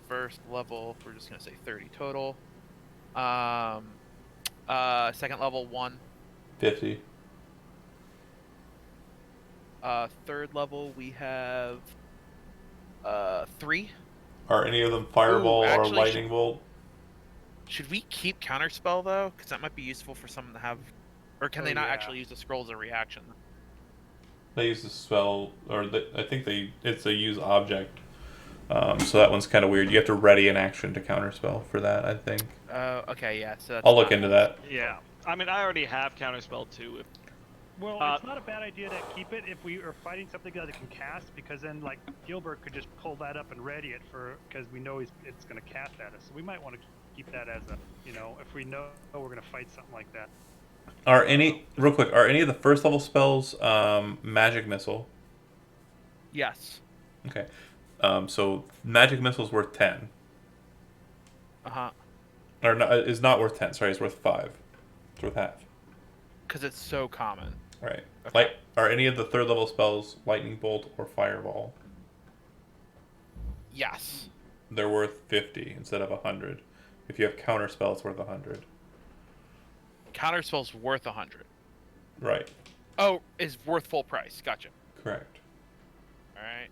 First level, we're just gonna say 30 total. Second level 1. 50. Third level we have 3. Are any of them fireball or actually, lightning bolt? Should we keep counterspell though? Because that might be useful for someone to have. Or can they not actually use the scroll as a reaction? They use the spell, or I think it's a use object. So that one's kind of weird. You have to ready an action to counterspell for that, I think. Okay, yeah. So that's I'll look into that. Yeah. I mean, I already have counterspell too. Well, it's not a bad idea to keep it if we are fighting something that it can cast, because then like Gilbert could just pull that up and ready it because we know it's going to cast at us. So we might want to keep that as a if we know we're going to fight something like that. Are any of the first level spells magic missile? Yes. Okay. So magic missile's worth 10. Or no, is not worth 10. Sorry, it's worth 5. It's worth half. Because it's so common. Right. Okay. Are any of the third level spells lightning bolt or fireball? Yes. They're worth 50 instead of 100. If you have counterspell, it's worth 100. Counterspell's worth 100. Right. Oh, is worth full price. Gotcha. Correct. All right.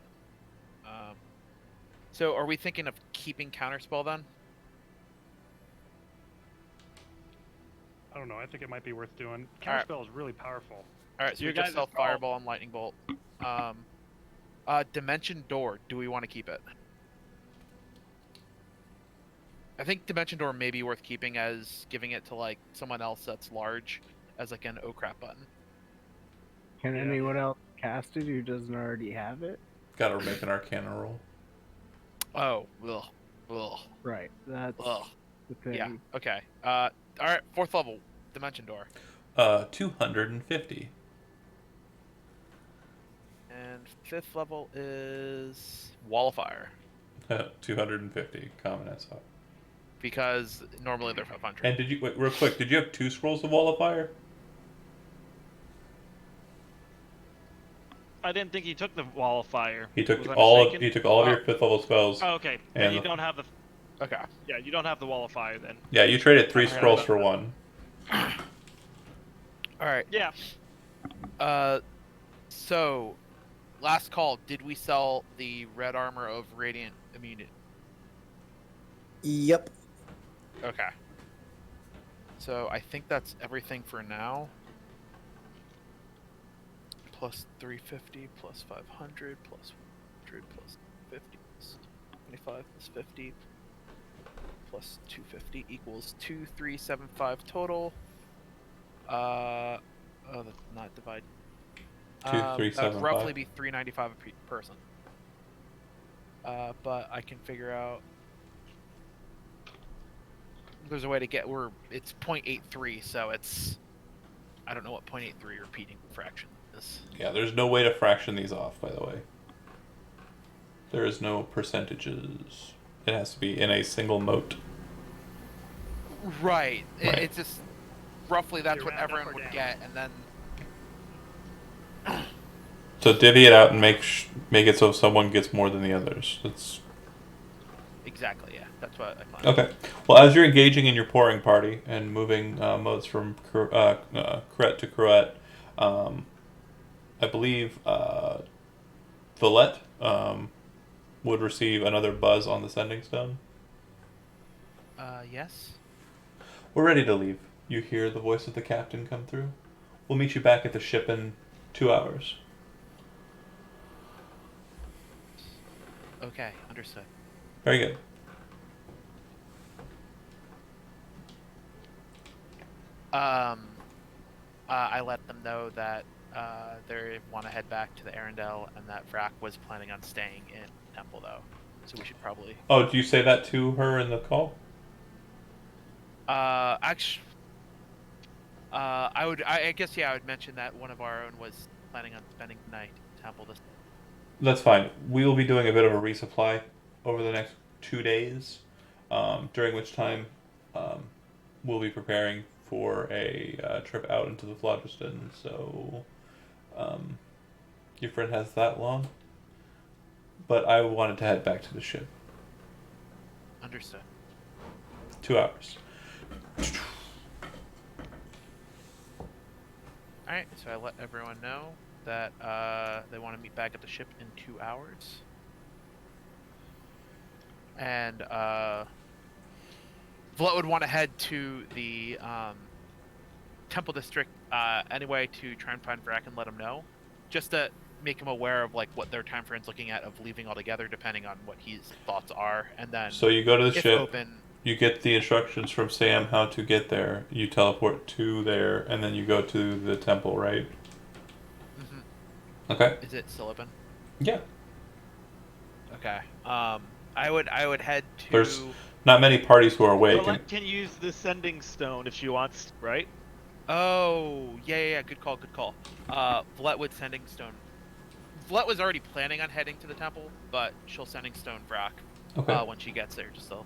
So are we thinking of keeping counterspell then? I don't know. I think it might be worth doing. All right. Counterspell is really powerful. All right. So You we just guys sell are all- fireball and lightning bolt. Dimension door. Do we want to keep it? I think Dimension Door may be worth keeping as giving it to like someone else that's large as like an oh crap button. Can Yeah. anyone else cast it who doesn't already have it? Gotta make an Arcana roll. Oh, ugh, Right. That's ugh. the thing. Yeah. Okay. All right. 4th level Dimension Door. 250. And 5th level is Wall of Fire 250. Common SO. because normally they're 500. And did you wait real quick? Did you have 2 scrolls of Wall of Fire? I didn't think he took the Wall of Fire. He took Was I all of mistaken? he took all of your 5th level spells. Oh, okay. And Then you don't have the. Okay. Yeah, you don't have the Wall of Fire then. Yeah, you traded 3 I forgot scrolls about for that. 1. All right. Yeah. So last call. Did we sell the red armor of radiant immunity? Yep. Okay. So I think that's everything for now. Plus 350, plus 500, plus 100, plus 50, plus 25, plus 50, plus 250 equals 2375 total. Oh, that's not divided. That would 2375. roughly be 395 a person. But I can figure out. There's a way to get it's 0.83, so it's. I don't know what 0.83 repeating fraction is. Yeah, there's no way to fraction these off, by the way. There is no percentages. It has to be in a single mote. Right. Right. It's just roughly that's You what round up everyone or would down? get, and then So divvy it out and make it so someone gets more than the others. That's exactly, yeah, that's what I planned. okay. Well, as you're engaging in your pouring party and moving motes from Cruet to Cruet, I believe Villette would receive another buzz on the sending stone. Yes. We're ready to leave. You hear the voice of the captain come through. We'll meet you back at the ship in 2 hours. Okay, understood. Very good. I let them know that they want to head back to the Arendelle, and that Vrac was planning on staying in Temple, though. So we should probably. Oh, do you say that to her in the call? Actually, I guess I would mention that one of our own was planning on spending the night in Temple this. That's fine. We will be doing a bit of a resupply over the next 2 days, during which time we'll be preparing for a trip out into the Phlogiston. So your friend has that long, but I wanted to head back to the ship. Understood. 2 hours. Alright, so I let everyone know that they want to meet back at the ship in 2 hours. And Vlot would want to head to the Temple District anyway to try and find Vrac and let him know. Just to make him aware of like what their time frame's looking at of leaving altogether, depending on what his thoughts are. And then So you go to the if ship. open, You get the instructions from Sam how to get there. You teleport to there, and then you go to the temple, right? Mhm. Okay. Is it still open? Yeah. Okay. I would head to. There's not many parties who are awake. Colette can use the sending stone if she wants, right? Oh, yeah. Good call. Vletwood Sending Stone. Vlet was already planning on heading to the temple, but she'll Sending Stone Vrac Okay. when she gets there, just to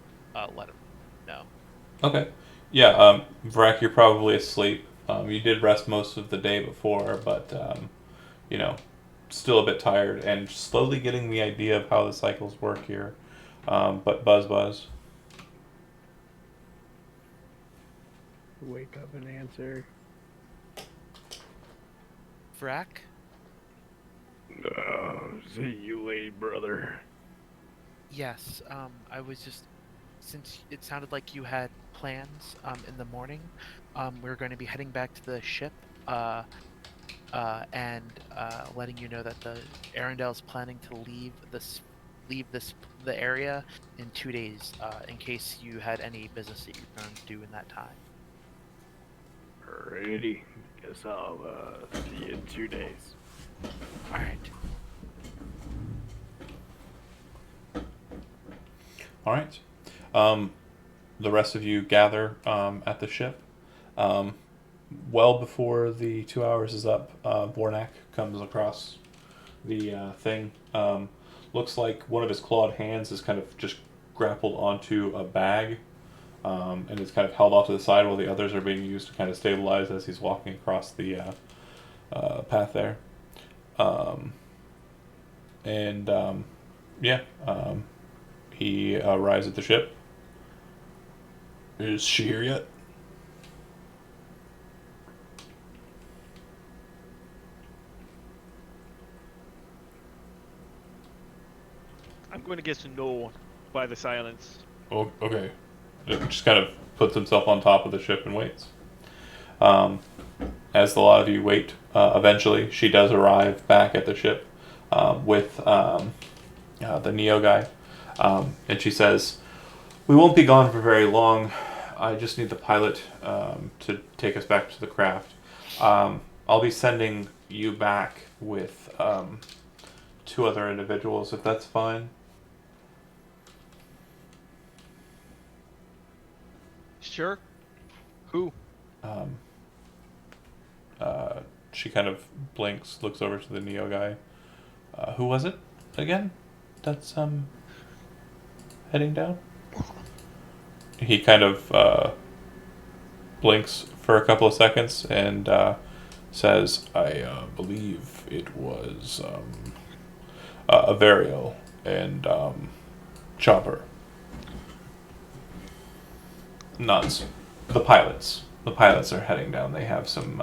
let him know. Okay. Yeah, Vrac, you're probably asleep. You did rest most of the day before, but, still a bit tired and slowly getting the idea of how the cycles work here. But Buzz. Wake up and answer. Vrac? See you late, brother. Yes, I was just, since it sounded like you had plans in the morning, we're going to be heading back to the ship and letting you know that the Arendelle's planning to leave leave the area in 2 days, in case you had any business that you were going to do in that time. Alrighty. Guess I'll see you in 2 days. All right. All right. The rest of you gather at the ship. Well before the 2 hours is up, Vornak comes across the thing. Looks like one of his clawed hands is kind of just grappled onto a bag, and is kind of held off to the side while the others are being used to kind of stabilize as he's walking across the path there. He arrives at the ship. Is she here yet? I'm going to guess no by the silence. Oh, okay. Just kind of puts himself on top of the ship and waits. As a lot of you wait, eventually she does arrive back at the ship with the Neo guy. And she says, "We won't be gone for very long. I just need the pilot to take us back to the craft. I'll be sending you back with 2 other individuals, if that's fine." Sure. Who? She kind of blinks, looks over to the Neo guy. Who was it again? That's heading down. He kind of blinks for a couple of seconds and says, "I believe it was Averial and Chopper." Nods. The pilots. The pilots are heading down. They have some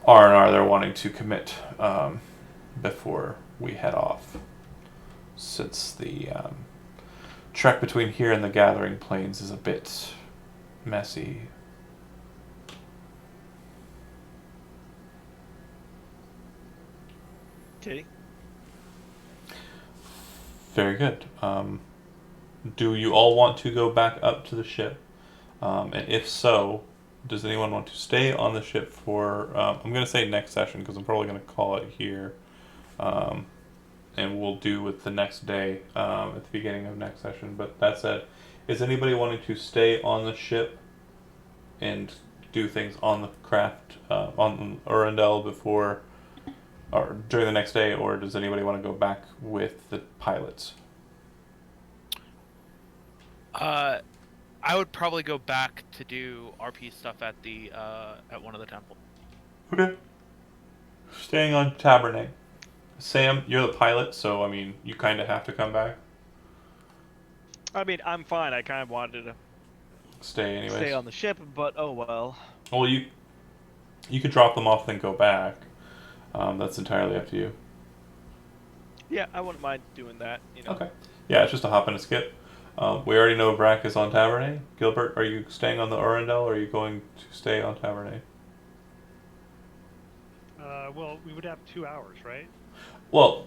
R&R they're wanting to commit before we head off. Since the trek between here and the Gathering Plains is a bit messy. Okay. Very good. Do you all want to go back up to the ship? And if so, does anyone want to stay on the ship for, I'm going to say next session because I'm probably going to call it here. And we'll do with the next day at the beginning of next session. But that said, is anybody wanting to stay on the ship and do things on the craft, on Urundel before, or during the next day, or does anybody want to go back with the pilots? I would probably go back to do RP stuff at the at one of the temples. Okay. Staying on Tabernae. Sam, you're the pilot, so I mean, you kind of have to come back. I mean, I'm fine. I kind of wanted to Stay anyways. stay on the ship, but oh well. Well, you could drop them off then go back. That's entirely up to you. Yeah, I wouldn't mind doing that. You know. Okay. Yeah, it's just a hop and a skip. We already know Brack is on Tabernae. Gilbert, are you staying on the Urundel, or are you going to stay on Tabernae? Well, we would have 2 hours, right? Well,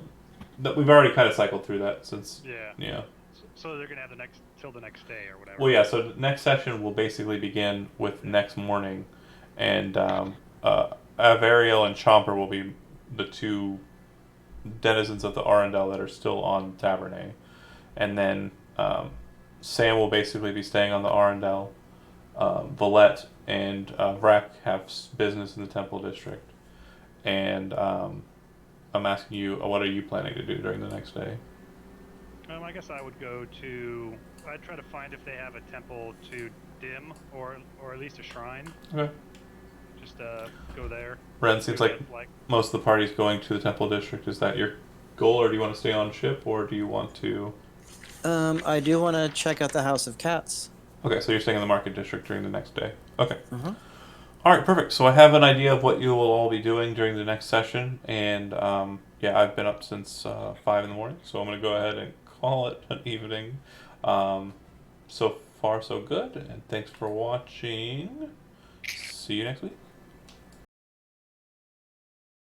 we've already kind of cycled through that since. Yeah. Yeah. So they're gonna have till the next day or whatever. Well, yeah. So next session will basically begin with next morning, and Avariel and Chomper will be the 2 denizens of the Arundel that are still on Tabernae, and then Sam will basically be staying on the Arundel. Valette and Vrack have business in the Temple District, and I'm asking you, what are you planning to do during the next day? I guess I would go to. I'd try to find if they have a temple to Dim or at least a shrine. Okay. Just go there. Ren, seems like most of the party's going to the Temple District. Is that your goal, or do you want to stay on ship, or do you want to... I do want to check out the House of Cats. Okay, so you're staying in the Market District during the next day. Okay. Uh-huh. Alright, perfect. So I have an idea of what you will all be doing during the next session, and yeah, I've been up since 5 in the morning, so I'm going to go ahead and call it an evening. So far, so good, and thanks for watching. See you next week.